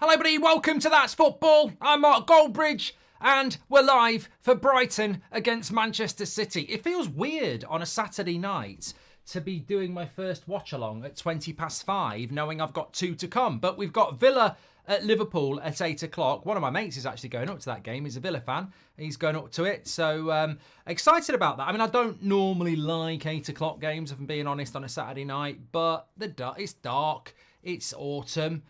Hello, everybody. Welcome to That's Football. I'm Mark Goldbridge, and we're live for Brighton against Manchester City. It feels weird on a Saturday night to be doing my first watch-along at 5:20, knowing I've got two to come. But we've got Villa at Liverpool at 8 o'clock. One of my mates is actually going up to that game. He's a Villa fan. He's going up to it. So excited about that. I mean, I don't normally like 8 o'clock games, if I'm being honest, on a Saturday night. But it's dark. It's autumn.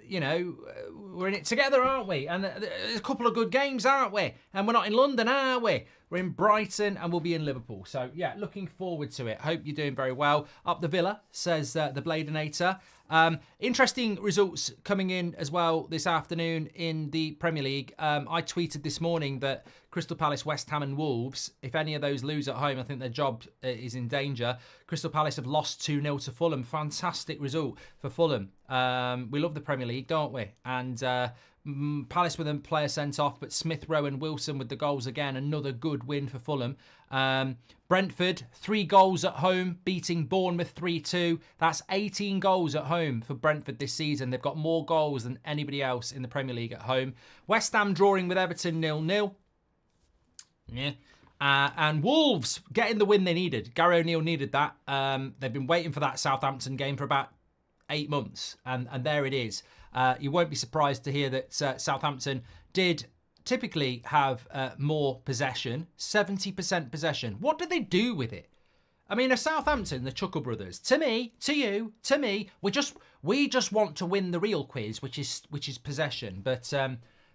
You know, we're in it together, aren't we? And there's a couple of good games, aren't we? And we're not in London, are we? We're in Brighton and we'll be in Liverpool. So, yeah, looking forward to it. Hope you're doing very well. Up the Villa, says the Bladinator. Interesting results coming in as well this afternoon in the Premier League. I tweeted this morning that Crystal Palace, West Ham and Wolves, if any of those lose at home, I think their job is in danger. Crystal Palace have lost 2-0 to Fulham. Fantastic result for Fulham. We love the Premier League, don't we? And Palace with a player sent off, but Smith Rowe and Wilson with the goals again. Another good win for Fulham. Brentford, 3 goals at home, beating Bournemouth 3-2. That's 18 goals at home for Brentford this season. They've got more goals than anybody else in the Premier League at home. West Ham drawing with Everton 0-0. Yeah. And Wolves getting the win they needed. Gary O'Neill needed that. They've been waiting for that Southampton game for about 8 months. And there it is. You won't be surprised to hear that Southampton did typically have more possession, 70% possession. What did they do with it? I mean, a Southampton, the Chuckle Brothers, to me, to you, to me, we just want to win the real quiz, which is possession. But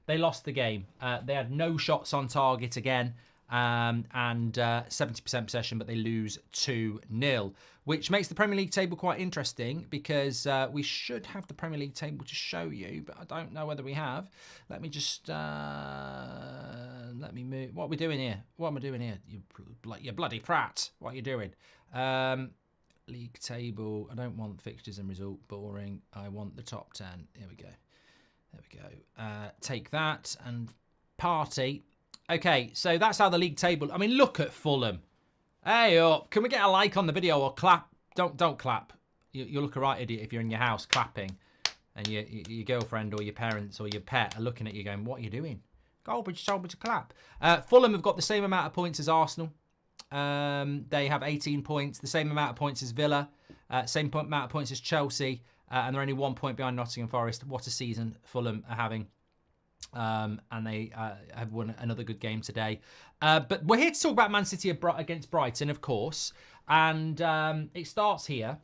they lost the game. They had no shots on target again. And 70% possession, but they lose 2-0, which makes the Premier League table quite interesting because we should have the Premier League table to show you, but I don't know whether we have. Let me just let me move. What are we doing here? What am I doing here? You bloody prat! What are you doing? League table. I don't want fixtures and result. Boring. I want the top 10. Here we go. There we go. Take that and party. Okay, so that's how the league table... I mean, look at Fulham. Hey up. Can we get a like on the video or clap? Don't clap. You look a right idiot if you're in your house clapping and your girlfriend or your parents or your pet are looking at you going, what are you doing? Goldbridge told me to clap. Fulham have got the same amount of points as Arsenal. They have 18 points, the same amount of points as Villa, same amount of points as Chelsea, and they're only 1 point behind Nottingham Forest. What a season Fulham are having. And they have won another good game today. But we're here to talk about Man City against Brighton, of course. And it starts here.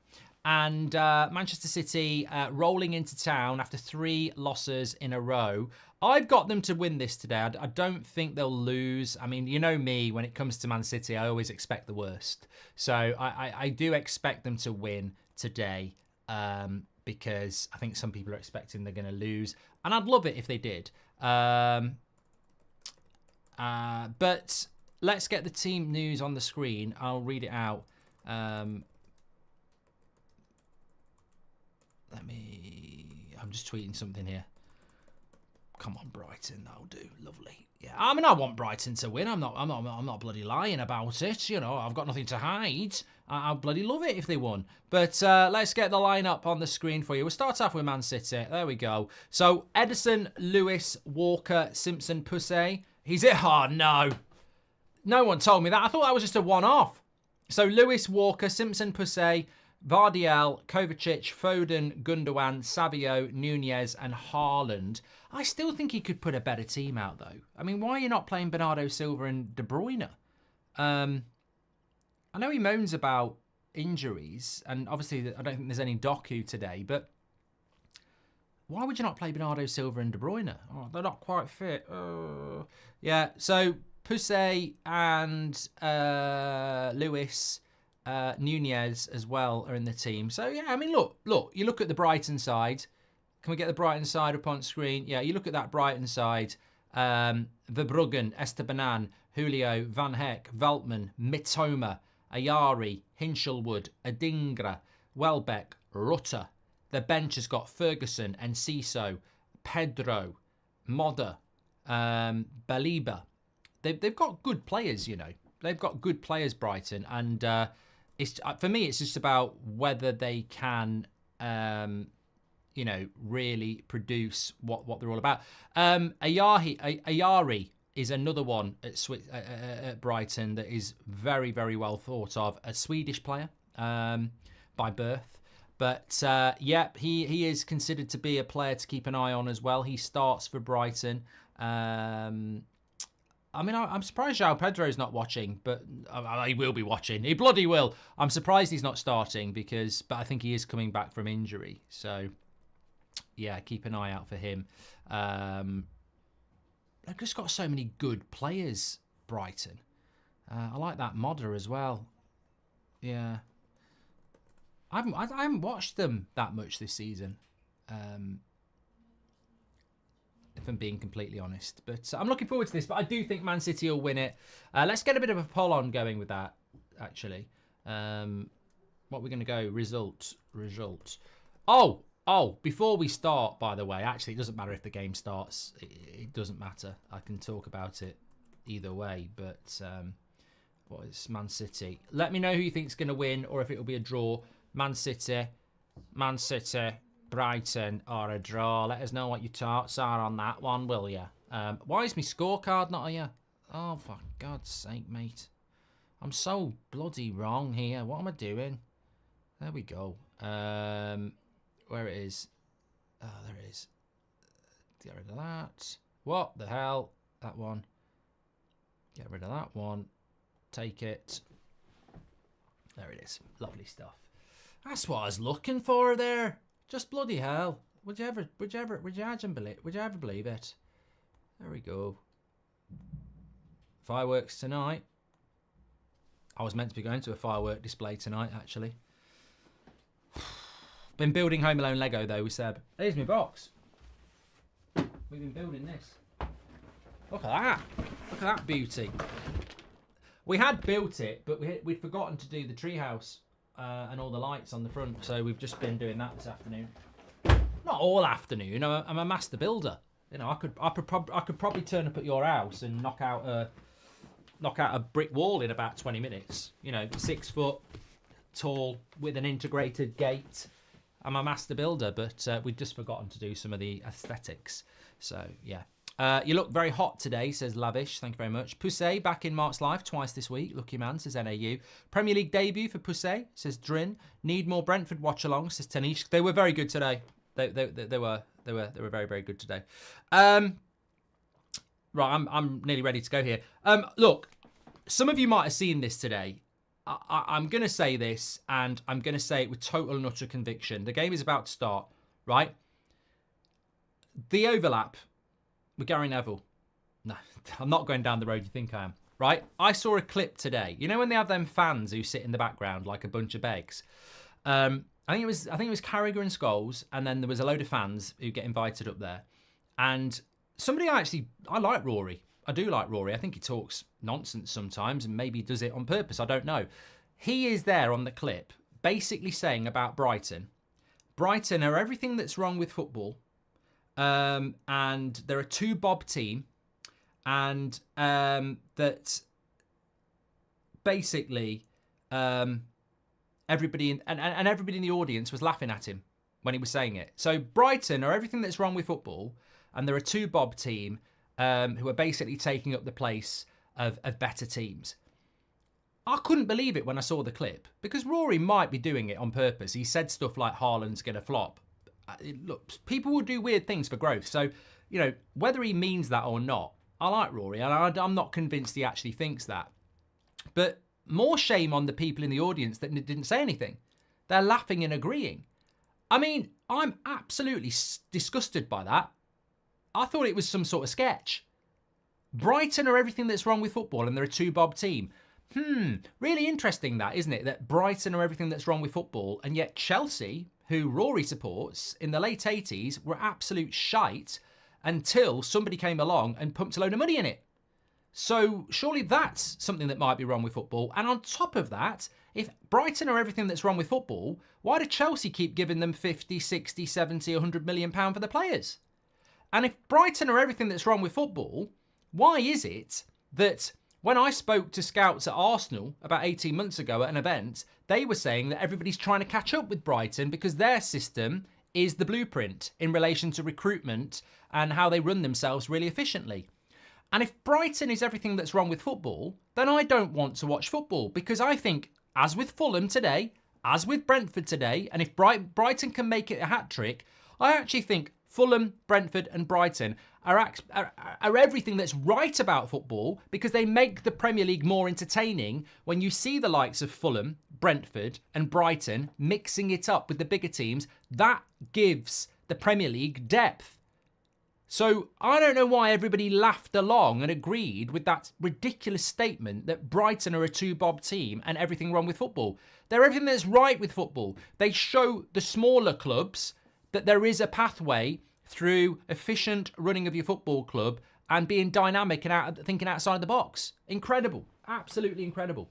And Manchester City rolling into town after 3 losses in a row. I've got them to win this today. I don't think they'll lose. I mean, you know me, when it comes to Man City, I always expect the worst. So I do expect them to win today. Because I think some people are expecting they're going to lose. And I'd love it if they did. But let's get the team news on the screen. I'll read it out. I'm just tweeting something here. Come on, Brighton, that'll do. Lovely. Yeah, I mean, I want Brighton to win. I'm not bloody lying about it. You know, I've got nothing to hide. I'll bloody love it if they won. But let's get the lineup on the screen for you. We'll start off with Man City. There we go. So Ederson, Lewis, Walker, Simpson, Pussey. He's it. Oh no, no one told me that. I thought that was just a one-off. So Lewis, Walker, Simpson, Pussey, Vardiel, Kovacic, Foden, Gundogan, Savio, Nunez and Haaland. I still think he could put a better team out, though. I mean, why are you not playing Bernardo Silva and De Bruyne? I know he moans about injuries, and obviously I don't think there's any Doku today, but why would you not play Bernardo Silva and De Bruyne? Oh, they're not quite fit. Yeah, so Pussey and Lewis... Nunez as well are in the team. So, yeah, I mean, look, you look at the Brighton side. Can we get the Brighton side up on screen? Yeah, you look at that Brighton side. Verbruggen, Estebanan, Julio, Van Heck, Veltman, Mitoma, Ayari, Hinchelwood, Adingra, Welbeck, Rutter. The bench has got Ferguson, Enciso, Pedro, Modder, Baliba. They've got good players, you know. They've got good players, Brighton, and it's for me, it's just about whether they can, really produce what they're all about. Ayari is another one at Brighton that is very, very well thought of. A Swedish player by birth. But, he is considered to be a player to keep an eye on as well. He starts for Brighton. I'm surprised João Pedro's not watching, but he will be watching. He bloody will. I'm surprised he's not starting but I think he is coming back from injury. So, yeah, keep an eye out for him. They've just got so many good players, Brighton. I like that Modder as well. Yeah. I haven't watched them that much this season. If I'm being completely honest. But I'm looking forward to this. But I do think Man City will win it. Let's get a bit of a poll on going with that, actually. What we're going to go? Result. Oh, before we start, by the way, actually, it doesn't matter if the game starts. It doesn't matter. I can talk about it either way. But what is Man City? Let me know who you think is going to win or if it will be a draw. Man City, Brighton, or a draw. Let us know what your thoughts are on that one, will you? Why is my scorecard not here? Oh, for God's sake, mate. I'm so bloody wrong here. What am I doing? There we go. Where it is? Oh, there it is. Get rid of that. What the hell? That one. Get rid of that one. Take it. There it is. Lovely stuff. That's what I was looking for there. Just bloody hell. Would you ever believe it? There we go. Fireworks tonight. I was meant to be going to a firework display tonight, actually. Been building Home Alone Lego though with Seb. There's my box. We've been building this. Look at that. Look at that beauty. We had built it, but we'd forgotten to do the treehouse and all the lights on the front, so we've just been doing that this afternoon. Not all afternoon. I'm a master builder. I could probably turn up at your house and knock out a brick wall in about 20 minutes. 6 foot tall with an integrated gate. I'm a master builder, but we've just forgotten to do some of the aesthetics. So yeah. You look very hot today, says Lavish. Thank you very much. Poussey back in Mark's life twice this week. Lucky man, says NAU. Premier League debut for Poussey, says Drin. Need more Brentford watch-along, says Tanish. They were very good today. They were very, very good today. Right, I'm nearly ready to go here. Look, some of you might have seen this today. I'm going to say this, and I'm going to say it with total and utter conviction. The game is about to start, right? The overlap with Gary Neville. No, I'm not going down the road you think I am, right? I saw a clip today. You know when they have them fans who sit in the background like a bunch of begs? I think it was Carragher and Scholes, and then there was a load of fans who get invited up there. And I like Rory. I do like Rory. I think he talks nonsense sometimes and maybe does it on purpose. I don't know. He is there on the clip basically saying about Brighton are everything that's wrong with football. And they're a two-bob team. And that basically everybody in the audience was laughing at him when he was saying it. So Brighton are everything that's wrong with football. And they're a two-bob team. Who are basically taking up the place of better teams. I couldn't believe it when I saw the clip because Rory might be doing it on purpose. He said stuff like Haaland's going to flop. Look, people will do weird things for growth. So, whether he means that or not, I like Rory and I'm not convinced he actually thinks that. But more shame on the people in the audience that didn't say anything. They're laughing and agreeing. I mean, I'm absolutely disgusted by that. I thought it was some sort of sketch. Brighton are everything that's wrong with football and they're a two-bob team. Really interesting that, isn't it? That Brighton are everything that's wrong with football and yet Chelsea, who Rory supports, in the late 80s were absolute shite until somebody came along and pumped a load of money in it. So surely that's something that might be wrong with football. And on top of that, if Brighton are everything that's wrong with football, why do Chelsea keep giving them 50, 60, 70, 100 million pound for the players? And if Brighton are everything that's wrong with football, why is it that when I spoke to scouts at Arsenal about 18 months ago at an event, they were saying that everybody's trying to catch up with Brighton because their system is the blueprint in relation to recruitment and how they run themselves really efficiently. And if Brighton is everything that's wrong with football, then I don't want to watch football, because I think, as with Fulham today, as with Brentford today, and if Brighton can make it a hat-trick, I actually think Fulham, Brentford and Brighton are everything that's right about football, because they make the Premier League more entertaining when you see the likes of Fulham, Brentford and Brighton mixing it up with the bigger teams. That gives the Premier League depth. So I don't know why everybody laughed along and agreed with that ridiculous statement that Brighton are a two-bob team and everything wrong with football. They're everything that's right with football. They show the smaller clubs that there is a pathway through efficient running of your football club and being dynamic and thinking outside the box. Incredible. Absolutely incredible.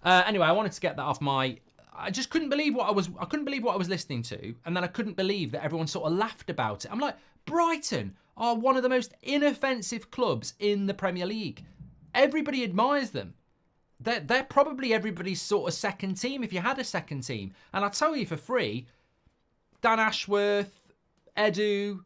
Anyway, I wanted to get that off my... I just couldn't believe what I was listening to, and then I couldn't believe that everyone sort of laughed about it. I'm like, Brighton are one of the most inoffensive clubs in the Premier League. Everybody admires them. They're probably everybody's sort of second team if you had a second team. And I'll tell you for free, Dan Ashworth, Edu,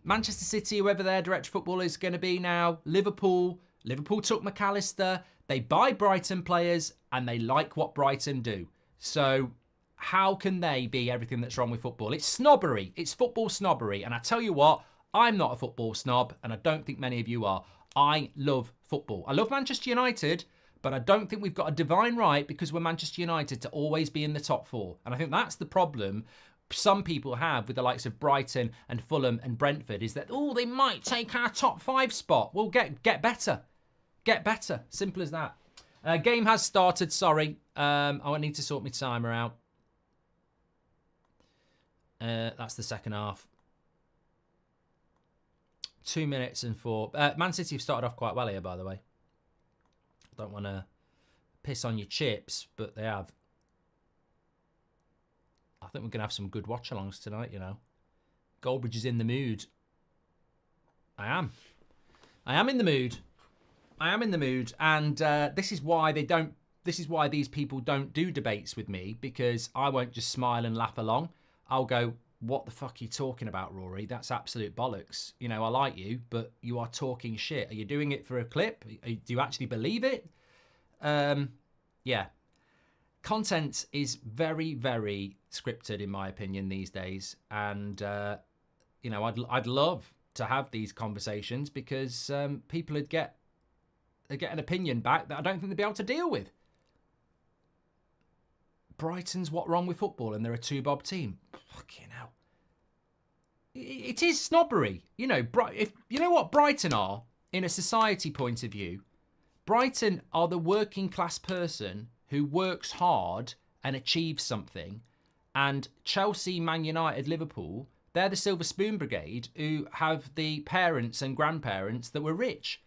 Manchester City, whoever their director of football is going to be now, Liverpool took McAllister. They buy Brighton players and they like what Brighton do. So how can they be everything that's wrong with football? It's snobbery. It's football snobbery. And I tell you what, I'm not a football snob, and I don't think many of you are. I love football. I love Manchester United, but I don't think we've got a divine right, because we're Manchester United, to always be in the top four. And I think that's the problem some people have with the likes of Brighton and Fulham and Brentford, is that, oh, they might take our top 5 spot. Well, get better. Get better. Simple as that. Game has started, sorry. I need to sort my timer out. That's the second half. 2 minutes and 4. Man City have started off quite well here, by the way. Don't want to piss on your chips, but they have. I think we're going to have some good watch-alongs tonight, you know. Goldbridge is in the mood. I am in the mood. And this is why these people don't do debates with me, because I won't just smile and laugh along. I'll go, what the fuck are you talking about, Rory? That's absolute bollocks. You know, I like you, but you are talking shit. Are you doing it for a clip? Do you actually believe it? Yeah. Content is very, very scripted, in my opinion, these days. And, you know, I'd love to have these conversations, because people would get an opinion back that I don't think they'd be able to deal with. Brighton's what wrong with football, and they're a two-bob team. Fucking hell. It is snobbery. You know, if you know what Brighton are in a society point of view, Brighton are the working class person who works hard and achieves something. And Chelsea, Man United, Liverpool, they're the Silver Spoon Brigade who have the parents and grandparents that were rich.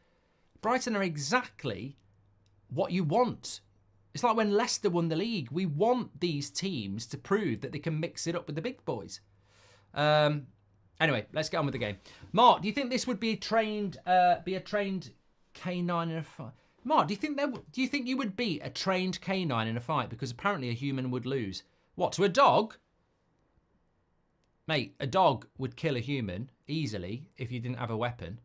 Brighton are exactly what you want. It's like when Leicester won the league. We want these teams to prove that they can mix it up with the big boys. Anyway, let's get on with the game. Mark, do you think this would be a trained canine in a fight? Mark, do you think you would beat a trained canine in a fight? Because apparently a human would lose. What, to a dog? Mate, a dog would kill a human easily if you didn't have a weapon.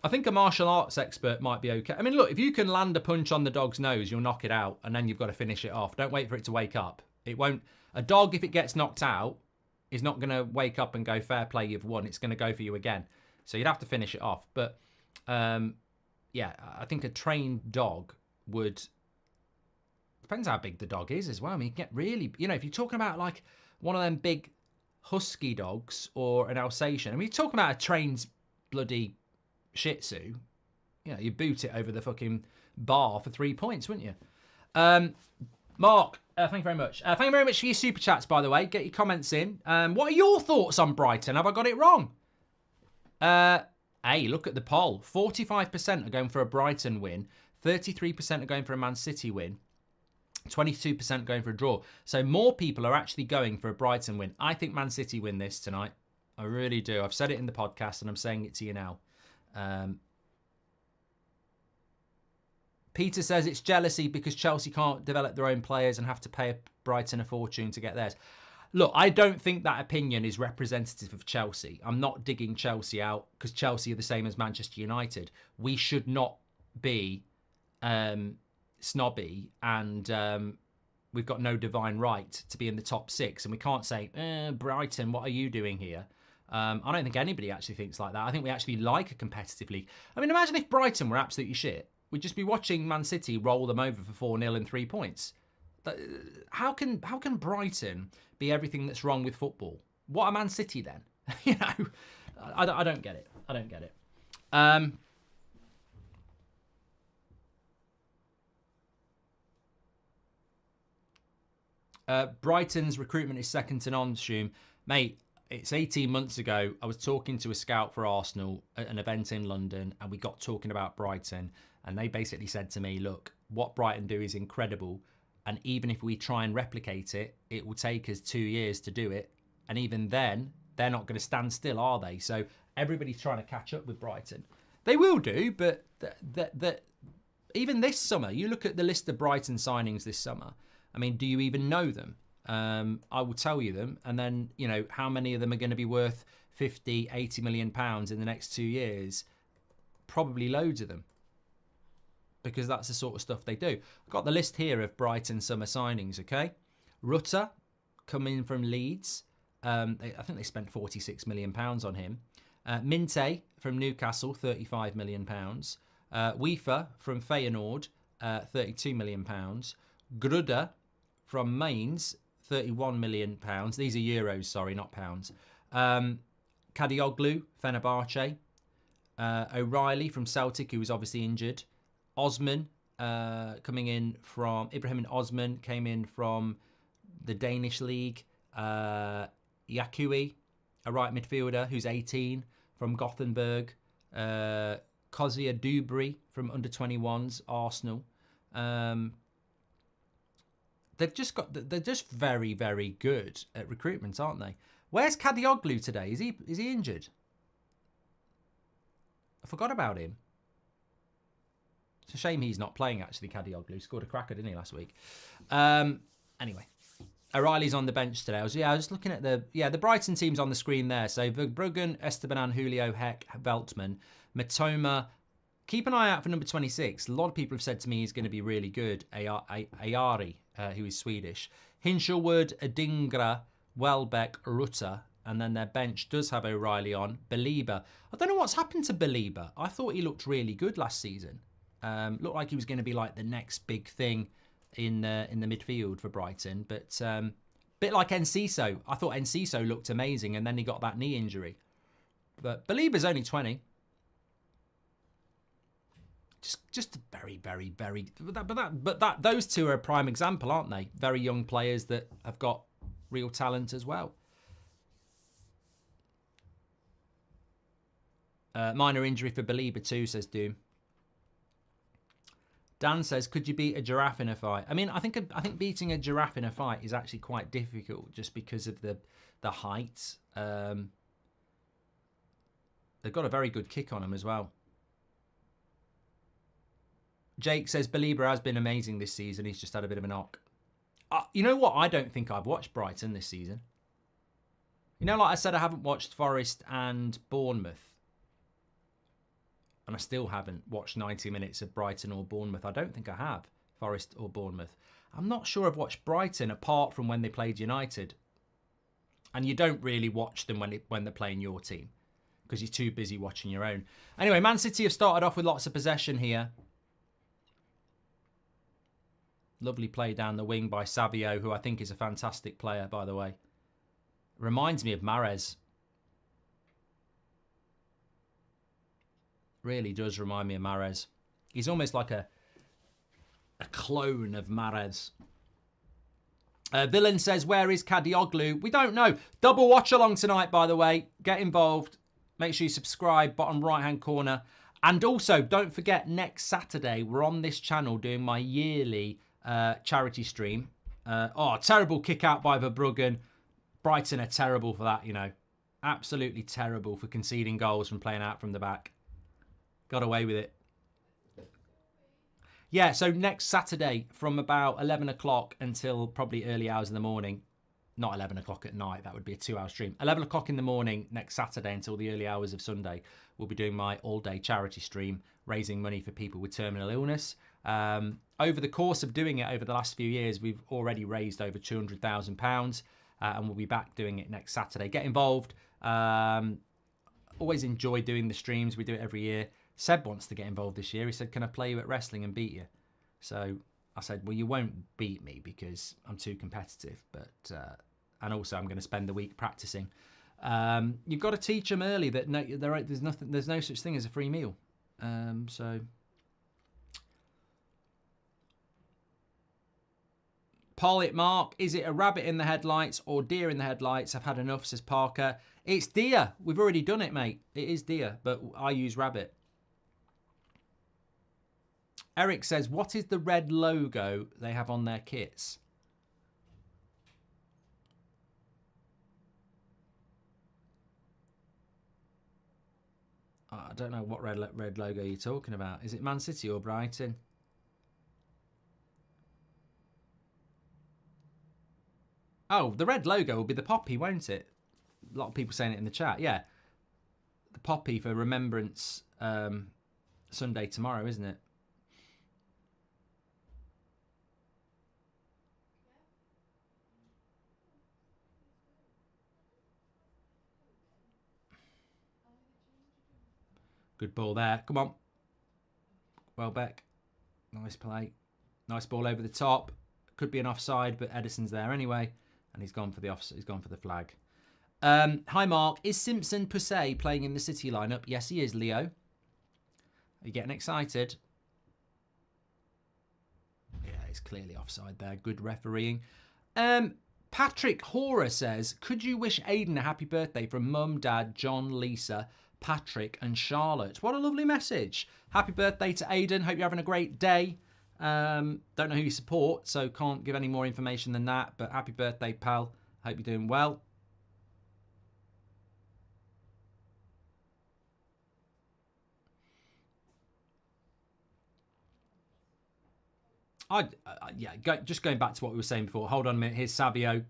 I think a martial arts expert might be okay. I mean, look, if you can land a punch on the dog's nose, you'll knock it out, and then you've got to finish it off. Don't wait for it to wake up. It won't. A dog, if it gets knocked out, is not going to wake up and go, fair play, you've won. It's going to go for you again. So you'd have to finish it off. But, yeah, I think a trained dog would... Depends how big the dog is as well. I mean, you get really... You know, if you're talking about, like, one of them big husky dogs or an Alsatian... I mean, you're talking about a trained bloody... Shih Tzu, you know, you boot it over the fucking bar for 3 points, wouldn't you? Mark, thank you very much. Thank you very much for your super chats, by the way. Get your comments in. What are your thoughts on Brighton? Have I got it wrong? Hey, look at the poll. 45% are going for a Brighton win. 33% are going for a Man City win. 22% going for a draw. So more people are actually going for a Brighton win. I think Man City win this tonight. I really do. I've said it in the podcast and I'm saying it to you now. Peter says it's jealousy because Chelsea can't develop their own players and have to pay Brighton a fortune to get theirs. Look, I don't think that opinion is representative of Chelsea. I'm not digging Chelsea out because Chelsea are the same as Manchester United. We should not be snobby and we've got no divine right to be in the top six. And we can't say, Brighton, what are you doing here? I don't think anybody actually thinks like that. I think we actually like a competitive league. I mean, imagine if Brighton were absolutely shit. We'd just be watching Man City roll them over for 4-0 and 3 points. How can Brighton be everything that's wrong with football? What are Man City then? You know, I don't get it. I don't get it. Brighton's recruitment is second to none, Shoom. Mate, it's 18 months ago. I was talking to a scout for Arsenal at an event in London, and we got talking about Brighton, and they basically said to me, look, what Brighton do is incredible. And even if we try and replicate it, it will take us 2 years to do it. And even then, they're not going to stand still, are they? So everybody's trying to catch up with Brighton. They will do, but even this summer, you look at the list of Brighton signings this summer. I mean, do you even know them? I will tell you them. And then, you know, how many of them are going to be worth 50, 80 million pounds in the next 2 years? Probably loads of them. Because that's the sort of stuff they do. I've got the list here of Brighton summer signings, okay? Rutter, coming from Leeds. I think they spent £46 million on him. Minte from Newcastle, £35 million. Weaver from Feyenoord, £32 million. Gruder from Mainz, £31 million. These are euros, sorry, not pounds. Kadioglu, Fenerbahce. O'Reilly from Celtic, who was obviously injured. Osman coming in from Ibrahim Osman came in from the Danish league. Yakui, a right midfielder who's 18 from Gothenburg. Kozia Dubry from under 21s Arsenal. They're just very, very good at recruitment, aren't they? Where's Kadioglu today? Is he injured? I forgot about him. It's a shame he's not playing, actually, Kadioglu. Scored a cracker, didn't he, last week? Anyway, O'Reilly's on the bench today. I was looking at the Brighton team's on the screen there. So Verbruggen, Esteban, Julio, Heck, Veltman, Matoma. Keep an eye out for number 26. A lot of people have said to me he's going to be really good. Ayari, who is Swedish. Hinshelwood, Adingra, Welbeck, Rutter. And then their bench does have O'Reilly on. Belieber. I don't know what's happened to Belieber. I thought he looked really good last season. Looked like he was going to be like the next big thing in the midfield for Brighton, but bit like Enciso. I thought Enciso looked amazing, and then he got that knee injury. But Belieber's only 20. Just very, very, very. But those two are a prime example, aren't they? Very young players that have got real talent as well. Minor injury for Belieber too, says Doom. Dan says, could you beat a giraffe in a fight? I mean, I think beating a giraffe in a fight is actually quite difficult just because of the height. They've got a very good kick on them as well. Jake says, Belieber has been amazing this season. He's just had a bit of a knock. You know what? I don't think I've watched Brighton this season. You know, like I said, I haven't watched Forest and Bournemouth. And I still haven't watched 90 minutes of Brighton or Bournemouth. I don't think I have, Forest or Bournemouth. I'm not sure I've watched Brighton apart from when they played United. And you don't really watch them when they're playing your team because you're too busy watching your own. Anyway, Man City have started off with lots of possession here. Lovely play down the wing by Savio, who I think is a fantastic player, by the way. Reminds me of Mahrez. Really does remind me of Mahrez. He's almost like a clone of Mahrez. Villain says, where is Kadioglu? We don't know. Double watch along tonight, by the way. Get involved. Make sure you subscribe, bottom right-hand corner. And also, don't forget, next Saturday, we're on this channel doing my yearly charity stream. Terrible kick out by Verbruggen. Brighton are terrible for that, you know. Absolutely terrible for conceding goals from playing out from the back. Got away with it. Yeah, so next Saturday from about 11 o'clock until probably early hours in the morning. not 11 o'clock at night. That would be a 2-hour stream. 11 o'clock in the morning next Saturday until the early hours of Sunday, we'll be doing my all-day charity stream, raising money for people with terminal illness. Over the course of doing it over the last few years, we've already raised over £200,000, and we'll be back doing it next Saturday. Get involved. Always enjoy doing the streams. We do it every year. Seb wants to get involved this year. He said, can I play you at wrestling and beat you? So I said, well, you won't beat me because I'm too competitive, but and also I'm going to spend the week practicing. You've got to teach them early that there's no such thing as a free meal. So Poll it, Mark. Is it a rabbit in the headlights or deer in the headlights? I've had enough, says Parker. It's deer. We've already done it, mate. It is deer, but I use rabbit. Eric says, what is the red logo they have on their kits? I don't know what red logo you're talking about. Is it Man City or Brighton? Oh, the red logo will be the poppy, won't it? A lot of people saying it in the chat. Yeah. The poppy for Remembrance Sunday tomorrow, isn't it? Good ball there. Come on. Welbeck. Nice play. Nice ball over the top. Could be an offside, but Edison's there anyway. And he's gone for the offside. He's gone for the flag. Hi, Mark. Is Simpson Pussay playing in the City lineup? Yes, he is, Leo. Are you getting excited? Yeah, he's clearly offside there. Good refereeing. Patrick Horer says, could you wish Aiden a happy birthday from Mum, Dad, John, Lisa, Patrick and Charlotte? What a lovely message. Happy birthday to Aiden. Hope you're having a great day. Don't know who you support, so can't give any more information than that. But happy birthday, pal. Hope you're doing well. Just going back to what we were saying before. Hold on a minute. Here's Savio.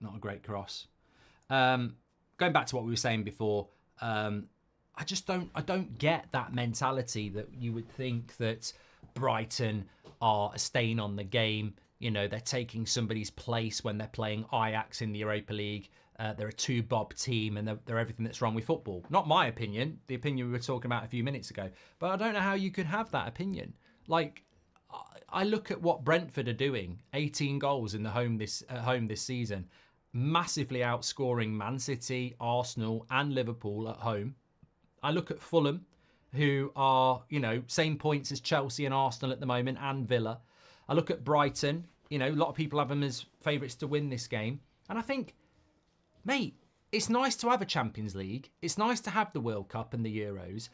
Not a great cross. Going back to what we were saying before. I don't get that mentality that you would think that Brighton are a stain on the game. You know, they're taking somebody's place when they're playing Ajax in the Europa League. They're a two-bob team and they're everything that's wrong with football. Not my opinion, the opinion we were talking about a few minutes ago. But I don't know how you could have that opinion. Like, I look at what Brentford are doing. 18 goals at home this season. Massively outscoring Man City, Arsenal and Liverpool at home. I look at Fulham, who are, same points as Chelsea and Arsenal at the moment, and Villa. I look at Brighton. A lot of people have them as favourites to win this game. And I think, mate, it's nice to have a Champions League. It's nice to have the World Cup and the Euros.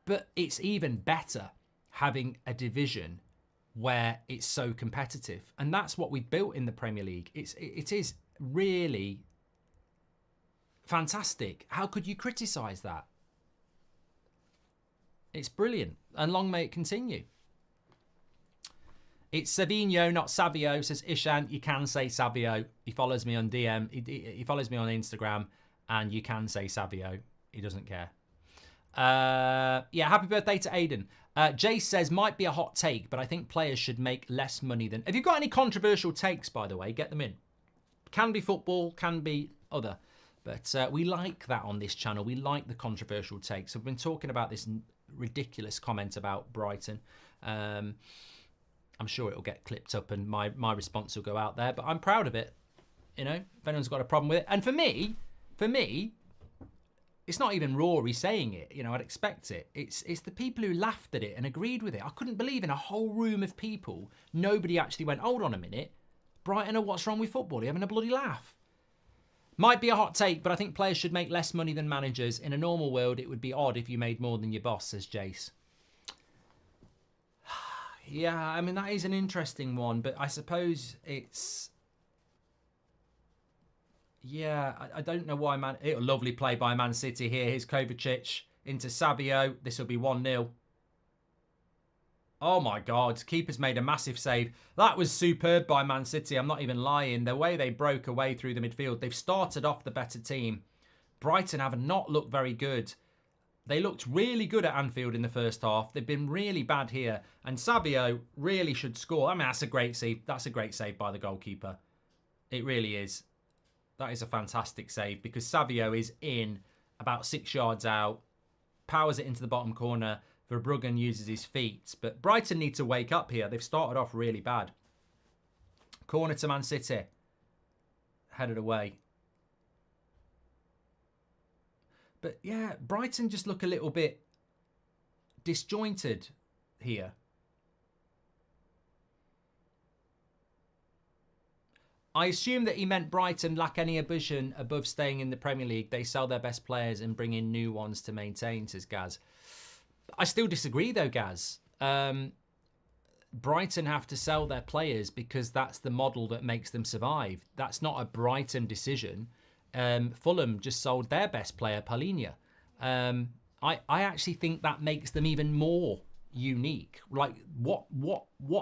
But it's even better having a division where it's so competitive. And that's what we've built in the Premier League. It is really fantastic. How could you criticise that? It's brilliant. And long may it continue. It's Savino, not Savio, says Ishan. You can say Savio. He follows me on DM. He follows me on Instagram. And you can say Savio. He doesn't care. Happy birthday to Aiden. Jace says, might be a hot take, but I think players should make less money than... Have you got any controversial takes, by the way? Get them in. Can be football, can be other. But we like that on this channel. We like the controversial takes. I've been talking about this ridiculous comment about Brighton. I'm sure it'll get clipped up and my response will go out there. But I'm proud of it. If anyone's got a problem with it. And for me, it's not even Rory saying it. I'd expect it. It's the people who laughed at it and agreed with it. I couldn't believe in a whole room of people, nobody actually went, hold on a minute. Brighton are what's wrong with football? Are you having a bloody laugh? Might be a hot take, but I think players should make less money than managers. In a normal world, it would be odd if you made more than your boss, says Jace. Yeah, I mean, that is an interesting one, but I suppose it's... Yeah, I don't know why a lovely play by Man City here. Here's Kovacic into Savio. This will be 1-0. Oh my God, keeper's made a massive save. That was superb by Man City. I'm not even lying. The way they broke away through the midfield, they've started off the better team. Brighton have not looked very good. They looked really good at Anfield in the first half. They've been really bad here. And Sabio really should score. I mean, that's a great save. That's a great save by the goalkeeper. It really is. That is a fantastic save because Sabio is in about 6 yards out, powers it into the bottom corner. Verbruggen uses his feet. But Brighton need to wake up here. They've started off really bad. Corner to Man City. Headed away. But yeah, Brighton just look a little bit disjointed here. I assume that he meant Brighton lack any ambition above staying in the Premier League. They sell their best players and bring in new ones to maintain, says Gaz. I still disagree though, Gaz. Brighton have to sell their players because that's the model that makes them survive. That's not a Brighton decision. Fulham just sold their best player, Palhinha. I actually think that makes them even more unique. Like what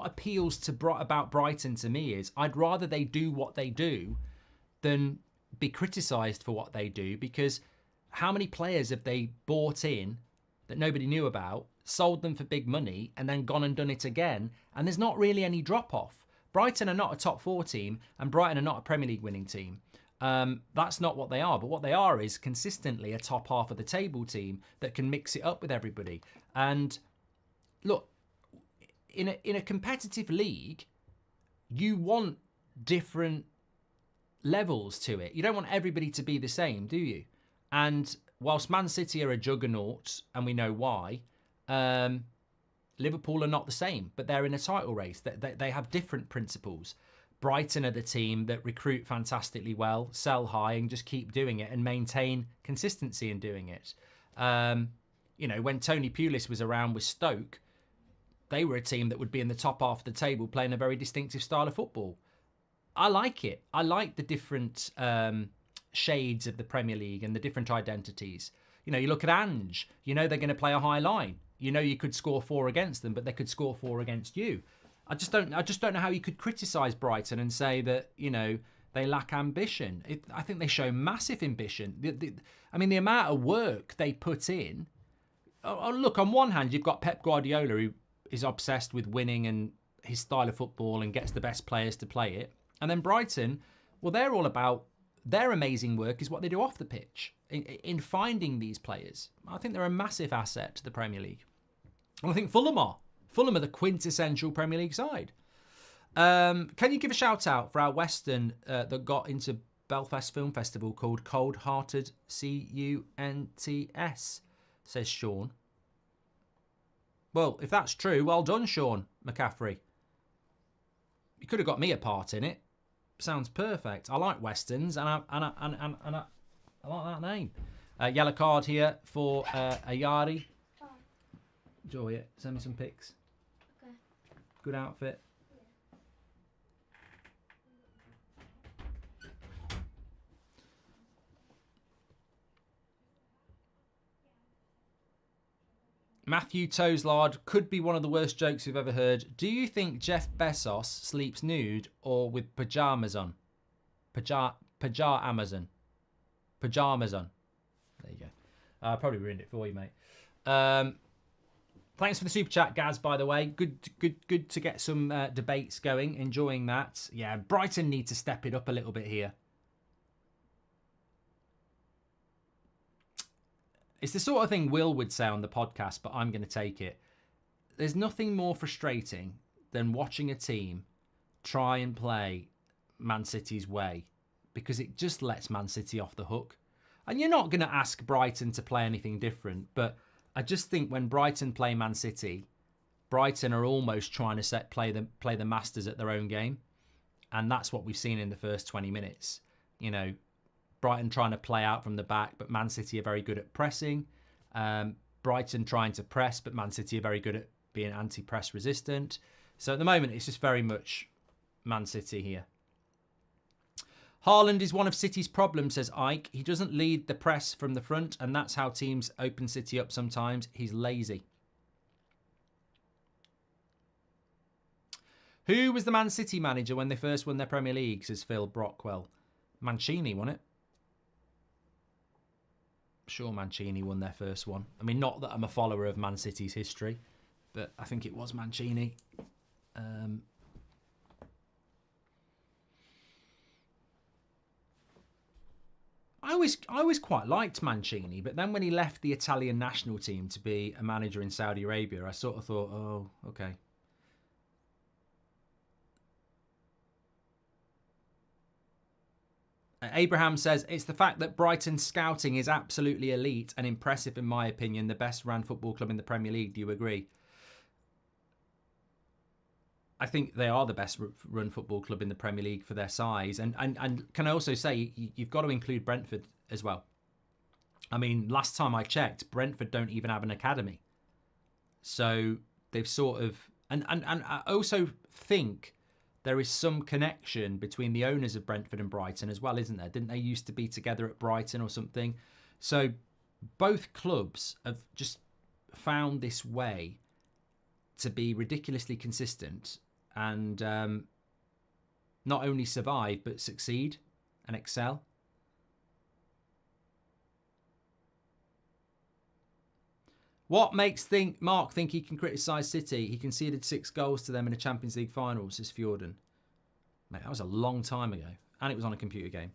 appeals to about Brighton to me is I'd rather they do what they do than be criticised for what they do, because how many players have they bought in that nobody knew about, sold them for big money, and then gone and done it again, and there's not really any drop-off. Brighton are not a top 4 team, and Brighton are not a Premier League winning team. That's not what they are, but what they are is consistently a top half of the table team that can mix it up with everybody. And look, in a competitive league, you want different levels to it. You don't want everybody to be the same, do you? And whilst Man City are a juggernaut, and we know why, Liverpool are not the same, but they're in a title race. They have different principles. Brighton are the team that recruit fantastically well, sell high, and just keep doing it and maintain consistency in doing it. When Tony Pulis was around with Stoke, they were a team that would be in the top half of the table playing a very distinctive style of football. I like it. I like the different shades of the Premier League and the different identities. You look at Ange, they're going to play a high line. You could score 4 against them, but they could score 4 against you. I just don't know how you could criticise Brighton and say that, they lack ambition. I think they show massive ambition. The amount of work they put in. Look, on one hand, you've got Pep Guardiola, who is obsessed with winning and his style of football and gets the best players to play it. And then Brighton, well, they're all about their amazing work is what they do off the pitch in finding these players. I think they're a massive asset to the Premier League. And I think Fulham are. Fulham are the quintessential Premier League side. Can you give a shout out for our Western that got into Belfast Film Festival called Cold Hearted CUNTS, says Sean. Well, if that's true, well done, Sean McCaffrey. You could have got me a part in it. Sounds perfect. I like Westerns, and I like that name. Yellow card here for Ayari. Enjoy it. Send me some pics. Okay. Good outfit. Matthew Toeslard, could be one of the worst jokes we've ever heard. Do you think Jeff Bezos sleeps nude or with pajamas on? Pajamas on. There you go. I probably ruined it for you, mate. Thanks for the super chat, Gaz, by the way. Good to get some debates going. Enjoying that. Yeah, Brighton need to step it up a little bit here. It's the sort of thing Will would say on the podcast, but I'm going to take it. There's nothing more frustrating than watching a team try and play Man City's way, because it just lets Man City off the hook. And you're not going to ask Brighton to play anything different, but I just think when Brighton play Man City, Brighton are almost trying to play the masters at their own game. And that's what we've seen in the first 20 minutes. Brighton trying to play out from the back, but Man City are very good at pressing. Brighton trying to press, but Man City are very good at being anti-press resistant. So at the moment, it's just very much Man City here. Haaland is one of City's problems, says Ike. He doesn't lead the press from the front, and that's how teams open City up sometimes. He's lazy. Who was the Man City manager when they first won their Premier League, says Phil Brockwell? Mancini won it. Sure, Mancini won their first one. I mean, not that I'm a follower of Man City's history, but I think it was Mancini. I always quite liked Mancini, but then when he left the Italian national team to be a manager in Saudi Arabia, I sort of thought, oh, okay. Abraham says, it's the fact that Brighton's scouting is absolutely elite and impressive, in my opinion, the best run football club in the Premier League. Do you agree? I think they are the best run football club in the Premier League for their size. And can I also say, you've got to include Brentford as well. I mean, last time I checked, Brentford don't even have an academy. So they've sort of... And I also think there is some connection between the owners of Brentford and Brighton as well, isn't there? Didn't they used to be together at Brighton or something? So both clubs have just found this way to be ridiculously consistent and not only survive, but succeed and excel. What makes Mark think he can criticise City? He conceded 6 goals to them in a Champions League final, says Fjorden. Mate, that was a long time ago. And it was on a computer game.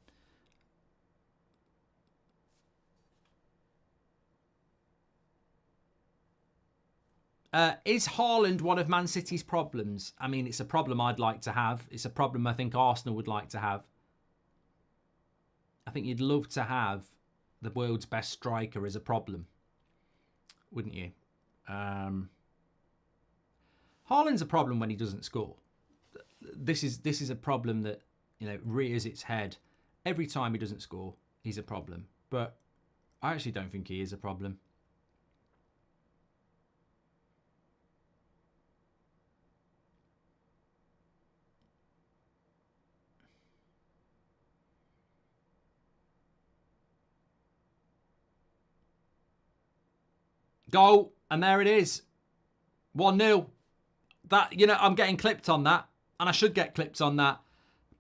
Is Haaland one of Man City's problems? I mean, it's a problem I'd like to have. It's a problem I think Arsenal would like to have. I think you'd love to have the world's best striker as a problem, wouldn't you? Haaland's a problem when he doesn't score. This is a problem that, you know, rears its head every time he doesn't score. He's a problem, but I actually don't think he is a problem. Goal, and there it is. 1-0. That, you know, I'm getting clipped on that, and I should get clipped on that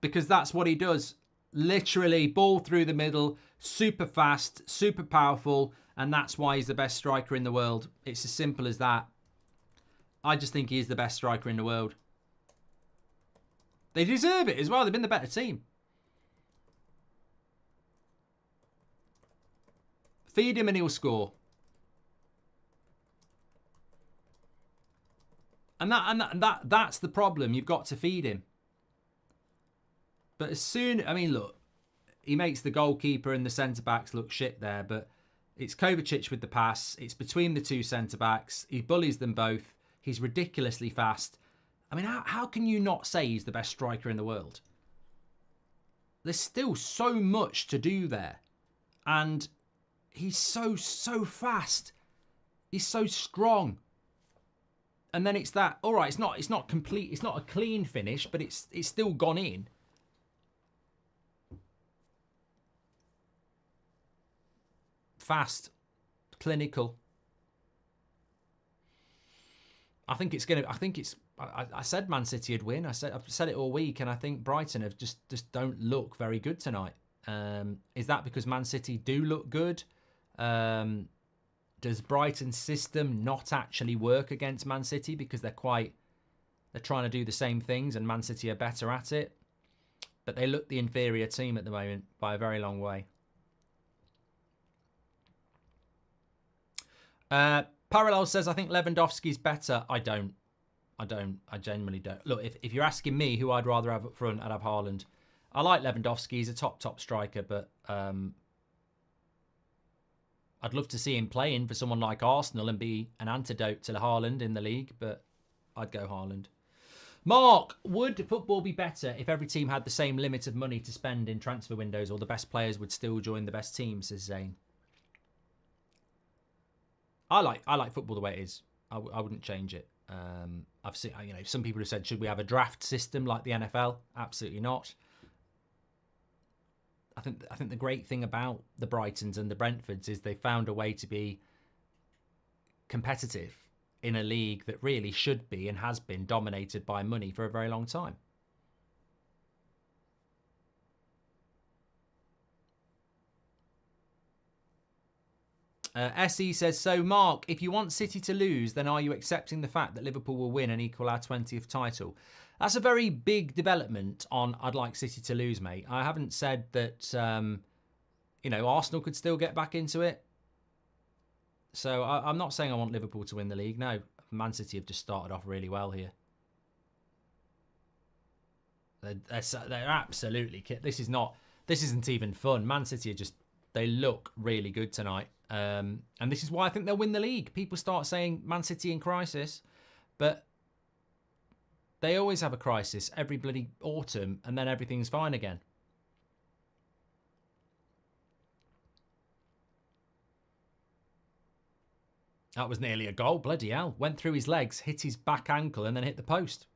because that's what he does. Literally, ball through the middle, super fast, super powerful, and that's why he's the best striker in the world. It's as simple as that. I just think he is the best striker in the world. They deserve it as well. They've been the better team. Feed him and he'll score. And that's the problem. You've got to feed him. But as soon... I mean, look. He makes the goalkeeper and the centre-backs look shit there. But it's Kovacic with the pass. It's between the two centre-backs. He bullies them both. He's ridiculously fast. I mean, how can you not say he's the best striker in the world? There's still so much to do there. And he's so fast. He's so strong. And then it's that, all right, it's not complete, it's not a clean finish, but it's still gone in. Fast, clinical. I said Man City would win. I've said it all week, and I think Brighton have just don't look very good tonight. Is that because Man City do look good? Does Brighton's system not actually work against Man City because they're trying to do the same things and Man City are better at it? But they look the inferior team at the moment by a very long way. Parallel says, I think Lewandowski's better. I don't. I genuinely don't. Look, if you're asking me who I'd rather have up front, I'd have Haaland. I like Lewandowski. He's a top striker, but I'd love to see him playing for someone like Arsenal and be an antidote to Haaland in the league, but I'd go Haaland. Mark, would football be better if every team had the same limit of money to spend in transfer windows, or the best players would still join the best teams, says Zane? I like football the way it is. I wouldn't change it. I've seen, you know, some people have said, should we have a draft system like the NFL? Absolutely not. I think the great thing about the Brightons and the Brentfords is they found a way to be competitive in a league that really should be and has been dominated by money for a very long time. SE says, so Mark, if you want City to lose, then are you accepting the fact that Liverpool will win and equal our 20th title? That's a very big development on I'd like City to lose, mate. I haven't said that, Arsenal could still get back into it. So I'm not saying I want Liverpool to win the league. No, Man City have just started off really well here. They're absolutely... This isn't even fun. Man City are just... They look really good tonight. And this is why I think they'll win the league. People start saying Man City in crisis, but they always have a crisis every bloody autumn, and then everything's fine again. That was nearly a goal. Bloody hell. Went through his legs, hit his back ankle, and then hit the post.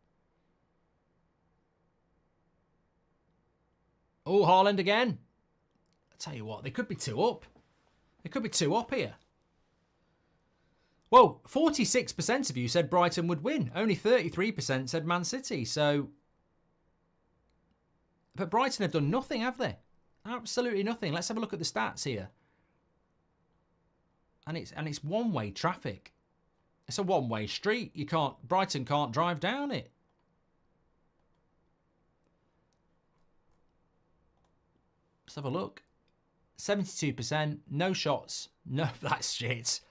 Oh, Haaland again. I tell you what, they could be 2 up. They could be 2 up here. Well, 46% of you said Brighton would win. Only 33% said Man City. So, but Brighton have done nothing, have they? Absolutely nothing. Let's have a look at the stats here. And it's one-way traffic. It's a one-way street. Brighton can't drive down it. Let's have a look. 72%, no shots. No, that's shit.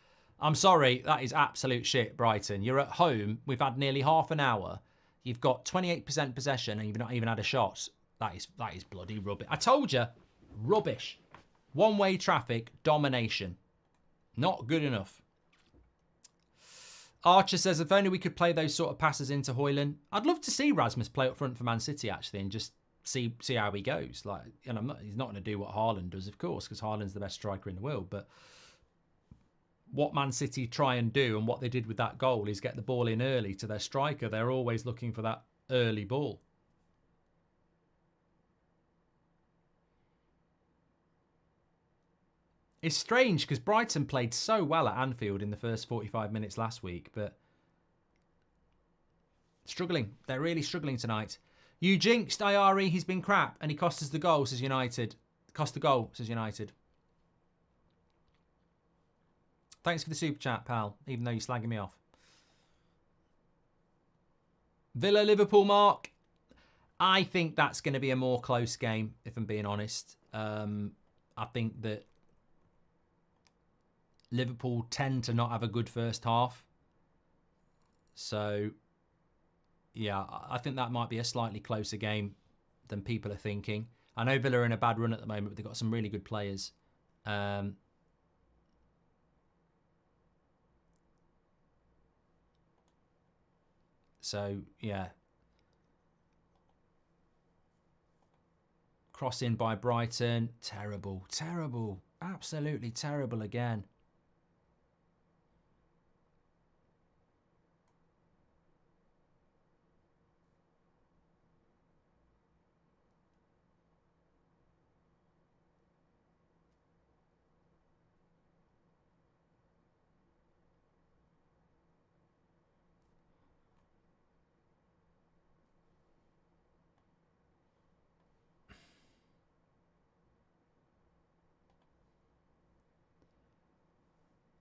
I'm sorry, that is absolute shit, Brighton. You're at home. We've had nearly half an hour. You've got 28% possession and you've not even had a shot. That is bloody rubbish. I told you, rubbish. One-way traffic, domination. Not good enough. Archer says, if only we could play those sort of passes into Højlund. I'd love to see Rasmus play up front for Man City, actually, and just see how he goes. He's not going to do what Haaland does, of course, because Haaland's the best striker in the world. But what Man City try and do, and what they did with that goal, is get the ball in early to their striker. They're always looking for that early ball. It's strange because Brighton played so well at Anfield in the first 45 minutes last week, but struggling. They're really struggling tonight. You jinxed IRE. He's been crap, and he cost us the goal, says United. Cost the goal, says United. Thanks for the super chat, pal, even though you're slagging me off. Villa, Liverpool, Mark. I think that's going to be a more close game, if I'm being honest. I think that Liverpool tend to not have a good first half. So, yeah, I think that might be a slightly closer game than people are thinking. I know Villa are in a bad run at the moment, but they've got some really good players. So, yeah. Cross in by Brighton. Terrible, terrible. Absolutely terrible again.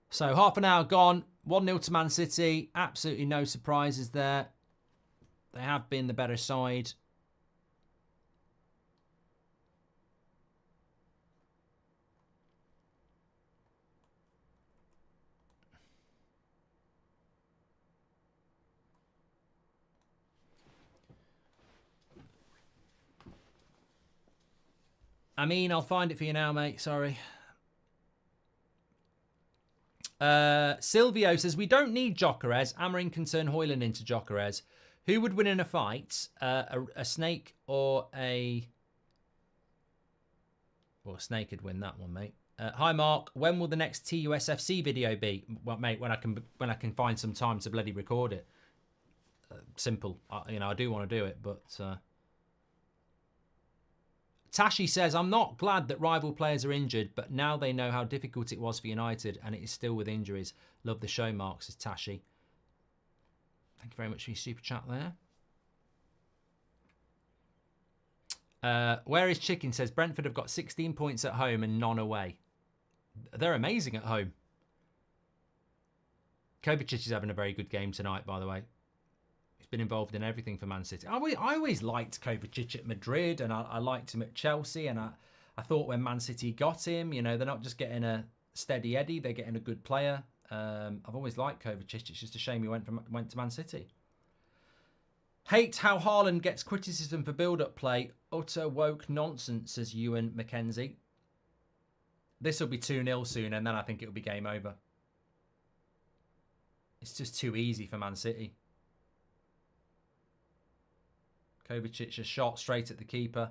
So half an hour gone, 1-0 to Man City. Absolutely no surprises there. They have been the better side. I mean, I'll find it for you now, mate. Sorry. Silvio says, we don't need Gyökeres. Amorim can turn Højlund into Gyökeres. Who would win in a fight? A snake or a... Well, a snake would win that one, mate. Hi, Mark. When will the next TUSFC video be? Well, mate, when I can find some time to bloody record it. Simple. I do want to do it, but... Tashi says, I'm not glad that rival players are injured, but now they know how difficult it was for United and it is still with injuries. Love the show, Mark, says Tashi. Thank you very much for your super chat there. Where is Chicken says Brentford have got 16 points at home and none away. They're amazing at home. Kovacic is having a very good game tonight, by the way. He's been involved in everything for Man City. I always liked Kovacic at Madrid, and I liked him at Chelsea, and I thought when Man City got him, you know, they're not just getting a steady Eddie, they're getting a good player. I've always liked Kovacic. It's just a shame he went to Man City. Hate how Haaland gets criticism for build-up play. Utter woke nonsense, says Ewan McKenzie. This will be 2-0 soon, and then I think it will be game over. It's just too easy for Man City. Kovacic a shot straight at the keeper.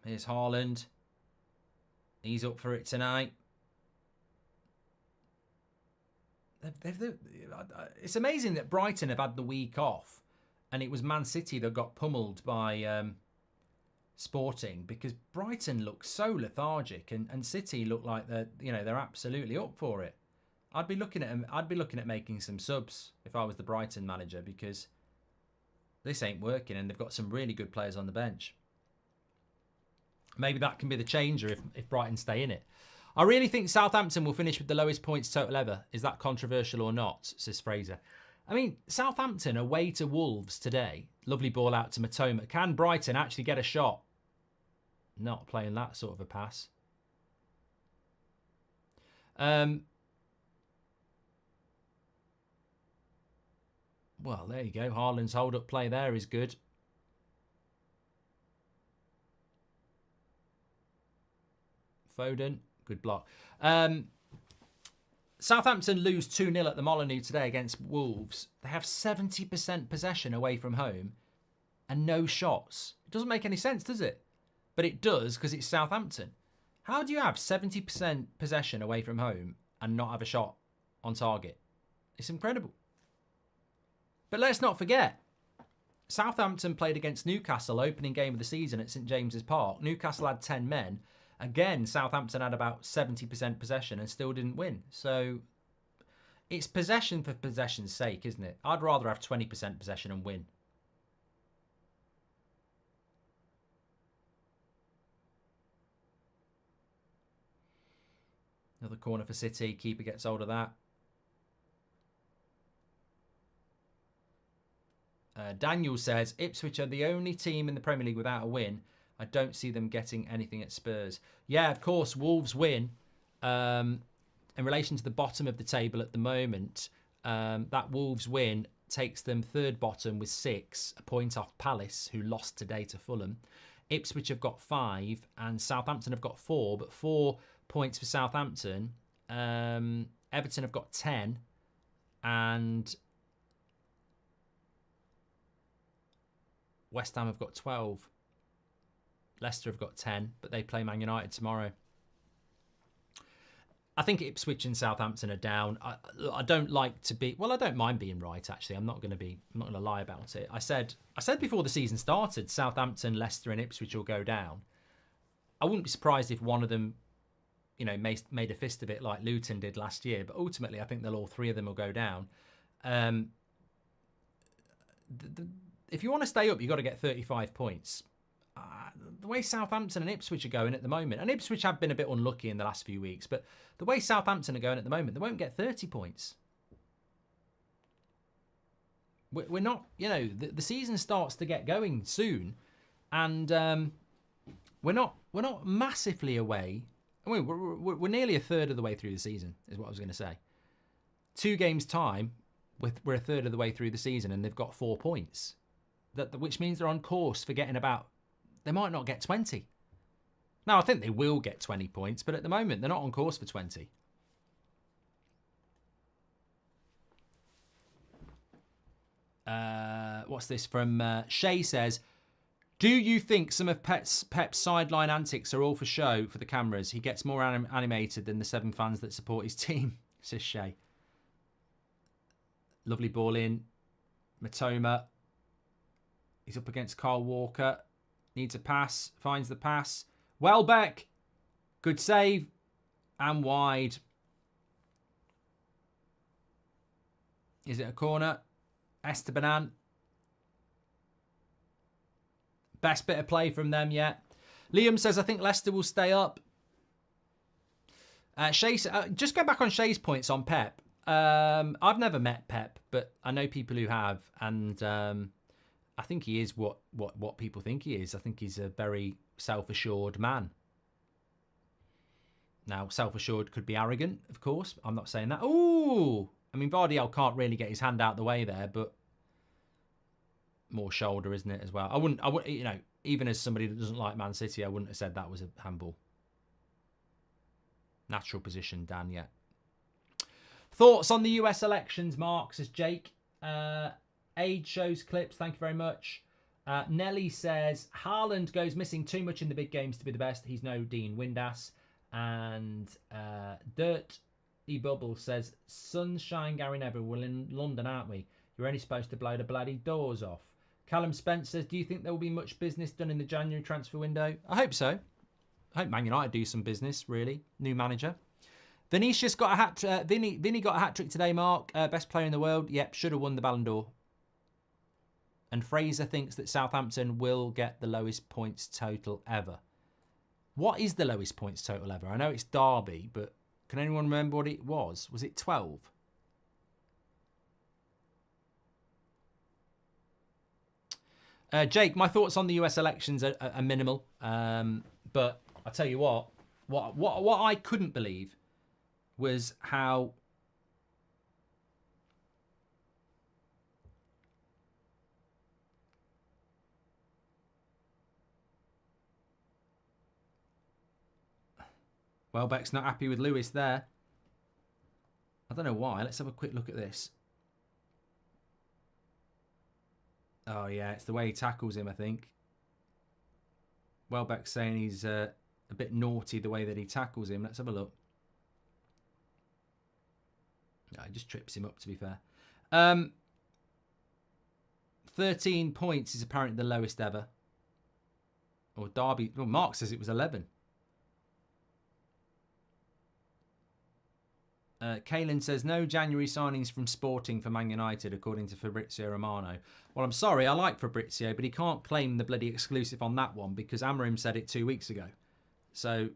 Here's Haaland. He's up for it tonight. It's amazing that Brighton have had the week off, and it was Man City that got pummeled by Sporting, because Brighton look so lethargic, and City look like they're absolutely up for it. I'd be looking at making some subs if I was the Brighton manager, because this ain't working, and they've got some really good players on the bench. Maybe that can be the changer if Brighton stay in it. I really think Southampton will finish with the lowest points total ever. Is that controversial or not, says Fraser. I mean, Southampton away to Wolves today. Lovely ball out to Matoma. Can Brighton actually get a shot? Not playing that sort of a pass. Well, there you go. Haaland's hold-up play there is good. Foden. Good block. Southampton lose 2-0 at the Molineux today against Wolves. They have 70% possession away from home and no shots. It doesn't make any sense, does it? But it does, because it's Southampton. How do you have 70% possession away from home and not have a shot on target? It's incredible. But let's not forget, Southampton played against Newcastle, opening game of the season at St James's Park. Newcastle had 10 men. Again, Southampton had about 70% possession and still didn't win. So it's possession for possession's sake, isn't it? I'd rather have 20% possession and win. Another corner for City. Keeper gets hold of that. Daniel says, Ipswich are the only team in the Premier League without a win. I don't see them getting anything at Spurs. Yeah, of course, Wolves win. In relation to the bottom of the table at the moment, that Wolves win takes them third bottom with 6, a point off Palace, who lost today to Fulham. Ipswich have got 5, and Southampton have got 4, but 4 points for Southampton. Everton have got 10, and West Ham have got 12. Leicester have got 10, but they play Man United tomorrow. I think Ipswich and Southampton are down. I don't like to be... Well, I don't mind being right, actually. I'm not going to lie about it. I said before the season started, Southampton, Leicester and Ipswich will go down. I wouldn't be surprised if one of them, you know, made a fist of it like Luton did last year. But ultimately, I think all 3 of them will go down. If you want to stay up, you've got to get 35 points. The way Southampton and Ipswich are going at the moment, and Ipswich have been a bit unlucky in the last few weeks, but the way Southampton are going at the moment, they won't get 30 points. We're not, you know, the season starts to get going soon, and we're not massively away. I mean, we're nearly a third of the way through the season, is what I was going to say. 2 games time, we're a third of the way through the season, and they've got 4 points, which means they're on course for getting about. They might not get 20. Now, I think they will get 20 points, but at the moment, they're not on course for 20. What's this from Shay says, do you think some of Pep's sideline antics are all for show for the cameras? He gets more animated than the 7 fans that support his team, says Shay. Lovely ball in. Matoma. He's up against Carl Walker. Needs a pass. Finds the pass. Welbeck. Good save. And wide. Is it a corner? Estebanan. Best bit of play from them yet. Liam says, I think Leicester will stay up. Just go back on Shay's points on Pep. I've never met Pep, but I know people who have, and I think he is what people think he is. I think he's a very self-assured man. Now, self-assured could be arrogant, of course. I'm not saying that. Ooh! I mean, Vardiel can't really get his hand out the way there, but more shoulder, isn't it, as well? I wouldn't, you know, even as somebody that doesn't like Man City, I wouldn't have said that was a handball. Natural position, Dan, yeah. Thoughts on the US elections, Mark, says Jake. Age shows clips, thank you very much. Nelly says, Haaland goes missing too much in the big games to be the best. He's no Dean Windass. And Dirt E-Bubble says, Sunshine Gary Neville, we're in London, aren't we? You're only supposed to blow the bloody doors off. Callum Spence says, do you think there will be much business done in the January transfer window? I hope so. I hope Man United do some business, really. New manager. Vinicius got a hat. Vinny got a hat trick today, Mark. Best player in the world. Yep, should have won the Ballon d'Or. And Fraser thinks that Southampton will get the lowest points total ever. What is the lowest points total ever? I know it's Derby, but can anyone remember what it was? Was it 12? Jake, my thoughts on the US elections are minimal. But I'll tell you what I couldn't believe was how Welbeck's not happy with Lewis there. I don't know why. Let's have a quick look at this. Oh, yeah, it's the way he tackles him, I think. Welbeck's saying he's a bit naughty the way that he tackles him. Let's have a look. No, he just trips him up, to be fair. 13 points is apparently the lowest ever. Or Derby. Well, Mark says it was 11. Kaylin says, no January signings from Sporting for Man United, according to Fabrizio Romano. Well, I'm sorry, I like Fabrizio, but he can't claim the bloody exclusive on that one because Amorim said it 2 weeks ago. So,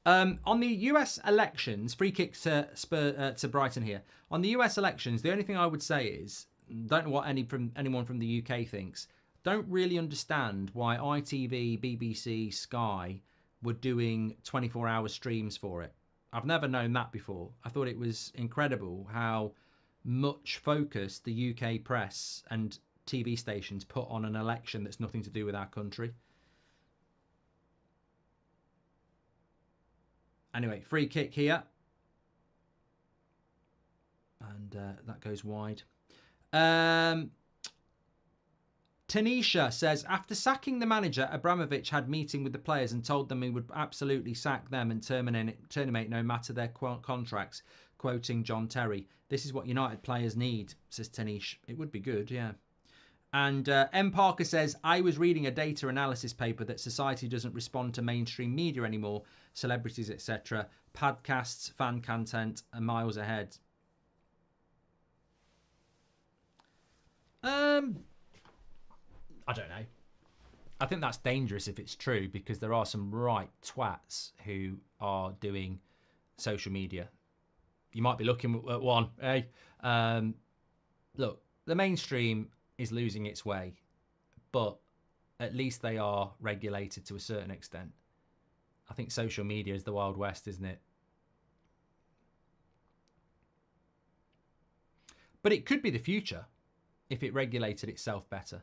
on the US elections, free kick to Brighton here. On the US elections, the only thing I would say is, don't know what anyone from the UK thinks, don't really understand why ITV, BBC, Sky were doing 24-hour streams for it. I've never known that before. I thought it was incredible how much focus the UK press and TV stations put on an election that's nothing to do with our country. Anyway, free kick here. And that goes wide. Tanisha says, after sacking the manager, Abramovich had meeting with the players and told them he would absolutely sack them and terminate no matter their contracts, quoting John Terry. This is what United players need, says Tanish. It would be good, yeah. And M. Parker says, I was reading a data analysis paper that society doesn't respond to mainstream media anymore, celebrities, etc. Podcasts, fan content are miles ahead. I don't know. I think that's dangerous if it's true because there are some right twats who are doing social media. You might be looking at one, eh? Look, the mainstream is losing its way, but at least they are regulated to a certain extent. I think social media is the Wild West, isn't it? But it could be the future if it regulated itself better.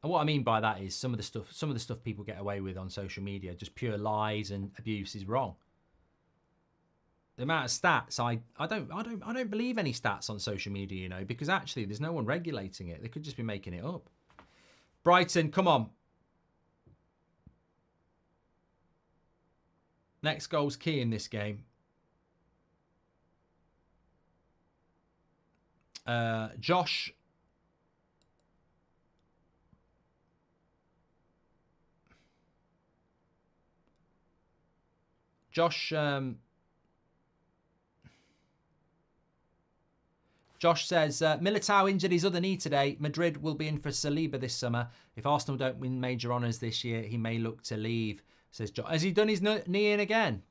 And what I mean by that is some of the stuff people get away with on social media, just pure lies and abuse, is wrong. The amount of stats, I don't believe any stats on social media, you know, because actually there's no one regulating it. They could just be making it up. Brighton, come on. Next goal's key in this game. Josh Josh says, Militao injured his other knee today. Madrid will be in for Saliba this summer. If Arsenal don't win major honours this year, he may look to leave, says Josh. Has he done his knee in again?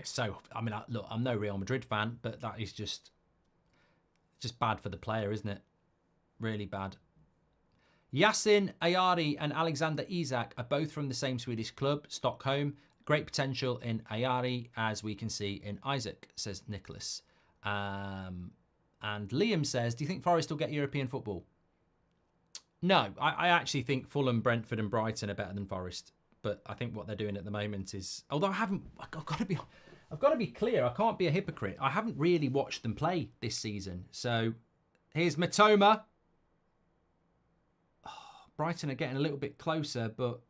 So, I mean, look, I'm no Real Madrid fan, but that is just bad for the player, isn't it? Really bad. Yasin Ayari and Alexander Isak are both from the same Swedish club, Stockholm. Great potential in Ayari, as we can see in Isaac, says Nicholas. And Liam says, do you think Forest will get European football? No, I actually think Fulham, Brentford and Brighton are better than Forest. But I think what they're doing at the moment is... Although I've got to be clear. I can't be a hypocrite. I haven't really watched them play this season. So here's Matoma. Oh, Brighton are getting a little bit closer, but...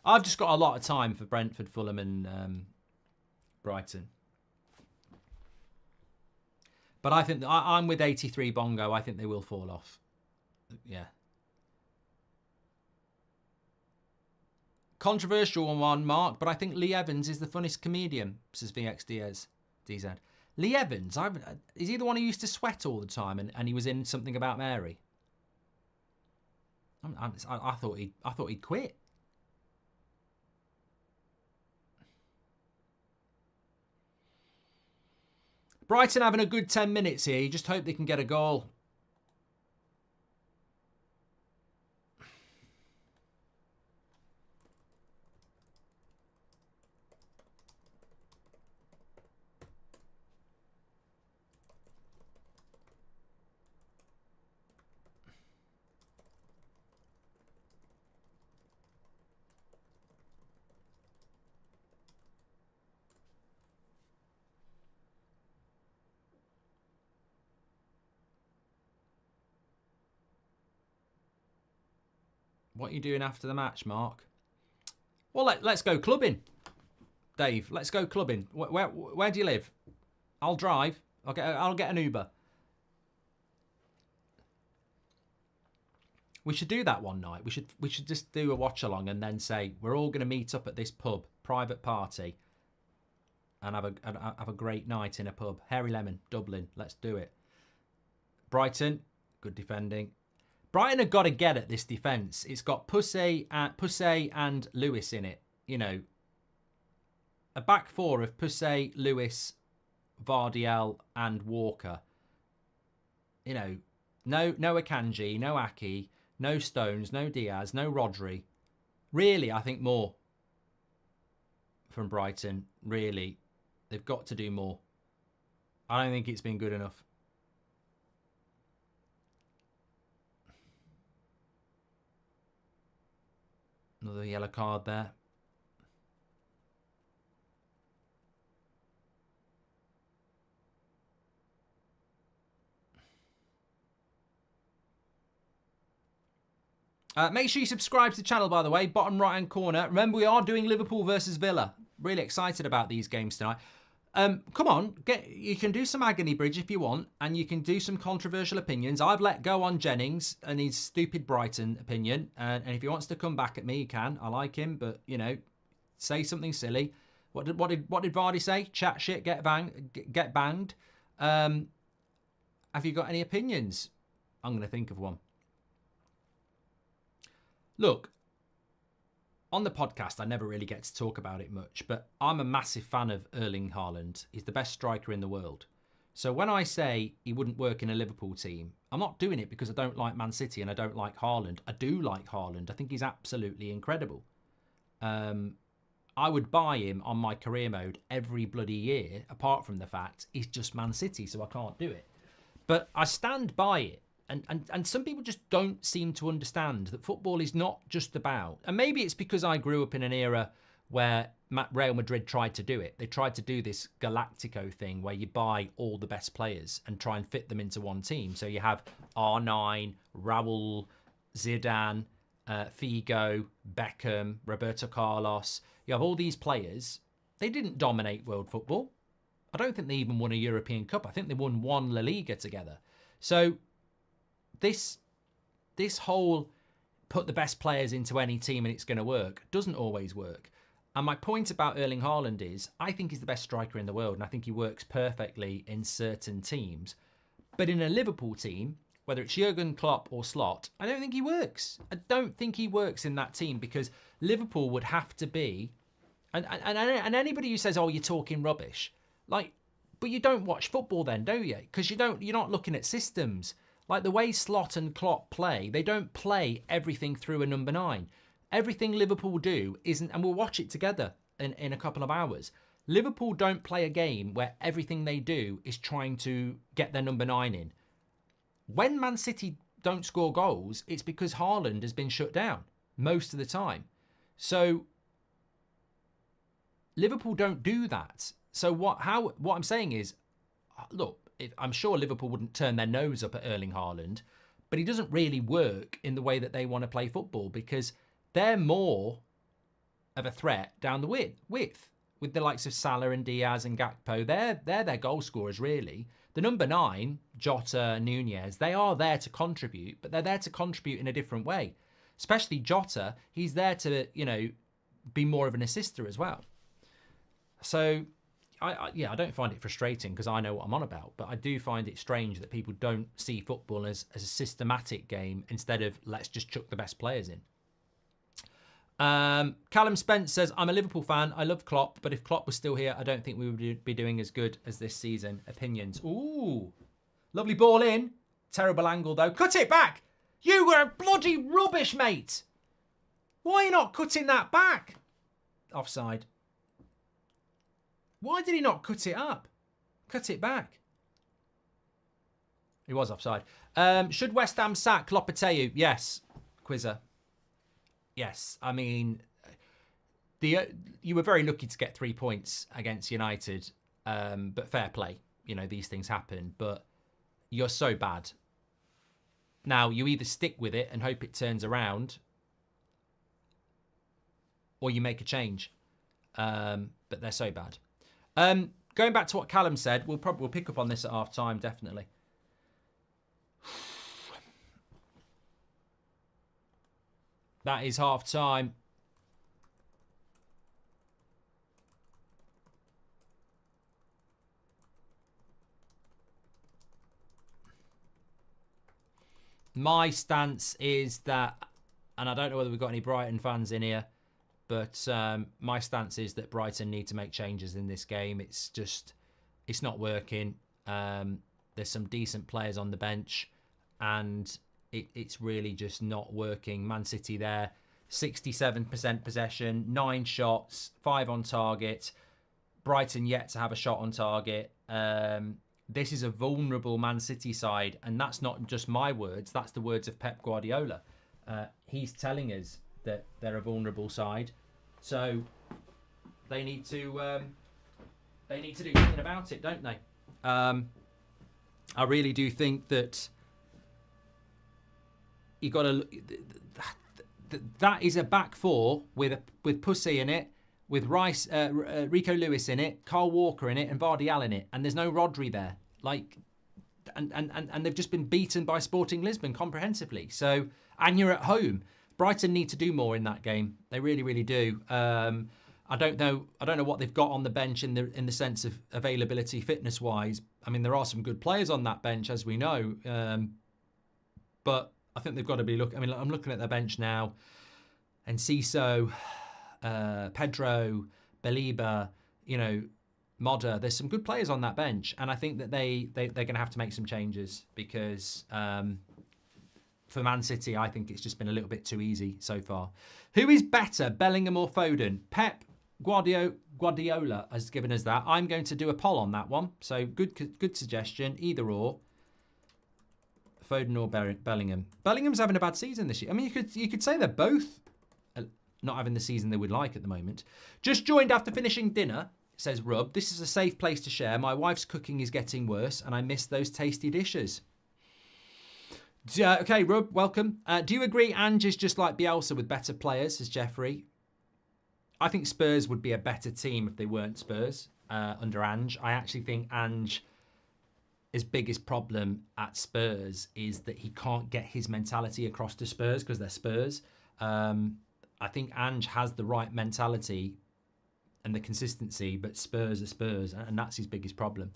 I've just got a lot of time for Brentford, Fulham and Brighton. But I think I'm with 83 Bongo. I think they will fall off. Yeah. Controversial one, Mark, but I think Lee Evans is the funnest comedian, says VXDZ. Lee Evans, is he the one who used to sweat all the time and he was in Something About Mary? I thought he'd quit. Brighton having a good 10 minutes here. You just hope they can get a goal. What are you doing after the match, Mark? Well, let's go clubbing, Dave. Let's go clubbing. Where do you live? I'll drive. I'll get an Uber. We should do that one night. We should just do a watch along and then say we're all going to meet up at this pub, private party, and have a great night in a pub. Hairy Lemon, Dublin. Let's do it. Brighton, good defending. Brighton have got to get at this defence. It's got Pussy and Lewis in it. You know, a back four of Pussy, Lewis, Vardiel and Walker. You know, no Akanji, no Aki, no Stones, no Diaz, no Rodri. Really, I think more from Brighton. Really, they've got to do more. I don't think it's been good enough. Another yellow card there. Make sure you subscribe to the channel, by the way. Bottom right-hand corner. Remember, we are doing Liverpool versus Villa. Really excited about these games tonight. Come on, you can do some Agony Bridge if you want, and you can do some controversial opinions. I've let go on Jennings and his stupid Brighton opinion, and if he wants to come back at me, he can. I like him, but you know, say something silly. What did Vardy say? Chat shit, get banged. Have you got any opinions? I'm going to think of one. Look. On the podcast, I never really get to talk about it much, but I'm a massive fan of Erling Haaland. He's the best striker in the world. So when I say he wouldn't work in a Liverpool team, I'm not doing it because I don't like Man City and I don't like Haaland. I do like Haaland. I think he's absolutely incredible. I would buy him on my career mode every bloody year, apart from the fact he's just Man City, so I can't do it. But I stand by it. And some people just don't seem to understand that football is not just about... And maybe it's because I grew up in an era where Real Madrid tried to do it. They tried to do this Galactico thing where you buy all the best players and try and fit them into one team. So you have R9, Raul, Zidane, Figo, Beckham, Roberto Carlos. You have all these players. They didn't dominate world football. I don't think they even won a European Cup. I think they won one La Liga together. So... This this whole put the best players into any team and it's going to work doesn't always work. And my point about Erling Haaland is I think he's the best striker in the world, and I think he works perfectly in certain teams. But in a Liverpool team, whether it's Jurgen Klopp or Slot, I don't think he works. I don't think he works in that team, because Liverpool would have to be, and anybody who says, oh, you're talking rubbish, like, but you don't watch football then, do you? Because you're not looking at systems. Like the way Slot and Klopp play, they don't play everything through a number 9. Everything Liverpool do isn't, and we'll watch it together in a couple of hours. Liverpool don't play a game where everything they do is trying to get their number 9 in. When Man City don't score goals, it's because Haaland has been shut down most of the time. So Liverpool don't do that. So what I'm saying is, look, I'm sure Liverpool wouldn't turn their nose up at Erling Haaland, but he doesn't really work in the way that they want to play football, because they're more of a threat down the width with the likes of Salah and Diaz and Gakpo. They're their goal scorers, really. The number 9, Jota, Nunez, they are there to contribute, but they're there to contribute in a different way. Especially Jota, he's there to, be more of an assister as well. So, I don't find it frustrating, because I know what I'm on about, but I do find it strange that people don't see football as a systematic game instead of let's just chuck the best players in. Callum Spence says, I'm a Liverpool fan. I love Klopp, but if Klopp was still here, I don't think we would be doing as good as this season. Opinions. Ooh. Lovely ball in. Terrible angle, though. Cut it back. You were bloody rubbish, mate. Why are you not cutting that back? Offside. Why did he not cut it up? Cut it back. He was offside. Should West Ham sack Lopetegui? Yes. Quizzer. Yes, I mean, you were very lucky to get 3 points against United, but fair play. These things happen, but you're so bad. Now, you either stick with it and hope it turns around, or you make a change. But they're so bad. Going back to what Callum said, we'll pick up on this at half time, definitely. That is half time. My stance is that, and I don't know whether we've got any Brighton fans in here, but my stance is that Brighton need to make changes in this game. It's not working. There's some decent players on the bench, and it's really just not working. Man City there, 67% possession, 9 shots, 5 on target. Brighton yet to have a shot on target. This is a vulnerable Man City side, and that's not just my words. That's the words of Pep Guardiola. He's telling us that they're a vulnerable side, so they need to do something about it, don't they? I really do think that you got to. That is a back four with Pussy in it, with Rice, Rico Lewis in it, Carl Walker in it, and Vardial in it, and there's no Rodri there. And they've just been beaten by Sporting Lisbon comprehensively. So, and you're at home. Brighton need to do more in that game. They really, really do. I don't know what they've got on the bench in the sense of availability, fitness wise. I mean, there are some good players on that bench, as we know, but I think they've got to be looking. I mean, I'm looking at their bench now, and Ciso, Pedro, Baliba, Modder. There's some good players on that bench, and I think that they're going to have to make some changes, because for Man City, I think it's just been a little bit too easy so far. Who is better, Bellingham or Foden? Pep Guardiola has given us that. I'm going to do a poll on that one. So good suggestion, either or. Foden or Bellingham. Bellingham's having a bad season this year. I mean, you could say they're both not having the season they would like at the moment. Just joined after finishing dinner, says Rub. This is a safe place to share. My wife's cooking is getting worse, and I miss those tasty dishes. Okay, Rub, welcome. Do you agree Ange is just like Bielsa with better players, says Jeffrey? I think Spurs would be a better team if they weren't Spurs under Ange. I actually think Ange his biggest problem at Spurs is that he can't get his mentality across to Spurs because they're Spurs. I think Ange has the right mentality and the consistency, but Spurs are Spurs, and that's his biggest problem.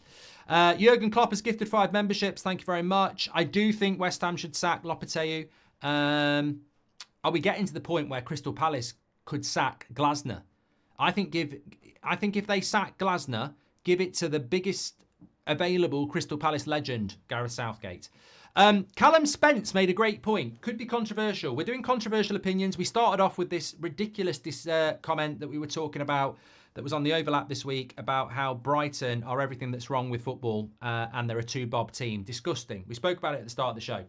Jurgen Klopp has gifted 5 memberships. Thank you very much. I do think West Ham should sack Lopetegui. Are we getting to the point where Crystal Palace could sack Glasner? I think if they sack Glasner, give it to the biggest available Crystal Palace legend, Gareth Southgate. Callum Spence made a great point. Could be controversial. We're doing controversial opinions. We started off with this ridiculous comment that we were talking about that was on the overlap this week about how Brighton are everything that's wrong with football and they're a 2-bob team. Disgusting. We spoke about it at the start of the show.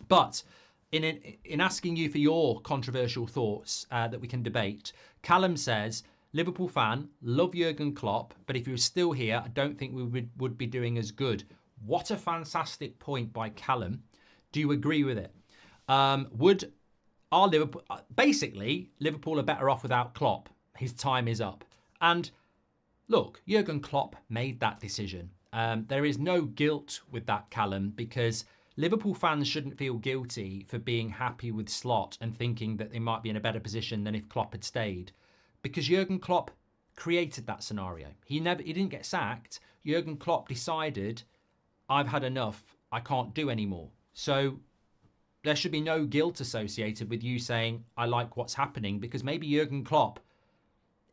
But in asking you for your controversial thoughts that we can debate, Callum says, Liverpool fan, love Jurgen Klopp, but if he was still here, I don't think we would be doing as good. What a fantastic point by Callum. Do you agree with it? Basically, Liverpool are better off without Klopp. His time is up. And look, Jurgen Klopp made that decision. There is no guilt with that, Callum, because Liverpool fans shouldn't feel guilty for being happy with Slot and thinking that they might be in a better position than if Klopp had stayed. Because Jurgen Klopp created that scenario. He didn't get sacked. Jurgen Klopp decided, I've had enough. I can't do anymore. So there should be no guilt associated with you saying, I like what's happening, because maybe Jurgen Klopp,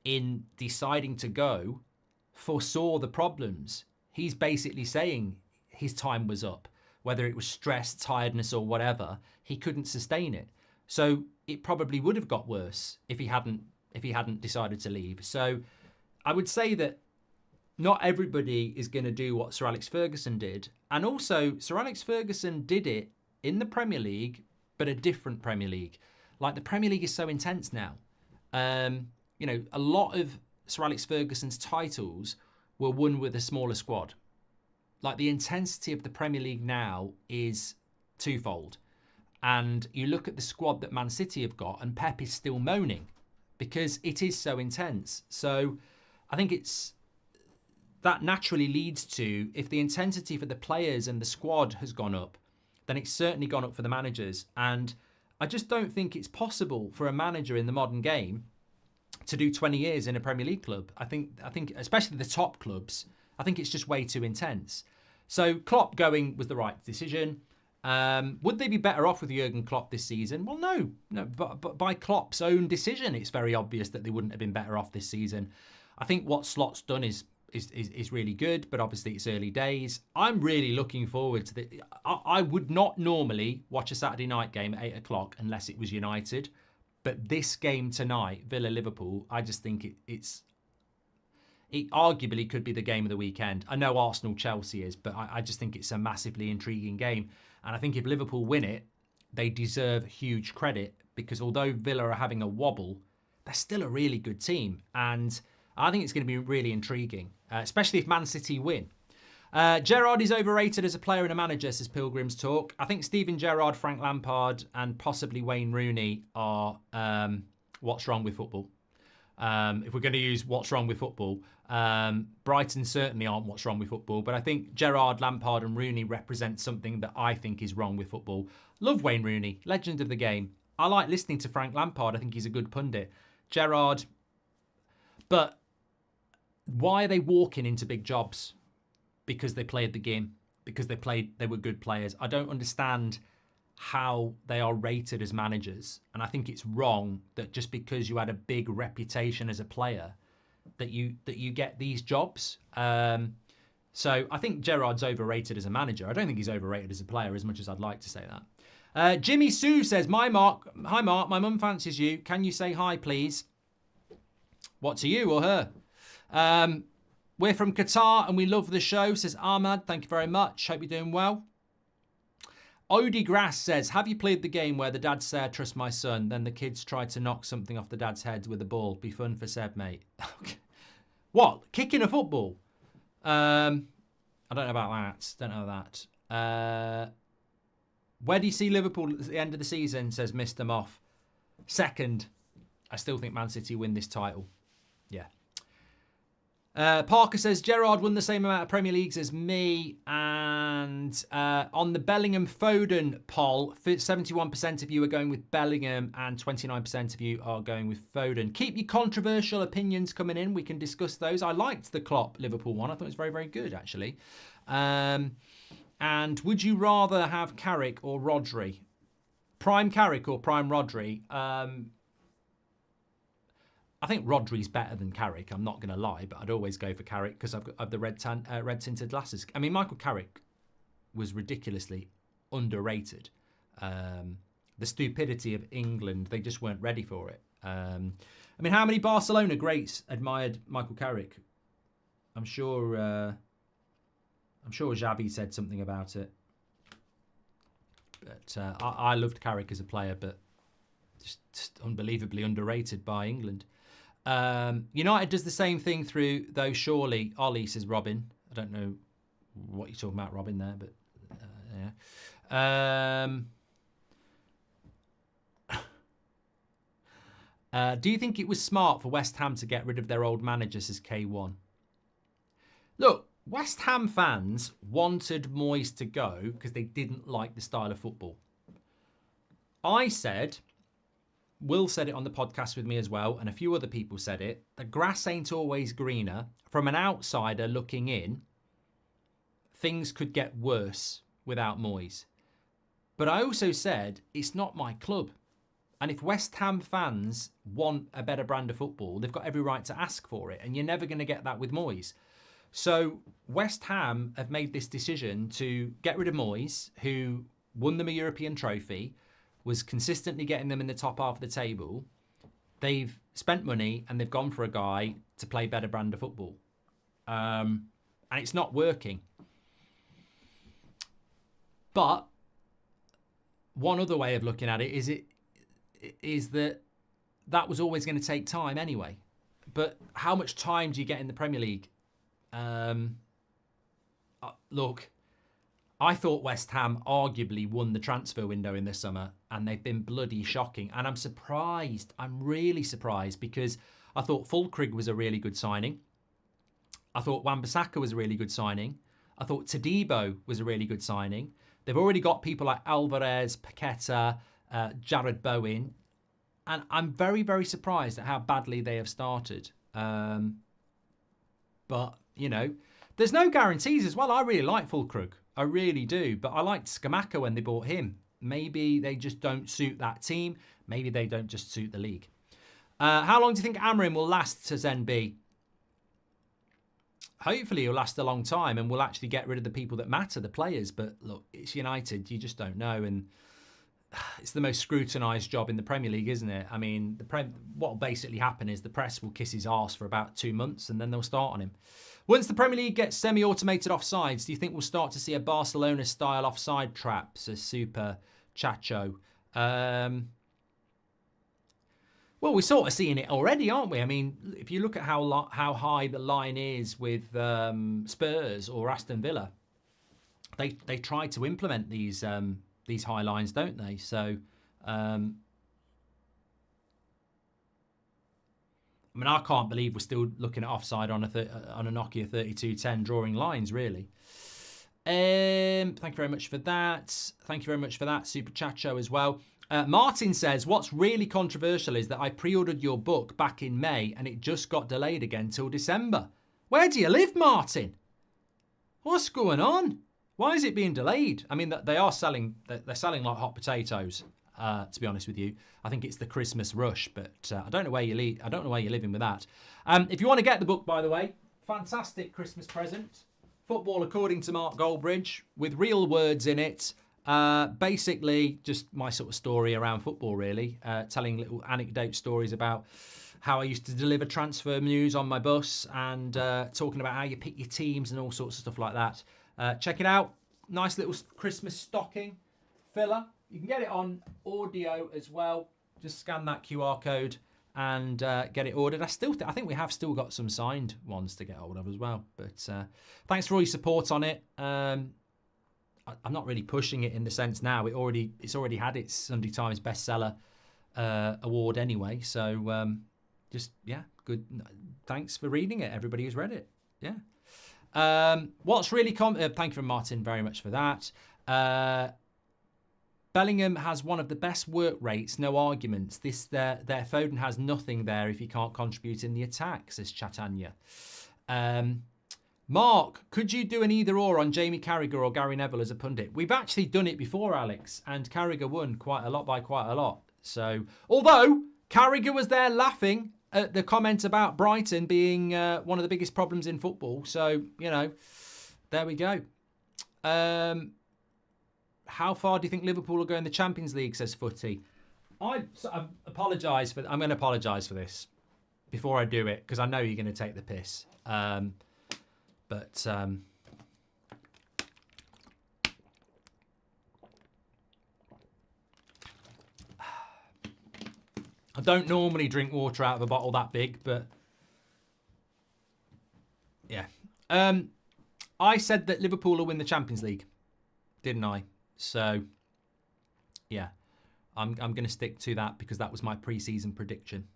in deciding to go, foresaw the problems. He's basically saying his time was up. Whether it was stress, tiredness, or whatever, he couldn't sustain it. So it probably would have got worse if he hadn't decided to leave. So I would say that not everybody is going to do what Sir Alex Ferguson did. And also, Sir Alex Ferguson did it in the Premier League, but a different Premier League. Like, the Premier League is so intense now. A lot of Sir Alex Ferguson's titles were won with a smaller squad. Like, the intensity of the Premier League now is twofold. And you look at the squad that Man City have got, and Pep is still moaning because it is so intense. So I think that naturally leads to, if the intensity for the players and the squad has gone up, then it's certainly gone up for the managers. And I just don't think it's possible for a manager in the modern game to do 20 years in a Premier League club. I think especially the top clubs, I think it's just way too intense. So Klopp going was the right decision. Would they be better off with Jurgen Klopp this season? Well, no. But by Klopp's own decision, it's very obvious that they wouldn't have been better off this season. I think what Slot's done is really good, but obviously it's early days. I'm really looking forward to the. I would not normally watch a Saturday night game at 8 o'clock unless it was United, but this game tonight, Villa-Liverpool, I just think it arguably could be the game of the weekend. I know Arsenal-Chelsea is, but I just think it's a massively intriguing game. And I think if Liverpool win it, they deserve huge credit, because although Villa are having a wobble, they're still a really good team. And I think it's going to be really intriguing, especially if Man City win. Gerrard is overrated as a player and a manager, says Pilgrim's Talk. I think Steven Gerrard, Frank Lampard, and possibly Wayne Rooney are what's wrong with football. If we're going to use what's wrong with football, Brighton certainly aren't what's wrong with football, but I think Gerrard, Lampard and Rooney represent something that I think is wrong with football. Love Wayne Rooney, legend of the game. I like listening to Frank Lampard. I think he's a good pundit. Gerrard, but why are they walking into big jobs? Because they played the game, because they were good players. I don't understand how they are rated as managers. And I think it's wrong that just because you had a big reputation as a player that you get these jobs. So I think Gerrard's overrated as a manager. I don't think he's overrated as a player as much as I'd like to say that. Jimmy Sue says, hi Mark, my mum fancies you. Can you say hi, please? What, to you or her? We're from Qatar and we love the show, says Ahmad. Thank you very much. Hope you're doing well. Odie Grass says, have you played the game where the dads say, I trust my son, then the kids try to knock something off the dad's head with a ball? Be fun for Seb, mate. What? Kicking a football? I don't know about that. Where do you see Liverpool at the end of the season, says Mr. Moff. Second. I still think Man City win this title. Yeah. Parker says, Gerrard won the same amount of Premier Leagues as me. And on the Bellingham Foden poll, 71% of you are going with Bellingham and 29% of you are going with Foden. Keep your controversial opinions coming in. We can discuss those. I liked the Klopp Liverpool one. I thought it was very, very good, actually. And would you rather have Carrick or Rodri? Prime Carrick or Prime Rodri? I think Rodri's better than Carrick, I'm not going to lie, but I'd always go for Carrick because I've the red tinted glasses. I mean, Michael Carrick was ridiculously underrated. The stupidity of England, they just weren't ready for it. I mean, how many Barcelona greats admired Michael Carrick? I'm sure Xavi said something about it. But I loved Carrick as a player, but just unbelievably underrated by England. United does the same thing through, though, surely. Ollie, says Robin. I don't know what you're talking about, Robin, there, but yeah. Do you think it was smart for West Ham to get rid of their old manager, says K1? Look, West Ham fans wanted Moyes to go because they didn't like the style of football. I said... Will said it on the podcast with me as well, and a few other people said it. The grass ain't always greener. From an outsider looking in, things could get worse without Moyes. But I also said it's not my club. And if West Ham fans want a better brand of football, they've got every right to ask for it. And you're never going to get that with Moyes. So West Ham have made this decision to get rid of Moyes, who won them a European trophy, was consistently getting them in the top half of the table. They've spent money and they've gone for a guy to play better brand of football. And it's not working. But one other way of looking at it is that was always going to take time anyway. But how much time do you get in the Premier League? Look, I thought West Ham arguably won the transfer window in the summer, and they've been bloody shocking. And I'm surprised. I'm really surprised because I thought Fulkrug was a really good signing. I thought Wan-Bissaka was a really good signing. I thought Todibo was a really good signing. They've already got people like Alvarez, Paqueta, Jared Bowen. And I'm very, very surprised at how badly they have started. But, there's no guarantees as well. I really like Fulkrug. I really do. But I liked Scamacca when they bought him. Maybe they just don't suit that team. Maybe they don't just suit the league. How long do you think Amorim will last, says NB? Hopefully he'll last a long time and we'll actually get rid of the people that matter, the players. But look, it's United. You just don't know. And it's the most scrutinised job in the Premier League, isn't it? I mean, what will basically happen is the press will kiss his arse for about 2 months and then they'll start on him. Once the Premier League gets semi-automated offsides, do you think we'll start to see a Barcelona-style offside trap? Says Super Chacho. Well, we're sort of seeing it already, aren't we? I mean, if you look at how high the line is with Spurs or Aston Villa, they try to implement these high lines, don't they? So, I mean, I can't believe we're still looking at offside on a Nokia 3210 drawing lines, really. Thank you very much for that. Thank you very much for that, Super Chacho, as well. Martin says, what's really controversial is that I pre-ordered your book back in May and it just got delayed again till December. Where do you live, Martin? What's going on? Why is it being delayed? I mean, they're selling like hot potatoes. To be honest with you, I think it's the Christmas rush, but I don't know where you I don't know where you're living with that. If you want to get the book, by the way, fantastic Christmas present. Football According to Mark Goldbridge with real words in it. Basically, just my sort of story around football, really. Telling little anecdote stories about how I used to deliver transfer news on my bus and talking about how you pick your teams and all sorts of stuff like that. Check it out. Nice little Christmas stocking filler. You can get it on audio as well. Just scan that QR code and get it ordered. I think we have still got some signed ones to get hold of as well. But thanks for all your support on it. I'm not really pushing it in the sense now. It's already had its Sunday Times bestseller award anyway. So just good Good. Thanks for reading it, everybody who's read it. Yeah. What's really thank you for Martin very much for that. Bellingham has one of the best work rates, no arguments. Their Foden has nothing there if he can't contribute in the attack, says Chatanya. Mark, could you do an either or on Jamie Carragher or Gary Neville as a pundit? We've actually done it before, Alex, and Carragher won by quite a lot. So, although Carragher was there laughing at the comment about Brighton being one of the biggest problems in football. So, there we go. How far do you think Liverpool will go in the Champions League, says Footy? I'm going to apologise for this before I do it, because I know you're going to take the piss. But I don't normally drink water out of a bottle that big, but yeah. I said that Liverpool will win the Champions League, didn't I? So yeah, I'm going to stick to that because that was my pre-season prediction.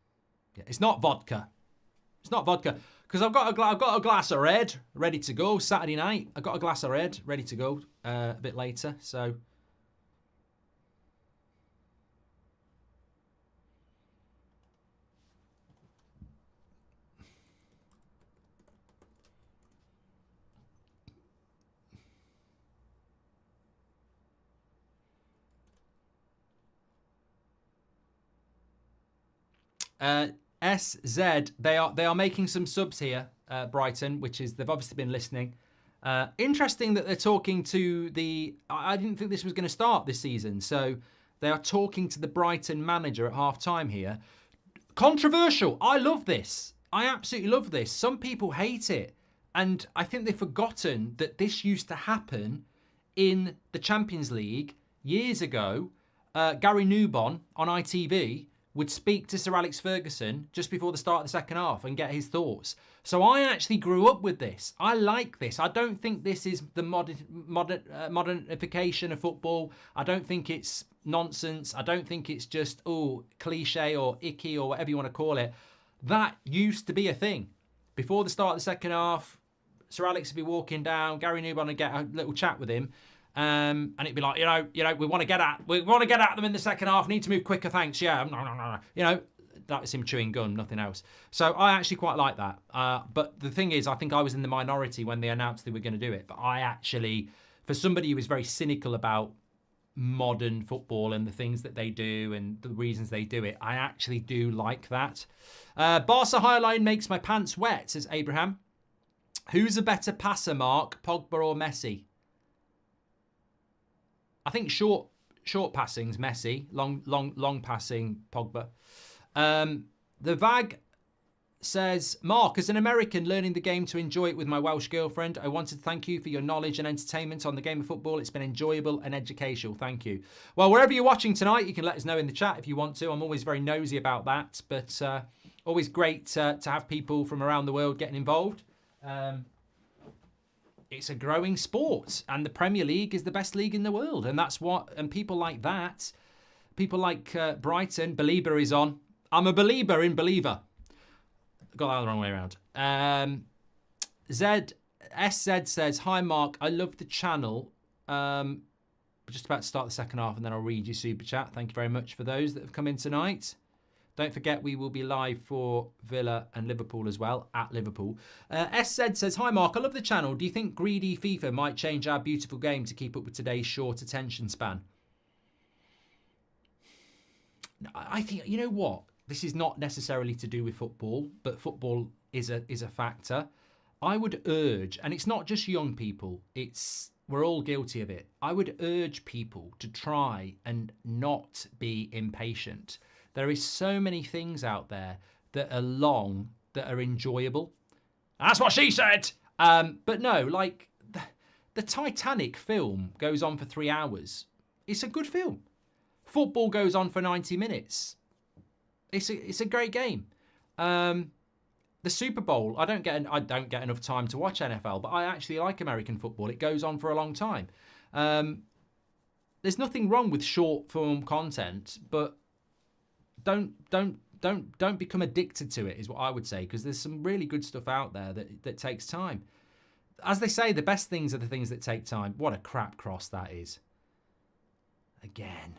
Yeah, it's not vodka. It's not vodka because I've got a glass of red ready to go Saturday night. I got a glass of red ready to go a bit later. So SZ, they are making some subs here, Brighton, which is they've obviously been listening. Interesting that they're talking to the. I didn't think this was going to start this season, so they are talking to the Brighton manager at half time here. Controversial. I love this. I absolutely love this. Some people hate it, and I think they've forgotten that this used to happen in the Champions League years ago. Gary Newbon on ITV would speak to Sir Alex Ferguson just before the start of the second half and get his thoughts. So I actually grew up with this. I like this. I don't think this is the modernification of football. I don't think it's nonsense. I don't think it's just, cliche or icky or whatever you want to call it. That used to be a thing. Before the start of the second half, Sir Alex would be walking down, Gary Newbon would get a little chat with him. And it'd be like, we want to get at them in the second half. Need to move quicker, thanks. Yeah, no. That was him chewing gum, nothing else. So I actually quite like that. But the thing is, I think I was in the minority when they announced they were going to do it. But I actually, for somebody who was very cynical about modern football and the things that they do and the reasons they do it, I actually do like that. Barca Highline makes my pants wet, says Abraham. Who's a better passer, Mark, Pogba or Messi? I think short passing's Messi, long passing Pogba. The Vag says, Mark, as an American learning the game to enjoy it with my Welsh girlfriend, I wanted to thank you for your knowledge and entertainment on the game of football. It's been enjoyable and educational. Thank you. Well, wherever you're watching tonight, you can let us know in the chat if you want to. I'm always very nosy about that, but always great to have people from around the world getting involved. It's a growing sport, and the Premier League is the best league in the world, and that's what. And people like that, people like Brighton, Belieber is on. I'm a believer in Believer. Got that the wrong way around. SZ says, hi Mark, I love the channel. We're just about to start the second half, and then I'll read your super chat. Thank you very much for those that have come in tonight. Don't forget, we will be live for Villa and Liverpool as well, at Liverpool. SZ says, hi Mark, I love the channel. Do you think greedy FIFA might change our beautiful game to keep up with today's short attention span? I think, you know what? This is not necessarily to do with football, but football is a factor. I would urge, and it's not just young people, we're all guilty of it. I would urge people to try and not be impatient. There is so many things out there that are long, that are enjoyable. That's what she said. But no, like the Titanic film goes on for 3 hours. It's a good film. Football goes on for 90 minutes. It's a great game. The Super Bowl, I don't get enough time to watch NFL, but I actually like American football. It goes on for a long time. There's nothing wrong with short form content, but don't don't become addicted to it, is what I would say, because there's some really good stuff out there that takes time. As they say, the best things are the things that take time. What a crap cross that is. Again.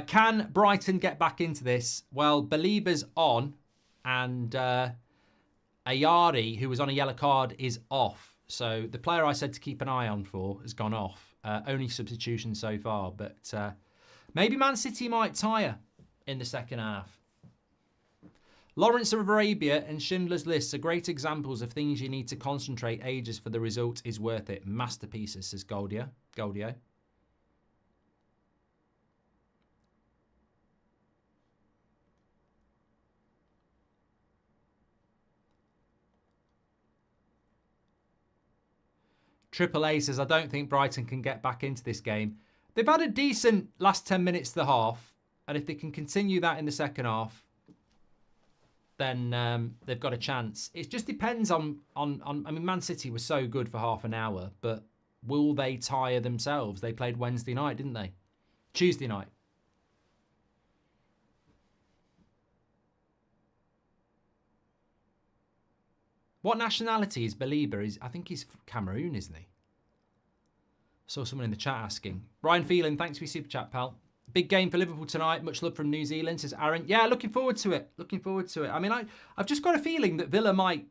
Can Brighton get back into this? Well, Belieber's on, and Ayari, who was on a yellow card, is off. So the player I said to keep an eye on for has gone off. Only substitution so far, but maybe Man City might tire in the second half. Lawrence of Arabia and Schindler's List are great examples of things you need to concentrate ages for the result is worth it. Masterpieces, says Goldio. Triple A says, I don't think Brighton can get back into this game. They've had a decent last 10 minutes to the half, and if they can continue that in the second half, then they've got a chance. It just depends on. I mean, Man City was so good for half an hour, but will they tire themselves? They played Wednesday night, didn't they? Tuesday night. What nationality is Belieber? I think he's Cameroon, isn't he? Saw someone in the chat asking. Brian Phelan, thanks for your super chat, pal. Big game for Liverpool tonight. Much love from New Zealand, says Aaron. Yeah, looking forward to it. I mean, I've just got a feeling that Villa might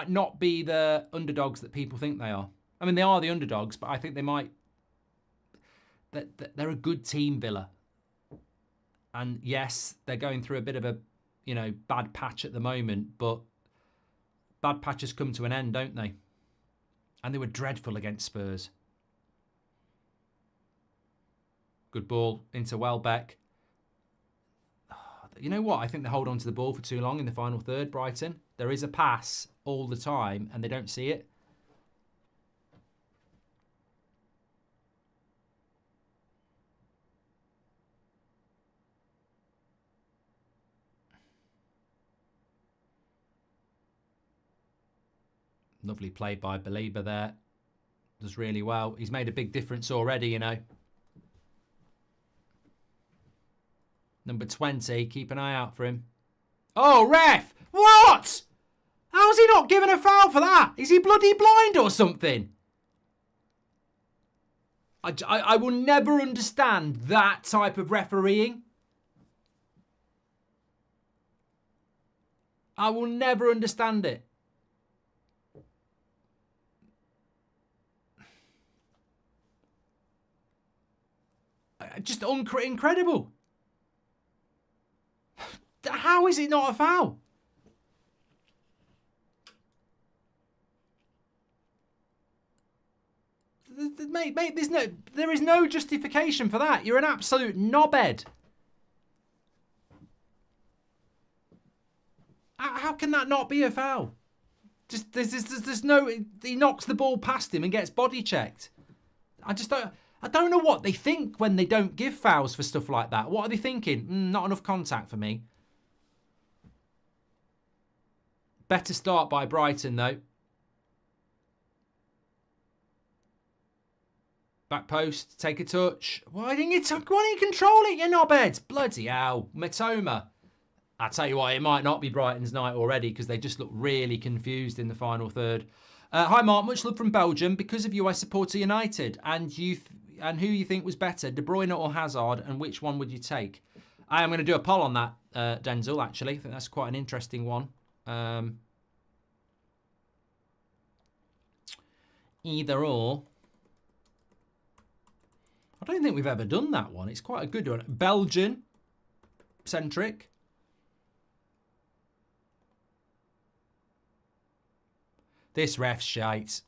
not be the underdogs that people think they are. I mean, they are the underdogs, but I think they might. They're a good team, Villa. And yes, they're going through a bit of a, bad patch at the moment, but bad patches come to an end, don't they? And they were dreadful against Spurs. Good ball into Welbeck. You know what? I think they hold on to the ball for too long in the final third, Brighton. There is a pass all the time, and they don't see it. Lovely play by Belieber there. Does really well. He's made a big difference already, Number 20, keep an eye out for him. Oh, ref! What? How's he not given a foul for that? Is he bloody blind or something? I will never understand that type of refereeing. I will never understand it. Just incredible. How is it not a foul? Mate, there is no justification for that. You're an absolute knobhead. How can that not be a foul? Just there's no. He knocks the ball past him and gets body checked. I don't know what they think when they don't give fouls for stuff like that. What are they thinking? Not enough contact for me. Better start by Brighton, though. Back post, take a touch. Why didn't you control it, you knobhead? Bloody hell. Matoma. I tell you what, it might not be Brighton's night already because they just look really confused in the final third. Hi, Mark. Much love from Belgium. Because of you, I support United. And who you think was better, De Bruyne or Hazard, and which one would you take? I am going to do a poll on that, Denzel, actually. I think that's quite an interesting one. Either or. I don't think we've ever done that one. It's quite a good one. Belgian-centric. This ref's shite.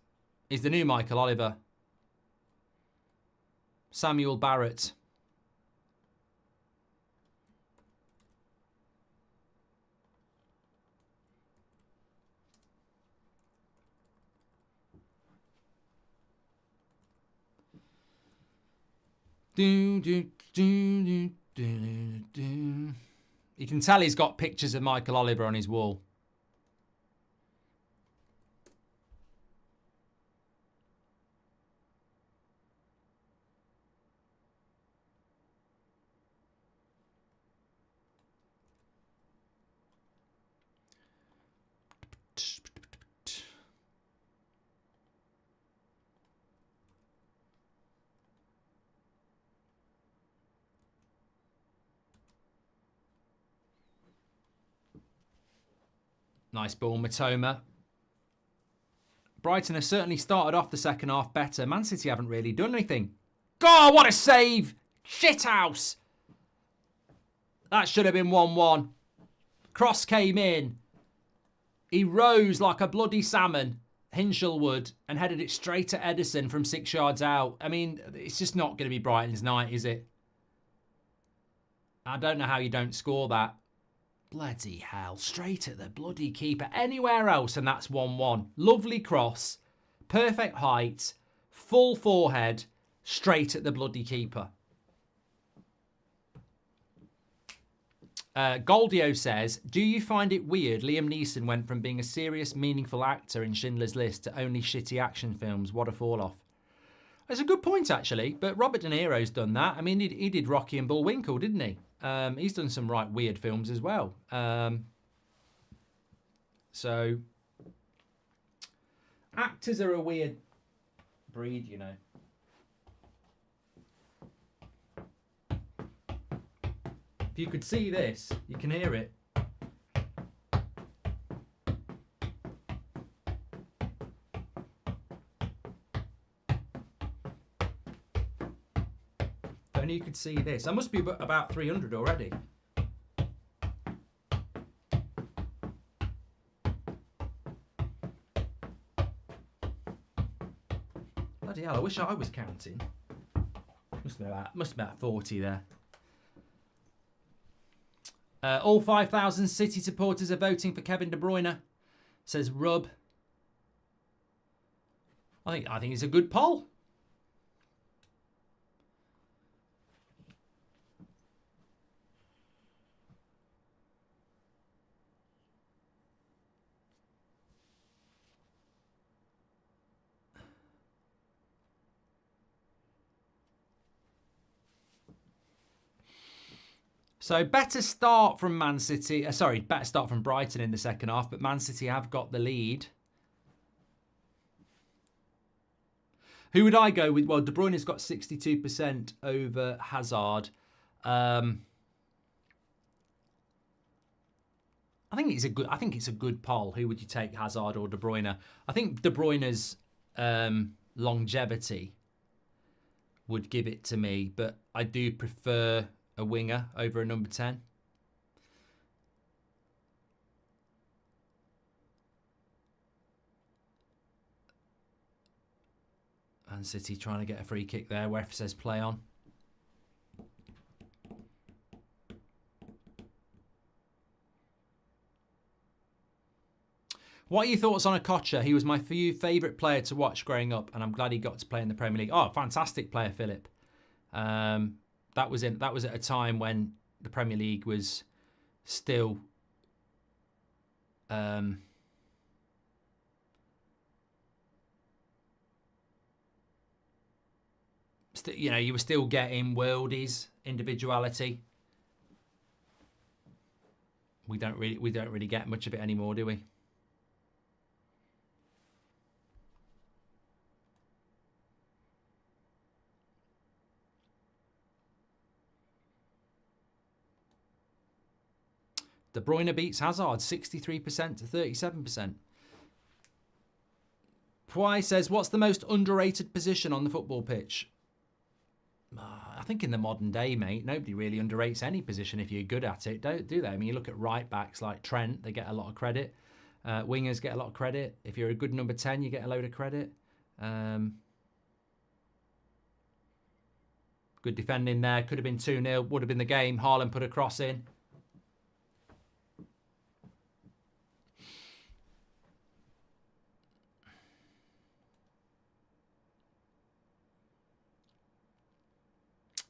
He's the new Michael Oliver. Samuel Barrett. You can tell he's got pictures of Michael Oliver on his wall. Nice ball, Matoma. Brighton have certainly started off the second half better. Man City haven't really done anything. God, what a save! Shithouse! That should have been 1-1. Cross came in. He rose like a bloody salmon, Hinchell would, and headed it straight at Ederson from 6 yards out. I mean, it's just not going to be Brighton's night, is it? I don't know how you don't score that. Bloody hell. Straight at the bloody keeper. Anywhere else, and that's 1-1. Lovely cross. Perfect height. Full forehead. Straight at the bloody keeper. Goldio says, do you find it weird Liam Neeson went from being a serious, meaningful actor in Schindler's List to only shitty action films? What a fall-off. That's a good point, actually. But Robert De Niro's done that. I mean, he did Rocky and Bullwinkle, didn't he? He's done some right weird films as well. So, actors are a weird breed, you know. If you could see this, you can hear it. If only you could see this. I must be about 300 already. Bloody hell, I wish I was counting. Must be about 40 there. All 5,000 City supporters are voting for Kevin De Bruyne, says Rub. I think it's a good poll. So better start from Man City. Better start from Brighton in the second half, but Man City have got the lead. Who would I go with? Well, De Bruyne's got 62% over Hazard. I think it's a good poll. Who would you take, Hazard or De Bruyne? I think De Bruyne's longevity would give it to me, but I do prefer a winger over a number 10. Man City trying to get a free kick there. Ref says play on. What are your thoughts on Okocha? He was my favourite player to watch growing up, and I'm glad he got to play in the Premier League. Oh, fantastic player, Philip. That was at a time when the Premier League was still you know, you were still getting worldies, individuality. We don't really get much of it anymore, do we? De Bruyne beats Hazard 63% to 37%. Pwai says, what's the most underrated position on the football pitch? I think in the modern day, mate, nobody really underrates any position if you're good at it, do they? I mean, you look at right backs like Trent, they get a lot of credit. Wingers get a lot of credit. If you're a good number 10, you get a load of credit. Good defending there. Could have been 2-0. Would have been the game. Haaland put a cross in.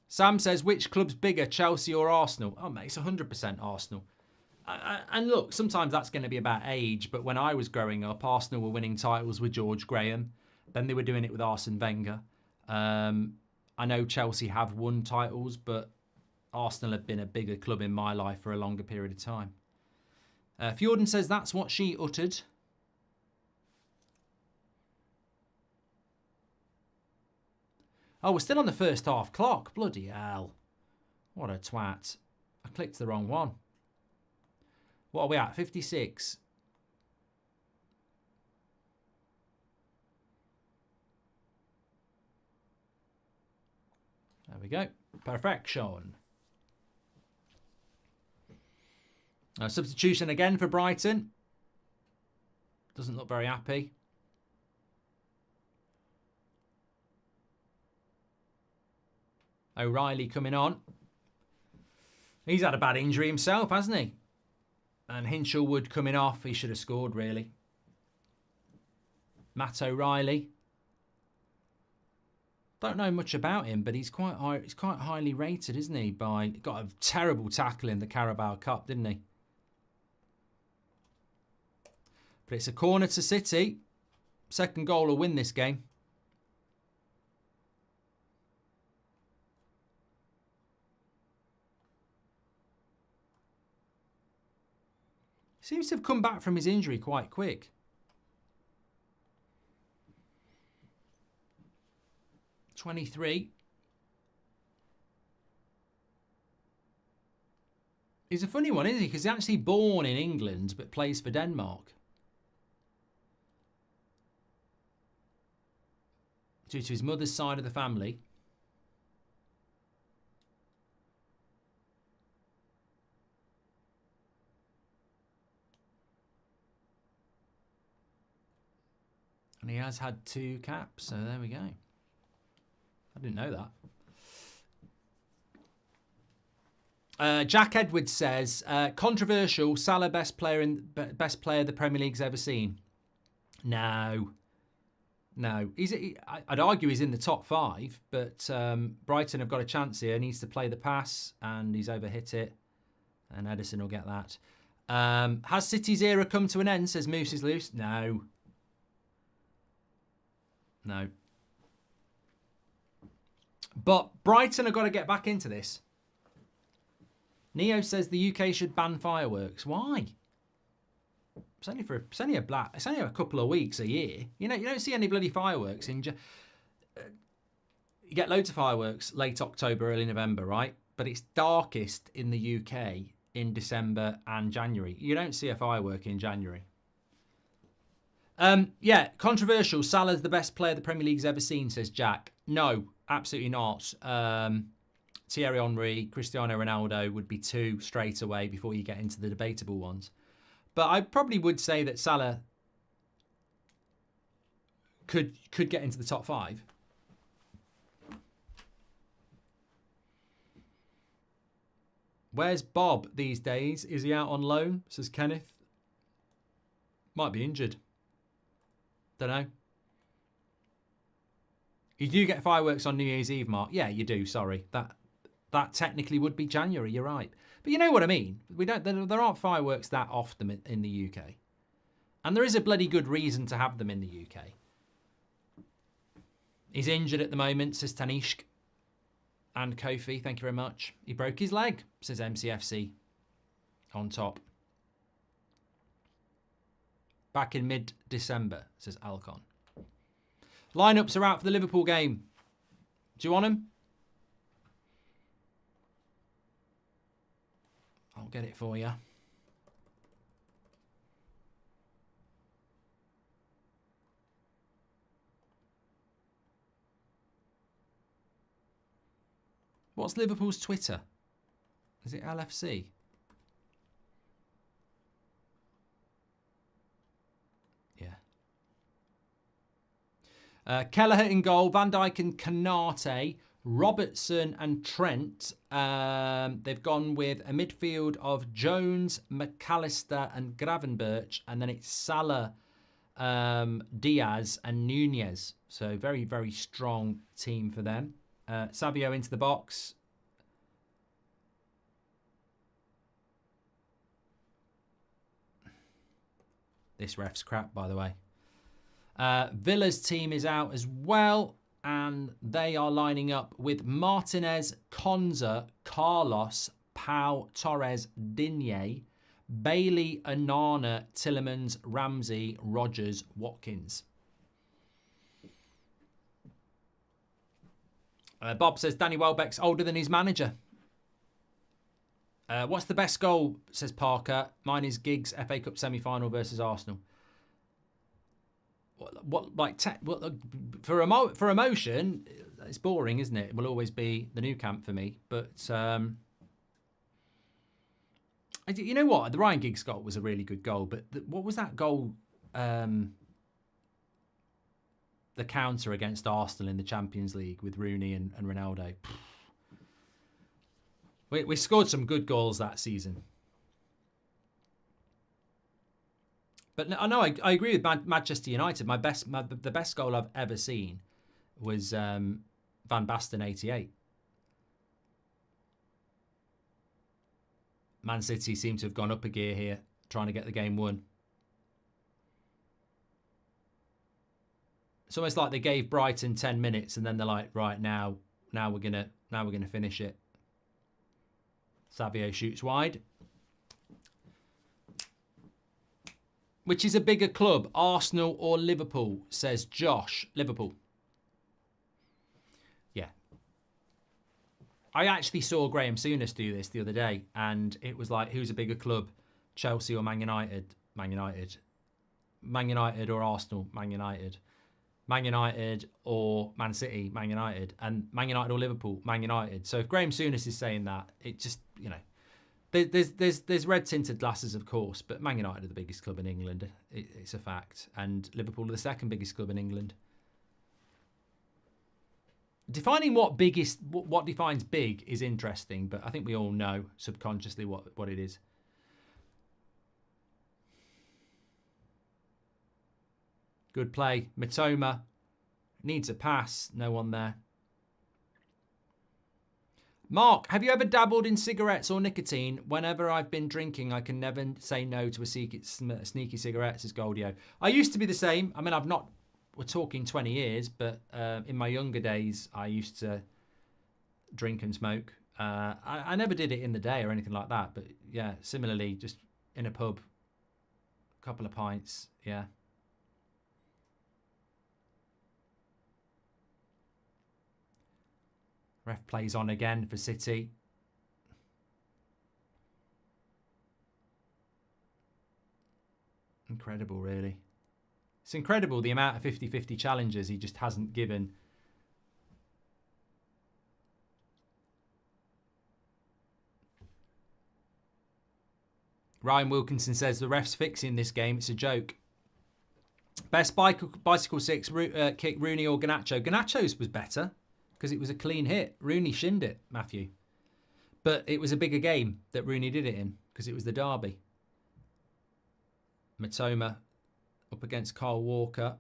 Sam says, which club's bigger, Chelsea or Arsenal? Oh, mate, it's 100% Arsenal. And look, sometimes that's going to be about age, but when I was growing up, Arsenal were winning titles with George Graham. Then they were doing it with Arsene Wenger. I know Chelsea have won titles, but Arsenal have been a bigger club in my life for a longer period of time. Fjorden says, that's what she uttered. Oh, we're still on the first half clock. Bloody hell. What a twat. I clicked the wrong one. What are we at? 56. There we go. Perfection. Substitution again for Brighton. Doesn't look very happy. O'Reilly coming on. He's had a bad injury himself, hasn't he? And Hinchelwood coming off. He should have scored, really. Matt O'Reilly. Don't know much about him, but he's quite highly rated, isn't he? Got a terrible tackle in the Carabao Cup, didn't he? But it's a corner to City. Second goal will win this game. Seems to have come back from his injury quite quick. (23). He's a funny one, isn't he? Because he's actually born in England but plays for Denmark. Due to his mother's side of the family. And he has had 2 caps, so there we go. I didn't know that. Jack Edwards says, controversial, Salah best player the Premier League's ever seen. No. I'd argue he's in the top 5, but Brighton have got a chance here. Needs to play the pass, and he's overhit it. And Edison will get that. Has City's era come to an end, says Moose is Loose? No. But Brighton have got to get back into this. Neo says the UK should ban fireworks. Why? It's only a couple of weeks a year. You don't see any bloody fireworks you get loads of fireworks late October, early November, right? But it's darkest in the UK in December and January. You don't see a firework in January. Yeah, controversial. Salah's the best player the Premier League's ever seen, says Jack. No, absolutely not. Thierry Henry, Cristiano Ronaldo would be 2 straight away before you get into the debatable ones. But I probably would say that Salah could get into the top 5. Where's Bob these days? Is he out on loan? Says Kenneth. Might be injured. Don't know. You do get fireworks on New Year's Eve, Mark. Yeah, you do. Sorry, that technically would be January. You're right, but you know what I mean. There aren't fireworks that often in the UK, and there is a bloody good reason to have them in the UK. He's injured at the moment, says Tanishk. And Kofi, thank you very much. He broke his leg, says MCFC. On top. Back in mid-December, says Alcon. Lineups are out for the Liverpool game. Do you want them? I'll get it for you. What's Liverpool's Twitter? Is it LFC? Kelleher in goal, Van Dijk and Kanate, Robertson and Trent. They've gone with a midfield of Jones, McAllister and Gravenberch, and then it's Salah, Diaz and Nunez. So very, very strong team for them. Savio into the box. This ref's crap, by the way. Villa's team is out as well, and they are lining up with Martinez, Konza, Carlos, Pau, Torres, Digne, Bailey, Anana, Tillemans, Ramsey, Rogers, Watkins. Bob says Danny Welbeck's older than his manager. What's the best goal, says Parker. Mine is Giggs FA Cup semi-final versus Arsenal. For emotion, it's boring, isn't it? It will always be the Nou Camp for me. But you know what? The Ryan Giggs goal was a really good goal. But what was that goal? The counter against Arsenal in the Champions League with Rooney and Ronaldo. We scored some good goals that season. But I know I agree with Manchester United. The best goal I've ever seen was Van Basten 88. Man City seem to have gone up a gear here, trying to get the game won. It's almost like they gave Brighton 10 minutes and then they're like, right, now we're gonna finish it. Savio shoots wide. Which is a bigger club, Arsenal or Liverpool, says Josh. Liverpool. Yeah. I actually saw Graham Souness do this the other day, and it was like, who's a bigger club, Chelsea or Man United? Man United. Man United or Arsenal? Man United. Man United or Man City? Man United. And Man United or Liverpool? Man United. So if Graham Souness is saying that, it just, you know, there's red tinted glasses, of course, but Man United are the biggest club in England. It's a fact, and Liverpool are the second biggest club in England. Defining what defines big is interesting, but I think we all know subconsciously what it is. Good play, Mitoma needs a pass. No one there. Mark, have you ever dabbled in cigarettes or nicotine? Whenever I've been drinking, I can never say no to a sneaky cigarette, says Goldio. I used to be the same. I mean, we're talking 20 years, but in my younger days, I used to drink and smoke. I never did it in the day or anything like that. But yeah, similarly, just in a pub, a couple of pints, yeah. Ref plays on again for City. Incredible, really. It's incredible the amount of 50-50 challenges he just hasn't given. Ryan Wilkinson says the ref's fixing this game. It's a joke. Best bicycle six kick, Rooney or Garnacho? Garnacho's was better, because it was a clean hit. Rooney shinned it, Matthew. But it was a bigger game that Rooney did it in, because it was the derby. Mitoma up against Kyle Walker.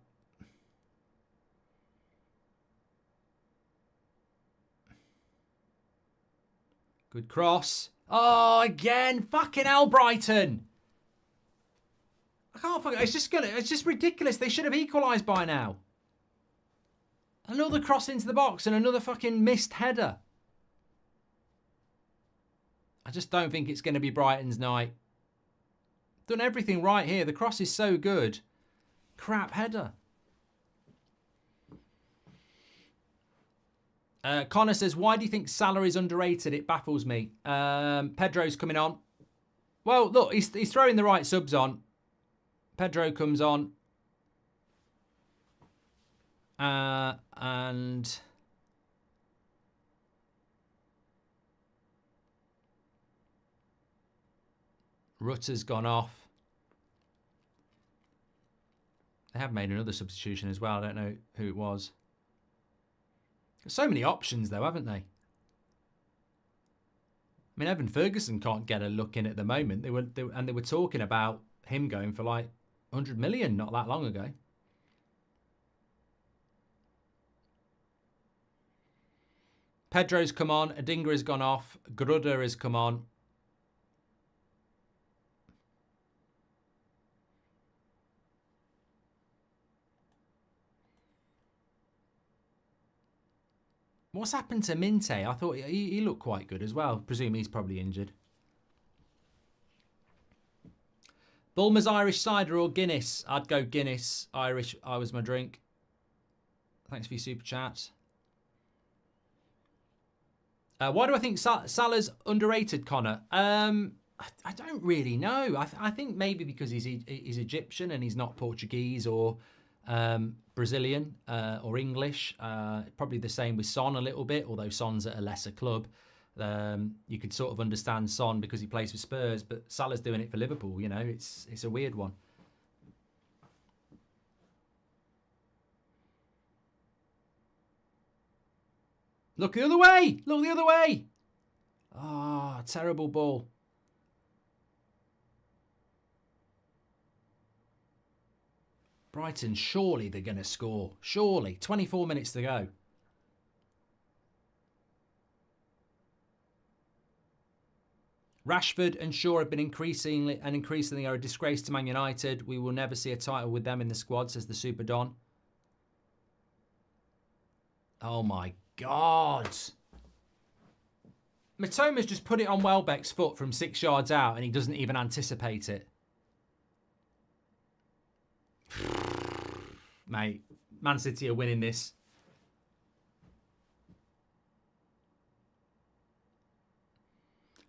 Good cross. Oh, again. Fucking hell, Brighton. I can't fucking... It's just ridiculous. They should have equalised by now. Another cross into the box and another fucking missed header. I just don't think it's going to be Brighton's night. Done everything right here. The cross is so good. Crap header. Connor says, why do you think Salah is underrated? It baffles me. Pedro's coming on. Well, look, he's throwing the right subs on. Pedro comes on. And Rutter's gone off. They have made another substitution as well. I don't know who it was. There's so many options though, haven't they? I mean, Evan Ferguson can't get a look in at the moment. They were talking about him going for like 100 million not that long ago. Pedro's come on. Adingra has gone off. Gruder has come on. What's happened to Minte? I thought he looked quite good as well. Presume he's probably injured. Bulmer's Irish cider or Guinness? I'd go Guinness. Irish, I was my drink. Thanks for your super chat. Why do I think Salah's underrated, Connor? I don't really know. I think maybe because he's Egyptian and he's not Portuguese or Brazilian or English. Probably the same with Son a little bit, although Son's at a lesser club. You could sort of understand Son because he plays for Spurs, but Salah's doing it for Liverpool. You know, it's a weird one. Look the other way! Look the other way! Ah, oh, terrible ball. Brighton, surely they're going to score. Surely. 24 minutes to go. Rashford and Shaw have been increasingly are a disgrace to Man United. We will never see a title with them in the squad, says the Super Don. Oh my God. Matoma's just put it on Welbeck's foot from 6 yards out and he doesn't even anticipate it. Mate, Man City are winning this.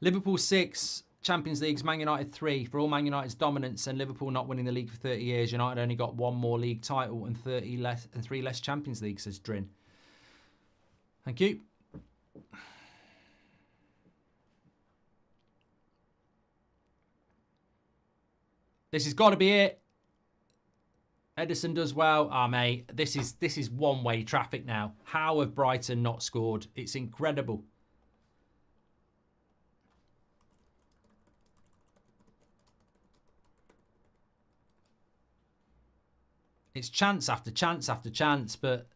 Liverpool 6, Champions Leagues, Man United 3. For all Man United's dominance and Liverpool not winning the league for 30 years, United only got 1 more league title and 3 less Champions Leagues, says Drin. Thank you. This has got to be it. Edison does well. Ah, mate, this is one-way traffic now. How have Brighton not scored? It's incredible. It's chance after chance after chance, but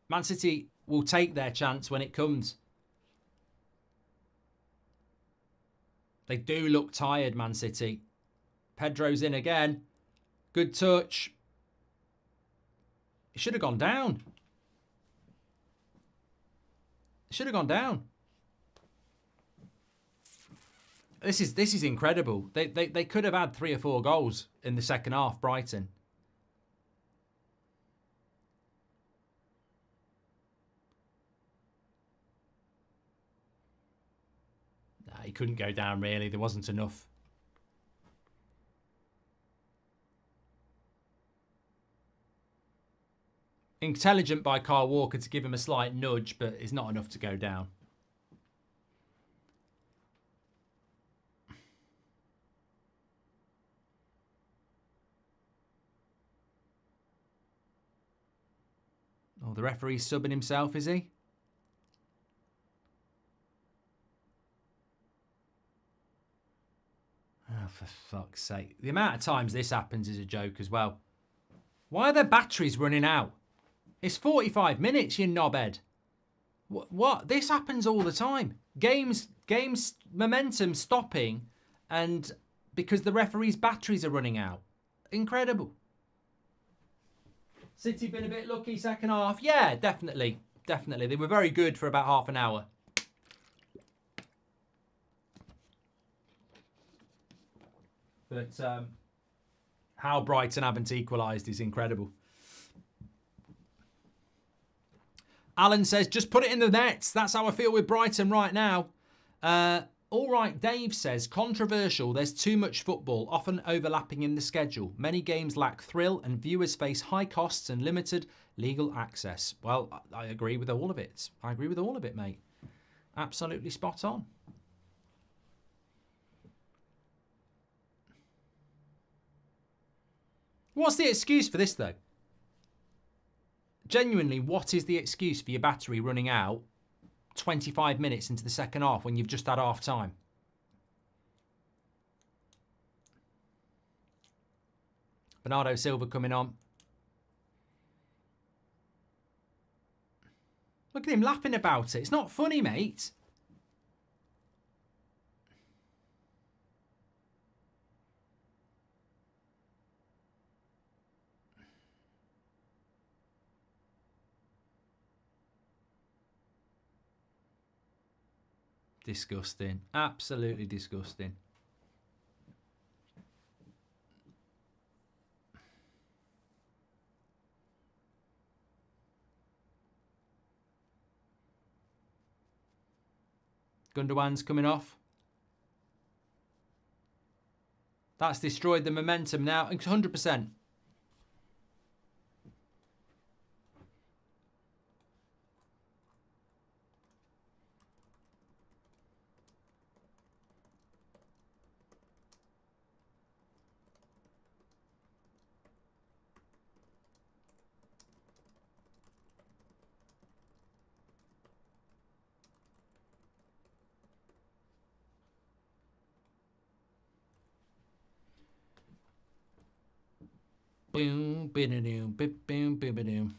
Man City will take their chance when it comes. They do look tired, Man City. Pedro's in again. Good touch. It should have gone down. It should have gone down. This is incredible. They could have had 3 or 4 goals in the second half, Brighton. Nah, he couldn't go down really. There wasn't enough. Intelligent by Kyle Walker to give him a slight nudge, but it's not enough to go down. Oh, the referee's subbing himself, is he? Oh, for fuck's sake. The amount of times this happens is a joke as well. Why are their batteries running out? It's 45 minutes, you knobhead. What? This happens all the time. Games momentum stopping and because the referee's batteries are running out. Incredible. City been a bit lucky second half. Yeah, definitely. Definitely. They were very good for about half an hour. But how Brighton haven't equalised is incredible. Alan says, just put it in the nets. That's how I feel with Brighton right now. All right, Dave says, controversial. There's too much football, often overlapping in the schedule. Many games lack thrill and viewers face high costs and limited legal access. Well, I agree with all of it. I agree with all of it, mate. Absolutely spot on. What's the excuse for this, though? Genuinely, what is the excuse for your battery running out 25 minutes into the second half when you've just had half time? Bernardo Silva coming on. Look at him laughing about it. It's not funny, mate. Disgusting. Absolutely disgusting. Gundogan's coming off. That's destroyed the momentum now. 100%. Boom, boom, boom, boom, boom.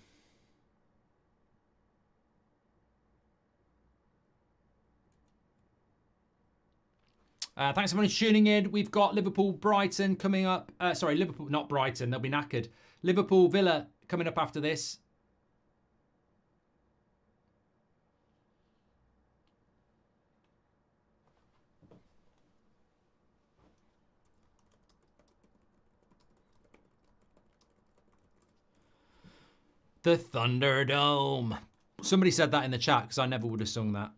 Thanks everyone for tuning in. We've got Liverpool, Brighton coming up. Sorry, Liverpool, not Brighton. They'll be knackered. Liverpool, Villa coming up after this. The Thunderdome. Somebody said that in the chat because I never would have sung that.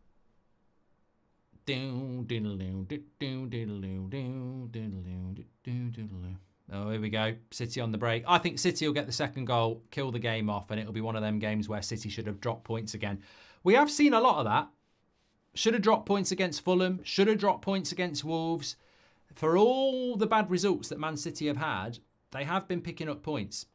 Oh, here we go. City on the break. I think City will get the second goal, kill the game off, and it'll be one of them games where City should have dropped points again. We have seen a lot of that. Should have dropped points against Fulham. Should have dropped points against Wolves. For all the bad results that Man City have had, they have been picking up points.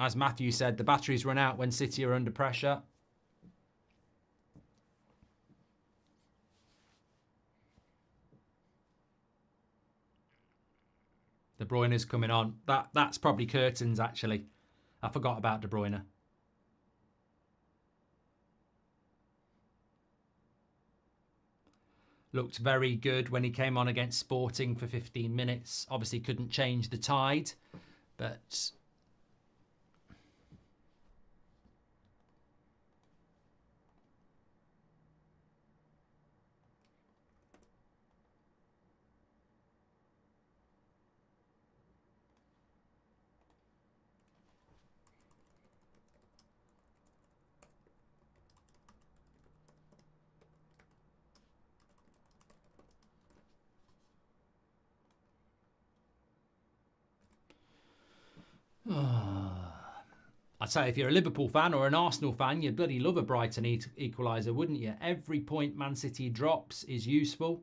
As Matthew said, the batteries run out when City are under pressure. De Bruyne's coming on. That's probably curtains, actually. I forgot about De Bruyne. Looked very good when he came on against Sporting for 15 minutes. Obviously couldn't change the tide, but... I'd say if you're a Liverpool fan or an Arsenal fan, you'd bloody love a Brighton equaliser, wouldn't you? Every point Man City drops is useful.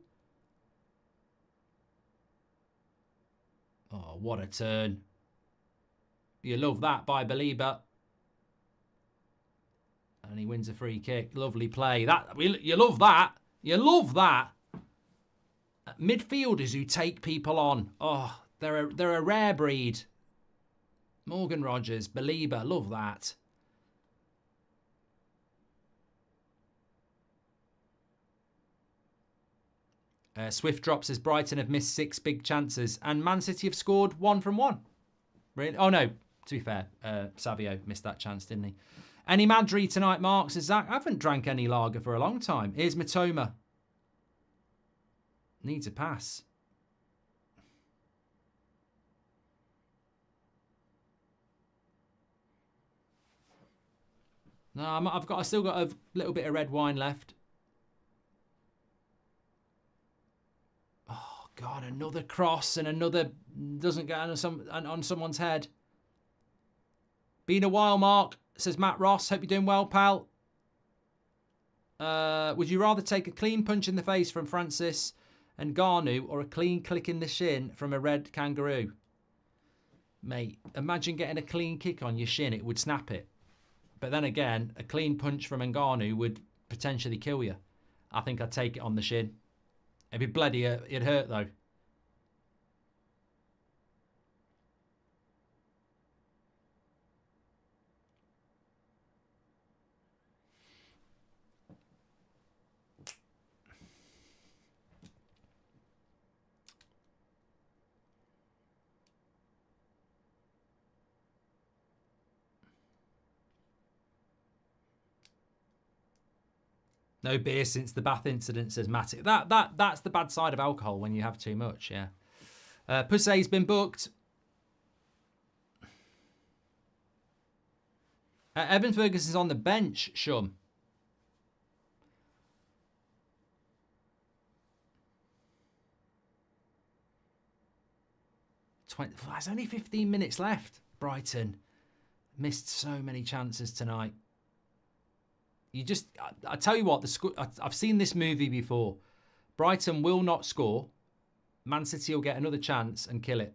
Oh, what a turn. You love that by Belieber. And he wins a free kick. Lovely play. You love that. You love that. Midfielders who take people on. Oh, they're a rare breed. Morgan Rogers, Belieber, love that. Swift drops as Brighton have missed 6 big chances and Man City have scored 1 from 1. Really? Oh no, to be fair, Savio missed that chance, didn't he? Any Madri tonight, Mark? Says Zach, I haven't drank any lager for a long time. Here's Matoma. Needs a pass. No, I still got a little bit of red wine left. Oh God, another cross and another doesn't get on someone's head. Been a while, Mark, says Matt Ross. Hope you're doing well, pal. Would you rather take a clean punch in the face from Francis and Garnu or a clean click in the shin from a red kangaroo? Mate, imagine getting a clean kick on your shin. It would snap it. But then again, a clean punch from Ngannou would potentially kill you. I think I'd take it on the shin. It'd be bloody, it'd hurt though. No beer since the bath incident, says Matty. That's the bad side of alcohol when you have too much, yeah. Pusey's been booked. Evan Ferguson's on the bench, Shum. There's only 15 minutes left. Brighton missed so many chances tonight. I tell you what, I've seen this movie before. Brighton will not score. Man City will get another chance and kill it.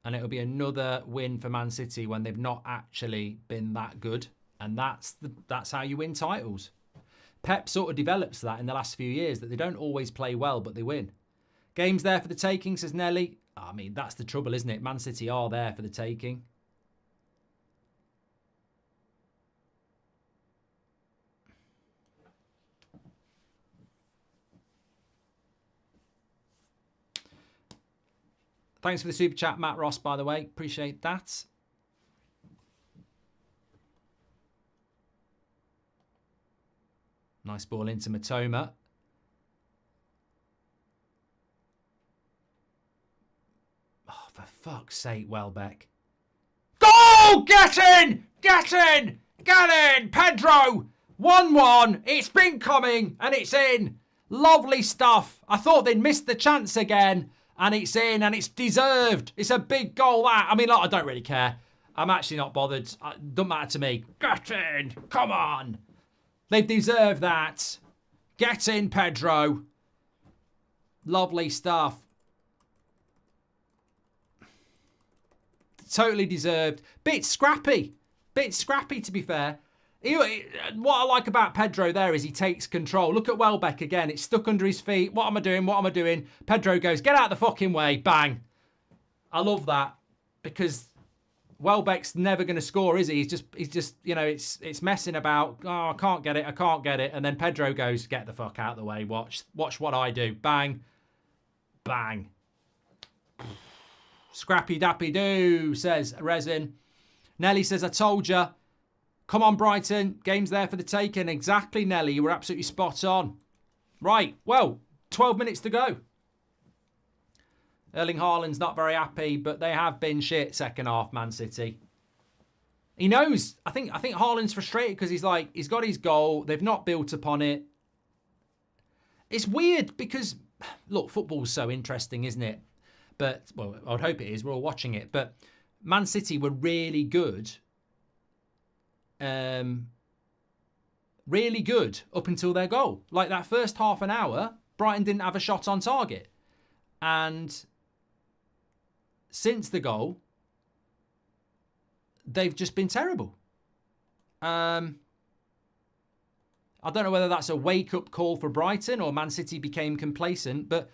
And it'll be another win for Man City when they've not actually been that good. And that's how you win titles. Pep sort of develops that in the last few years, that they don't always play well, but they win. Game's there for the taking, says Nelly. I mean, that's the trouble, isn't it? Man City are there for the taking. Thanks for the super chat, Matt Ross, by the way. Appreciate that. Nice ball into Matoma. Oh, for fuck's sake, Welbeck. Goal! Get in! Get in! Get in! Pedro! 1-1. It's been coming and it's in. Lovely stuff. I thought they'd missed the chance again. And it's in, and it's deserved. It's a big goal, that. I mean, I don't really care. I'm actually not bothered. It doesn't matter to me. Get in. Come on. They've deserved that. Get in, Pedro. Lovely stuff. Totally deserved. Bit scrappy. Bit scrappy, to be fair. What I like about Pedro there is he takes control. Look at Welbeck again. It's stuck under his feet. What am I doing? What am I doing? Pedro goes, get out of the fucking way. Bang. I love that because Welbeck's never going to score, is he? He's just, you know, it's messing about. Oh, I can't get it. I can't get it. And then Pedro goes, get the fuck out of the way. Watch what I do. Bang. Bang. Scrappy dappy doo, says Resin. Nelly says, I told you. Come on, Brighton. Game's there for the taking. Exactly, Nelly. You were absolutely spot on. Right. Well, 12 minutes to go. Erling Haaland's not very happy, but they have been shit second half, Man City. He knows. I think Haaland's frustrated because he's got his goal. They've not built upon it. It's weird because, look, football's so interesting, isn't it? But, well, I'd hope it is. We're all watching it. But Man City were really good. Really good up until their goal. Like that first half an hour, Brighton didn't have a shot on target. And since the goal, they've just been terrible. I don't know whether that's a wake-up call for Brighton or Man City became complacent, but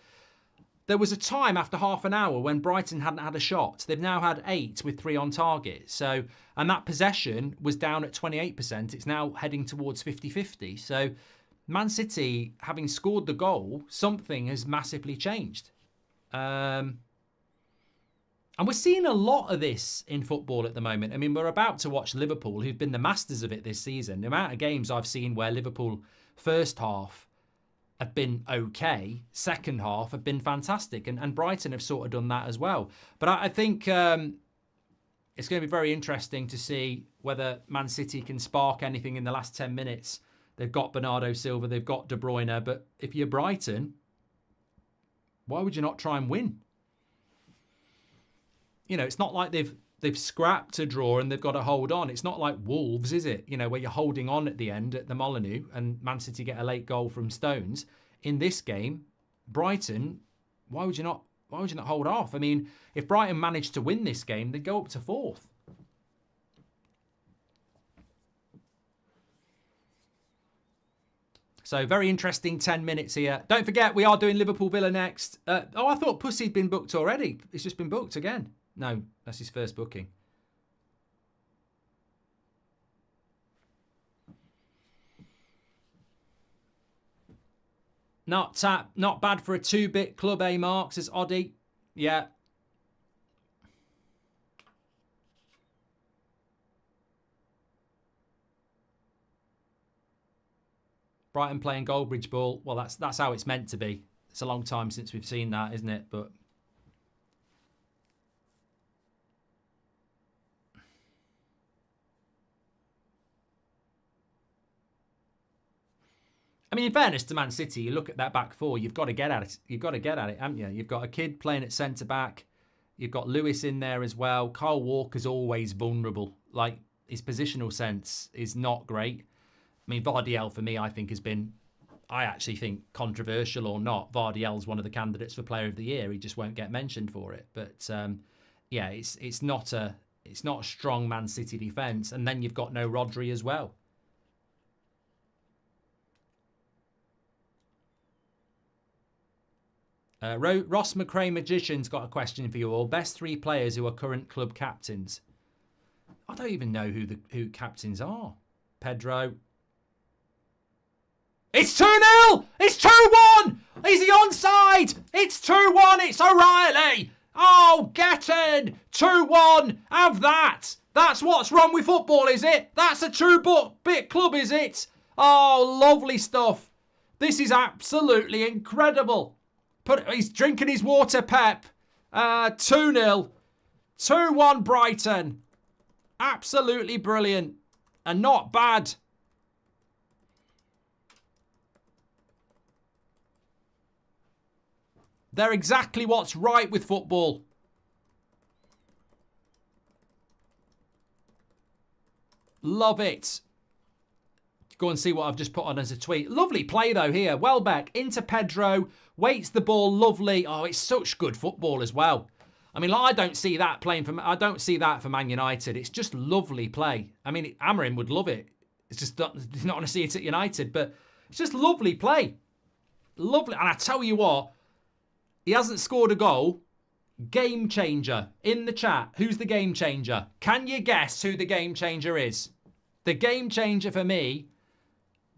there was a time after half an hour when Brighton hadn't had a shot. They've now had 8 with 3 on target. So, and that possession was down at 28%. It's now heading towards 50-50. So Man City, having scored the goal, something has massively changed. And we're seeing a lot of this in football at the moment. I mean, we're about to watch Liverpool, who've been the masters of it this season. The amount of games I've seen where Liverpool first half have been okay, second half have been fantastic, and Brighton have sort of done that as well. But I think it's going to be very interesting to see whether Man City can spark anything in the last 10 minutes. They've got Bernardo Silva, they've got De Bruyne, but if you're Brighton, why would you not try and win? You know, it's not like they've scrapped a draw and they've got to hold on. It's not like Wolves, is it? You know, where you're holding on at the end at the Molineux and Man City get a late goal from Stones. In this game, Brighton, why would you not hold off? I mean, if Brighton managed to win this game, they'd go up to 4th. So very interesting 10 minutes here. Don't forget, we are doing Liverpool Villa next. I thought Pussy'd been booked already. It's just been booked again. No, that's his first booking. Not bad for a 2-bit club, Mark, says Oddie. Yeah. Brighton playing Goldbridge ball. Well, that's how it's meant to be. It's a long time since we've seen that, isn't it? But I mean, in fairness to Man City, you look at that back four, you've got to get at it. You've got to get at it, haven't you? You've got a kid playing at centre-back. You've got Lewis in there as well. Kyle Walker's always vulnerable. Like, his positional sense is not great. I mean, Vardiel, for me, I think has been, I actually think, controversial or not, Vardiel's one of the candidates for Player of the Year. He just won't get mentioned for it. But, yeah, it's not a strong Man City defence. And then you've got no Rodri as well. Ross McRae Magician's got a question for you all. Best 3 players who are current club captains. I don't even know who captains are. Pedro. It's 2-0! It's 2-1! Is he onside? It's 2-1! It's O'Reilly! Oh, get in! 2-1! Have that! That's what's wrong with football, is it? That's a two-bit club, is it? Oh, lovely stuff. This is absolutely incredible. He's drinking his water, Pep. 2-0. 2-1 Brighton. Absolutely brilliant. And not bad. They're exactly what's right with football. Love it. Go and see what I've just put on as a tweet. Lovely play, though, here. Welbeck into Pedro. Waits the ball. Lovely. Oh, it's such good football as well. I mean, I don't see that I don't see that for Man United. It's just lovely play. I mean, Amorim would love it. It's just not going to see it at United, but it's just lovely play. Lovely. And I tell you what, he hasn't scored a goal. Game changer. In the chat, who's the game changer? Can you guess who the game changer is? The game changer for me,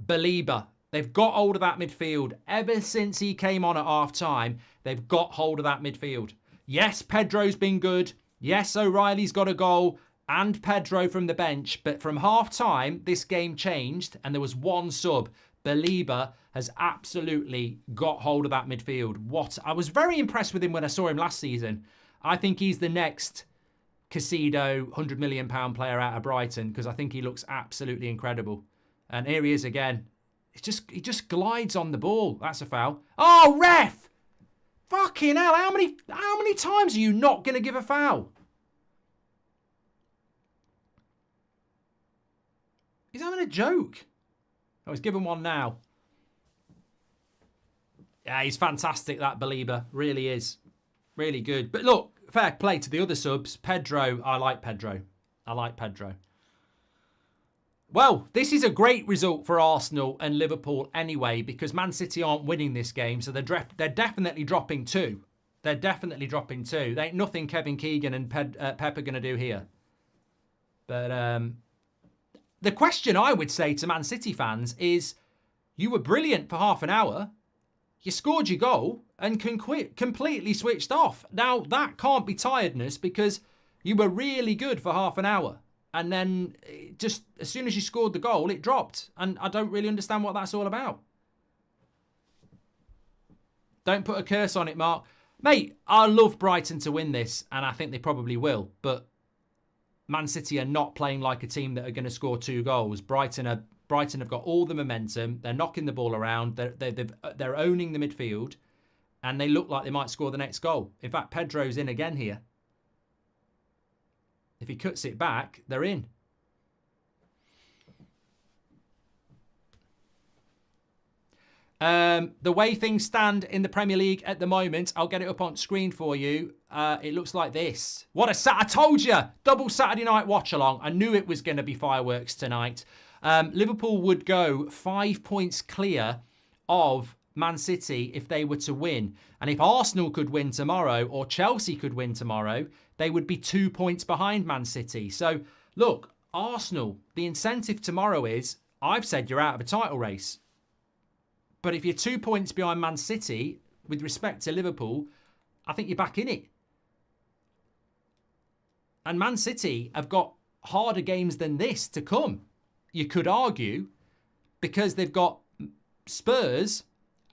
Belieber. They've got hold of that midfield. Ever since he came on at half-time, they've got hold of that midfield. Yes, Pedro's been good. Yes, O'Reilly's got a goal and Pedro from the bench. But from half-time, this game changed and there was one sub. Belieber has absolutely got hold of that midfield. I was very impressed with him when I saw him last season. I think he's the next Casido £100 million player out of Brighton because I think he looks absolutely incredible. And here he is again. He just glides on the ball. That's a foul. Oh, ref! Fucking hell! How many times are you not going to give a foul? He's having a joke. Oh, he's given one now. Yeah, he's fantastic, that Belieber. Really is. Really good. But look, fair play to the other subs. Pedro, I like Pedro. Well, this is a great result for Arsenal and Liverpool anyway, because Man City aren't winning this game, so they're definitely dropping 2. They're definitely dropping 2. There ain't nothing Kevin Keegan and Pep are going to do here. But the question I would say to Man City fans is, you were brilliant for half an hour. You scored your goal and completely switched off. Now, that can't be tiredness because you were really good for half an hour. And then just as soon as you scored the goal, it dropped. And I don't really understand what that's all about. Don't put a curse on it, Mark. Mate, I love Brighton to win this, and I think they probably will. But Man City are not playing like a team that are going to score 2 goals. Brighton have got all the momentum. They're knocking the ball around. They're owning the midfield. And they look like they might score the next goal. In fact, Pedro's in again here. If he cuts it back, they're in. The way things stand in the Premier League at the moment, I'll get it up on screen for you. It looks like this. I told you! Double Saturday night watch-along. I knew it was going to be fireworks tonight. Liverpool would go 5 points clear of Man City if they were to win. And if Arsenal could win tomorrow or Chelsea could win tomorrow, they would be 2 points behind Man City. So, look, Arsenal, the incentive tomorrow is, I've said you're out of a title race. But if you're 2 points behind Man City, with respect to Liverpool, I think you're back in it. And Man City have got harder games than this to come, you could argue, because they've got Spurs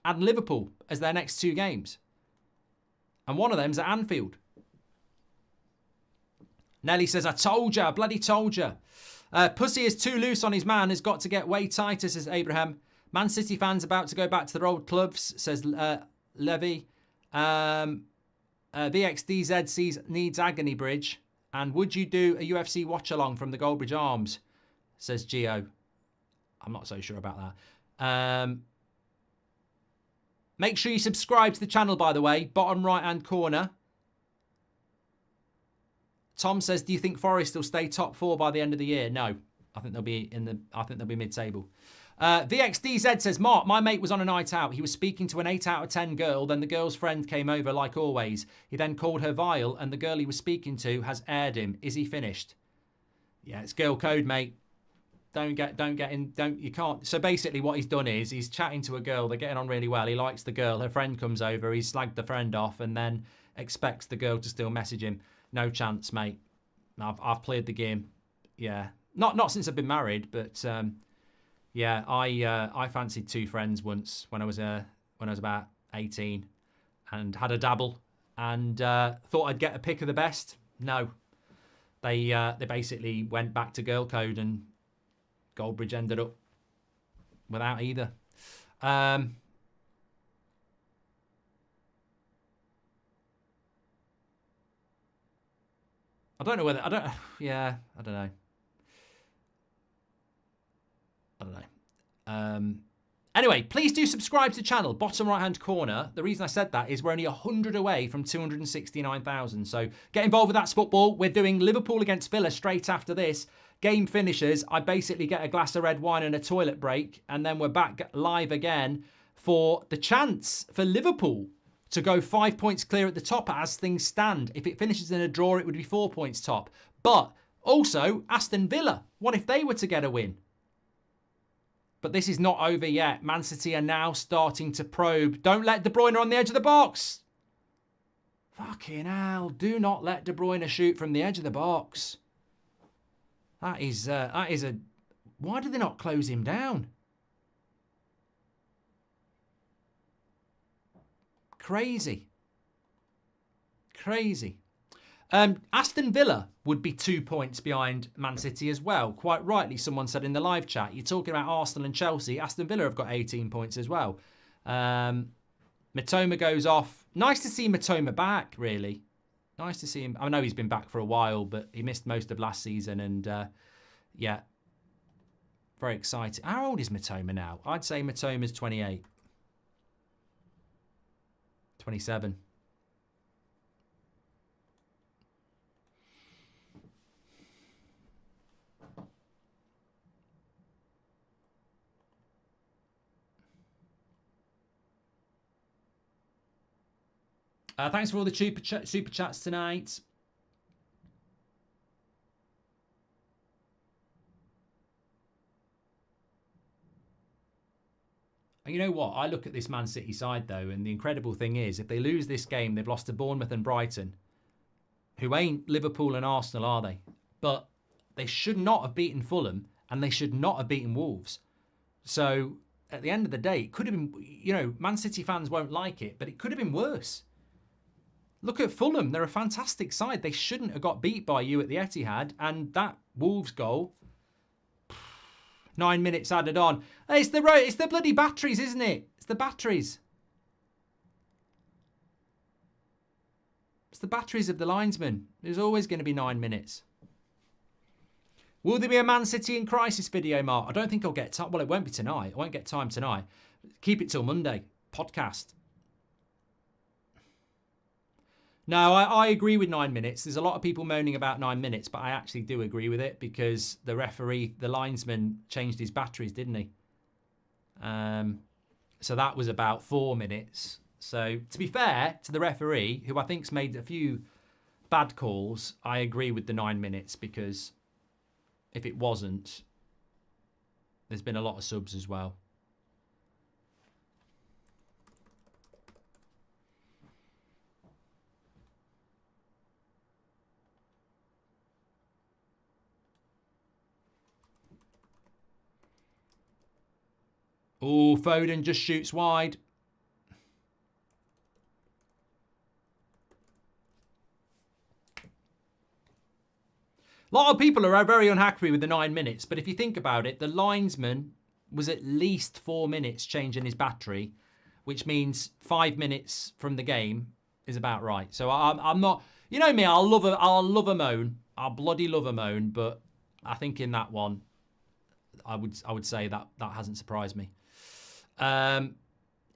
and Liverpool as their next 2 games. And one of them's at Anfield. Nelly says, I told you, I bloody told you. Pussy is too loose on his man, has got to get way tighter, says Abraham. Man City fans about to go back to their old clubs, says Levy. VXDZ needs Agony Bridge. And would you do a UFC watch-along from the Goldbridge Arms, says Gio. I'm not so sure about that. Make sure you subscribe to the channel, by the way. Bottom right-hand corner. Tom says, do you think Forest will stay top 4 by the end of the year? No. I think they'll be mid-table. VXDZ says, Mark, my mate was on a night out. He was speaking to an 8 out of 10 girl. Then the girl's friend came over, like always. He then called her vile, and the girl he was speaking to has aired him. Is he finished? Yeah, it's girl code, mate. You can't. So basically what he's done is he's chatting to a girl. They're getting on really well. He likes the girl. Her friend comes over. He's slagged the friend off and then expects the girl to still message him. No chance, mate. I've played the game. Yeah. Not since I've been married, but yeah, I fancied 2 friends once when I was about 18 and had a dabble and thought I'd get a pick of the best. No. They basically went back to girl code and Goldbridge ended up without either. I don't know whether... I don't know. Anyway, please do subscribe to the channel, bottom right-hand corner. The reason I said that is we're only 100 away from 269,000. So get involved with That's Football. We're doing Liverpool against Villa straight after this. Game finishes. I basically get a glass of red wine and a toilet break. And then we're back live again for the chance for Liverpool to go 5 points clear at the top as things stand. If it finishes in a draw, it would be 4 points top. But also, Aston Villa, what if they were to get a win? But this is not over yet. Man City are now starting to probe. Don't let De Bruyne on the edge of the box. Fucking hell. Do not let De Bruyne shoot from the edge of the box. That is a... Why do they not close him down? Crazy. Crazy. Aston Villa would be 2 points behind Man City as well. Quite rightly, someone said in the live chat, you're talking about Arsenal and Chelsea. Aston Villa have got 18 points as well. Mitoma goes off. Nice to see Mitoma back, really. Nice to see him. I know he's been back for a while, but he missed most of last season. And, yeah, very exciting. How old is Mitoma now? I'd say Mitoma's 28. 27. Thanks for all the super chats tonight. And you know what? I look at this Man City side, though, and the incredible thing is, if they lose this game, they've lost to Bournemouth and Brighton, who ain't Liverpool and Arsenal, are they? But they should not have beaten Fulham, and they should not have beaten Wolves. So, at the end of the day, it could have been, you know, Man City fans won't like it, but it could have been worse. Look at Fulham. They're a fantastic side. They shouldn't have got beat by you at the Etihad. And that Wolves goal, 9 minutes added on. It's the bloody batteries, isn't it? It's the batteries. It's the batteries of the linesman. There's always going to be 9 minutes. Will there be a Man City in crisis video, Mark? I don't think I'll get time. Well, it won't be tonight. I won't get time tonight. Keep it till Monday. Podcast. No, I agree with 9 minutes. There's a lot of people moaning about 9 minutes, but I actually do agree with it because the referee, the linesman, changed his batteries, didn't he? So that was about 4 minutes. So to be fair to the referee, who I think's made a few bad calls, I agree with the 9 minutes because if it wasn't, there's been a lot of subs as well. Oh, Foden just shoots wide. A lot of people are very unhappy with the 9 minutes, but if you think about it, the linesman was at least 4 minutes changing his battery, which means 5 minutes from the game is about right. So I'm not, you know me, I'll love a moan. I'll bloody love a moan, but I think in that one, I would say that hasn't surprised me.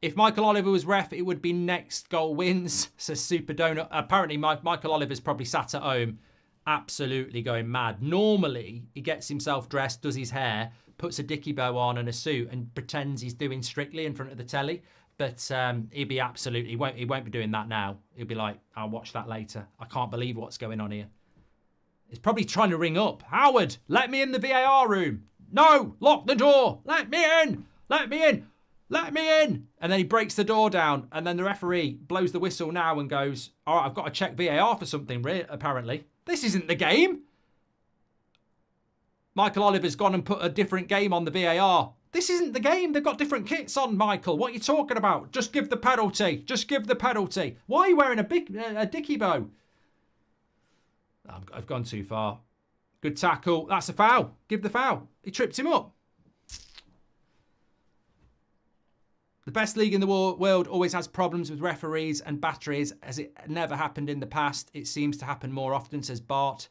If Michael Oliver was ref, it would be next goal wins, says Super Donut. Apparently, Michael Oliver's probably sat at home absolutely going mad. Normally, he gets himself dressed, does his hair, puts a dicky bow on and a suit and pretends he's doing Strictly in front of the telly. But he'll be absolutely, he won't be doing that now. He'll be like, I'll watch that later. I can't believe what's going on here. He's probably trying to ring up. Howard, let me in the VAR room. No, lock the door. Let me in. Let me in. Let me in. And then he breaks the door down. And then the referee blows the whistle now and goes, all right, I've got to check VAR for something, apparently. This isn't the game. Michael Oliver's gone and put a different game on the VAR. This isn't the game. They've got different kits on, Michael. What are you talking about? Just give the penalty. Just give the penalty. Why are you wearing a dicky bow? I've gone too far. Good tackle. That's a foul. Give the foul. He tripped him up. The best league in the world always has problems with referees and batteries, as it never happened in the past. It seems to happen more often, says Bart.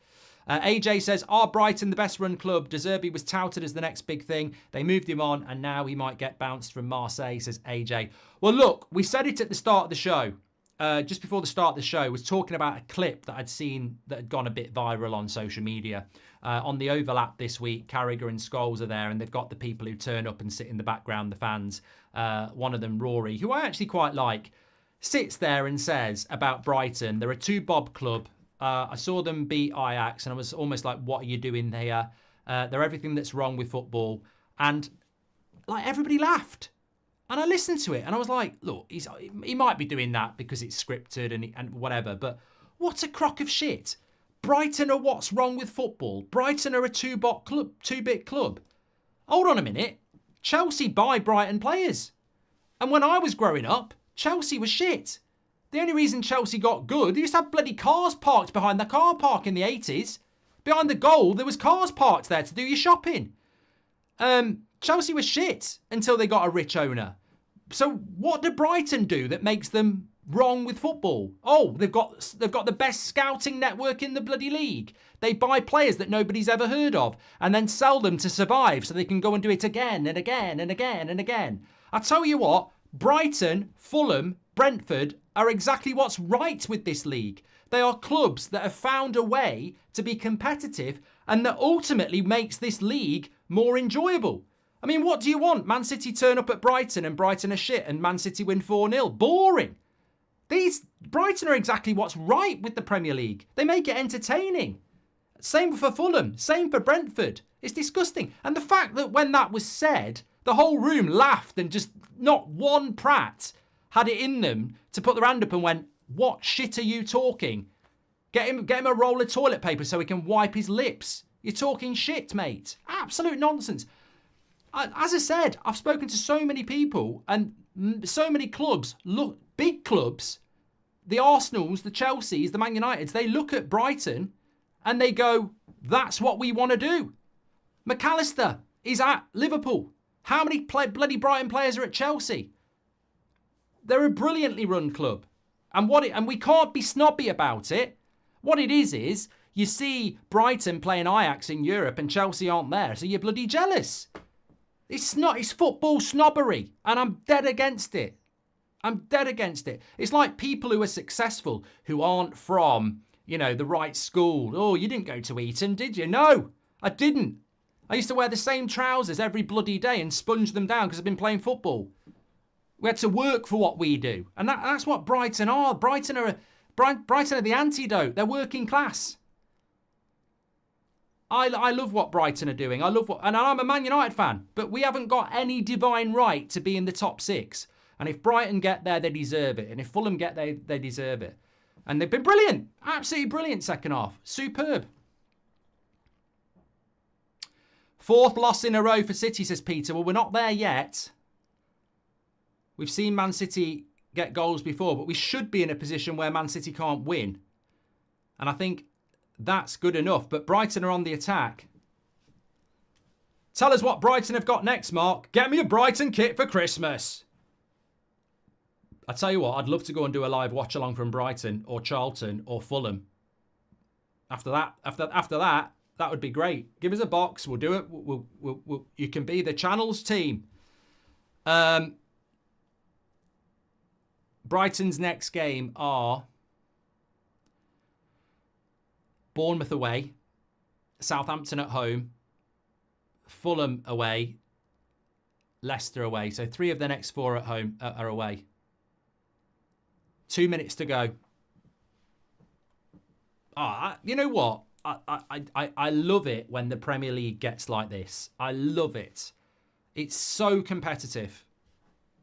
AJ says, are Brighton the best run club? De Zerbi was touted as the next big thing. They moved him on and now he might get bounced from Marseille, says AJ. Well, look, we said it at the start of the show. Just before the start of the show, was talking about a clip that I'd seen that had gone a bit viral on social media. On the overlap this week, Carragher and Scholes are there, and they've got the people who turn up and sit in the background, the fans. One of them, Rory, who I actually quite like, sits there and says about Brighton, they're a two-bob club. I saw them beat Ajax, and I was almost like, what are you doing here? They're everything that's wrong with football. And like everybody laughed. And I listened to it and I was like, look, he might be doing that because it's scripted and whatever, but what a crock of shit. Brighton are what's wrong with football. Brighton are a two-bit club. Hold on a minute. Chelsea buy Brighton players. And when I was growing up, Chelsea was shit. The only reason Chelsea got good, they used to have bloody cars parked behind the car park in the 80s. Behind the goal, there was cars parked there to do your shopping. Chelsea was shit until they got a rich owner. So what did Brighton do that makes them wrong with football? Oh, they've got the best scouting network in the bloody league. They buy players that nobody's ever heard of and then sell them to survive so they can go and do it again and again and again and again. I tell you what, Brighton, Fulham, Brentford are exactly what's right with this league. They are clubs that have found a way to be competitive and that ultimately makes this league more enjoyable. I mean, what do you want? Man City turn up at Brighton and Brighton are shit and Man City win 4-0. Boring. Brighton are exactly what's right with the Premier League. They make it entertaining. Same for Fulham. Same for Brentford. It's disgusting. And the fact that when that was said, the whole room laughed and just not one prat had it in them to put their hand up and went, what shit are you talking? Get him a roll of toilet paper so he can wipe his lips. You're talking shit, mate. Absolute nonsense. As I said, I've spoken to so many people and so many clubs, look, big clubs, the Arsenals, the Chelseas, the Man Uniteds, they look at Brighton and they go, that's what we want to do. McAllister is at Liverpool. How many bloody Brighton players are at Chelsea? They're a brilliantly run club. And we can't be snobby about it. What it is you see Brighton playing Ajax in Europe and Chelsea aren't there, so you're bloody jealous. It's football snobbery, and I'm dead against it. I'm dead against it. It's like people who are successful who aren't from, the right school. Oh, you didn't go to Eton, did you? No, I didn't. I used to wear the same trousers every bloody day and sponge them down because I've been playing football. We had to work for what we do. And that's what Brighton are. Brighton are the antidote. They're working class. I love what Brighton are doing. And I'm a Man United fan, but we haven't got any divine right to be in the top 6. And if Brighton get there, they deserve it. And if Fulham get there, they deserve it. And they've been brilliant. Absolutely brilliant second half. Superb. 4th loss in a row for City, says Peter. Well, we're not there yet. We've seen Man City get goals before, but we should be in a position where Man City can't win. And I think that's good enough. But Brighton are on the attack. Tell us what Brighton have got next, Mark. Get me a Brighton kit for Christmas. I tell you what, I'd love to go and do a live watch along from Brighton or Charlton or Fulham. After that, that would be great. Give us a box. We'll do it. You can be the channels team. Brighton's next game are Bournemouth away, Southampton at home, Fulham away, Leicester away. So 3 of the next 4 at home are away. 2 minutes to go. You know what? I love it when the Premier League gets like this. I love it. It's so competitive.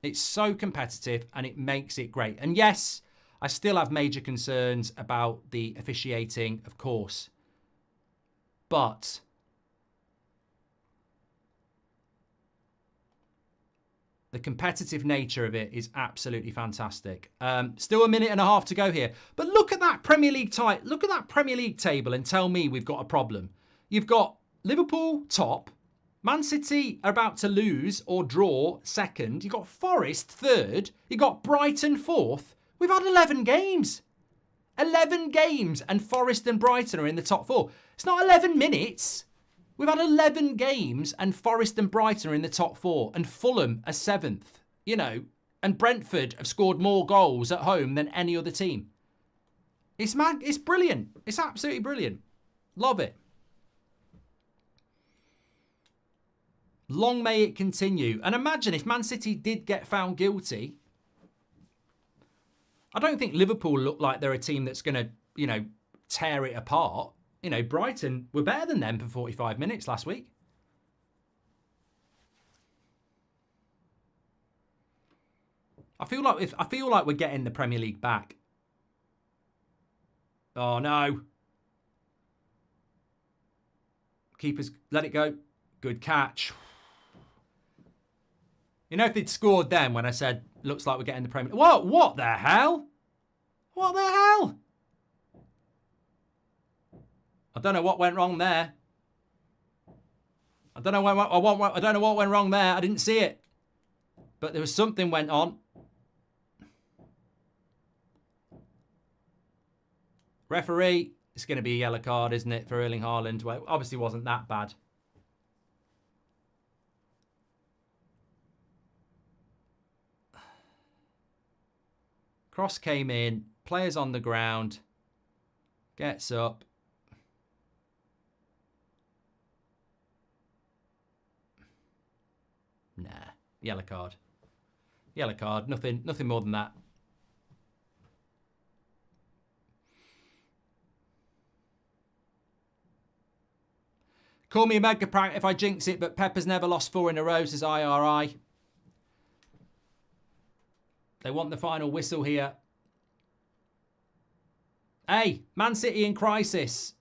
It's so competitive and it makes it great. And yes, I still have major concerns about the officiating, of course. But the competitive nature of it is absolutely fantastic. Still a minute and a half to go here. But look at that Premier League look at that Premier League table and tell me we've got a problem. You've got Liverpool top. Man City are about to lose or draw second. You've got Forest third. You've got Brighton fourth. We've had 11 games. 11 games and Forest and Brighton are in the top 4. It's not 11 minutes. We've had 11 games and Forest and Brighton are in the top 4 and Fulham are 7th, you know, and Brentford have scored more goals at home than any other team. It's brilliant. It's absolutely brilliant. Love it. Long may it continue. And imagine if Man City did get found guilty. I don't think Liverpool look like they're a team that's going to, you know, tear it apart. You know, Brighton were better than them for 45 minutes last week. I feel like we're getting the Premier League back. Oh no. Keepers, let it go. Good catch. You know, if they'd scored then when I said, looks like we're getting the Premier League. What the hell? What the hell? I don't know what went wrong there. I don't know what went wrong there. I didn't see it. But there was something went on. Referee, it's going to be a yellow card, isn't it, for Erling Haaland? Well, it obviously wasn't that bad. Cross came in. Players on the ground. Gets up. Nah, yellow card. Yellow card, nothing more than that. Call me a mega prank if I jinx it, but Pepper's never lost 4 in a row, says IRI. They want the final whistle here. Hey, Man City in crisis.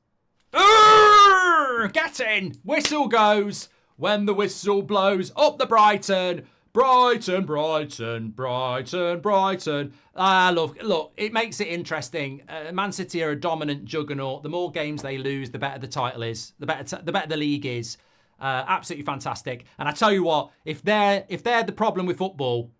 Urgh! Get in! Whistle goes. When the whistle blows, up the Brighton. Brighton, Brighton, Brighton, Brighton. Look, it makes it interesting. Man City are a dominant juggernaut. The more games they lose, the better the title is. The better the league is. Absolutely fantastic. And I tell you what, if they're the problem with football,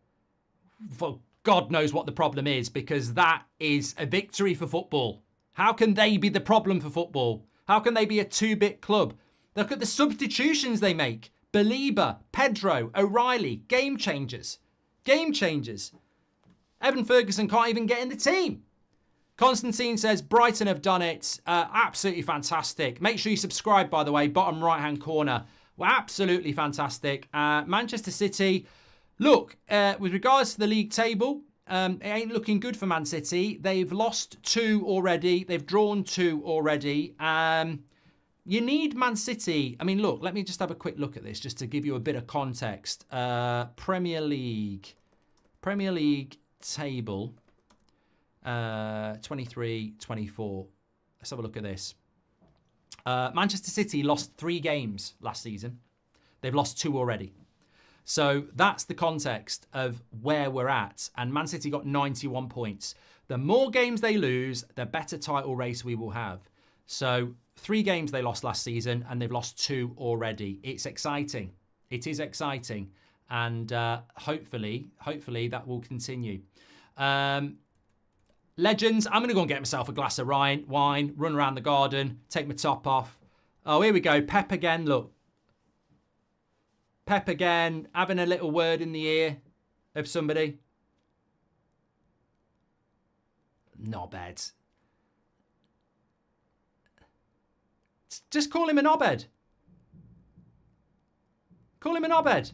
God knows what the problem is, because that is a victory for football. How can they be the problem for football? How can they be a 2-bit club? Look at the substitutions they make. Belieber, Pedro, O'Reilly, game changers. Game changers. Evan Ferguson can't even get in the team. Constantine says, Brighton have done it. Absolutely fantastic. Make sure you subscribe, by the way, bottom right-hand corner. Well, absolutely fantastic. Manchester City, look, with regards to the league table, it ain't looking good for Man City. They've lost 2 already. They've drawn 2 already. You need Man City. I mean, look, let me just have a quick look at this just to give you a bit of context. Premier League table, 23-24. Let's have a look at this. Manchester City lost 3 games last season. They've lost 2 already. So that's the context of where we're at. And Man City got 91 points. The more games they lose, the better title race we will have. So 3 games they lost last season, and they've lost 2 already. It's exciting. It is exciting. And hopefully that will continue. Legends, I'm going to go and get myself a glass of wine, run around the garden, take my top off. Oh, here we go. Pep again, look. Pep again, having a little word in the ear of somebody. Knobhead. Just call him a knobhead. Call him a knobhead.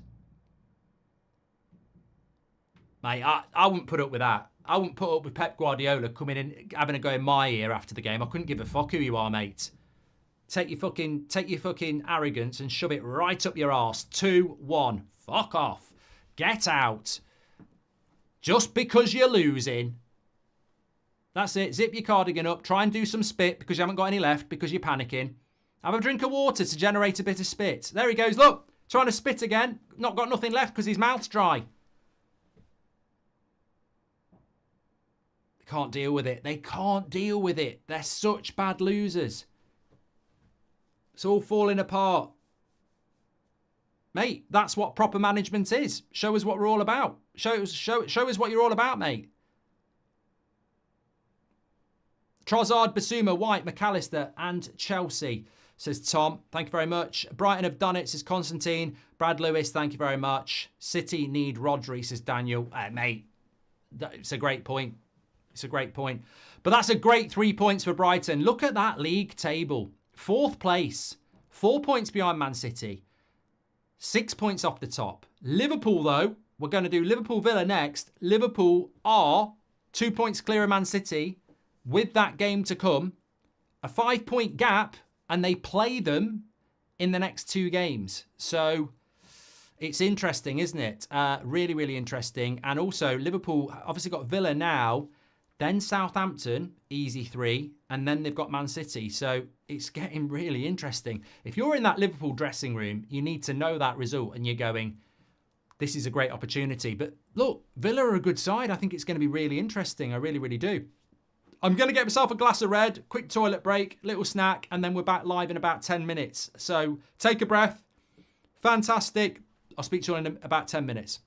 Mate, I wouldn't put up with that. I wouldn't put up with Pep Guardiola coming in, having a go in my ear after the game. I couldn't give a fuck who you are, mate. Take your fucking arrogance and shove it right up your arse. 2-1. Fuck off. Get out. Just because you're losing. That's it. Zip your cardigan up. Try and do some spit because you haven't got any left because you're panicking. Have a drink of water to generate a bit of spit. There he goes. Look. Trying to spit again. Not got nothing left because his mouth's dry. They can't deal with it. They can't deal with it. They're such bad losers. It's all falling apart. Mate, that's what proper management is. Show us what we're all about. Show us what you're all about, mate. Trossard, Basuma, White, McAllister and Chelsea, says Tom. Thank you very much. Brighton have done it, says Constantine. Brad Lewis, thank you very much. City need Rodri, says Daniel. Mate, it's a great point. It's a great point. But that's a great 3 points for Brighton. Look at that league table. 4th place. 4 points behind Man City. 6 points off the top. Liverpool, though, we're going to do Liverpool Villa next. Liverpool are 2 points clear of Man City with that game to come. A 5-point gap, and they play them in the next 2 games. So it's interesting, isn't it? Really, really interesting. And also, Liverpool obviously got Villa now, then Southampton, easy 3, and then they've got Man City. So it's getting really interesting. If you're in that Liverpool dressing room, you need to know that result, and you're going, this is a great opportunity. But look, Villa are a good side. I think it's going to be really interesting. I really, really do. I'm going to get myself a glass of red, quick toilet break, little snack, and then we're back live in about 10 minutes. So take a breath. Fantastic. I'll speak to you in about 10 minutes.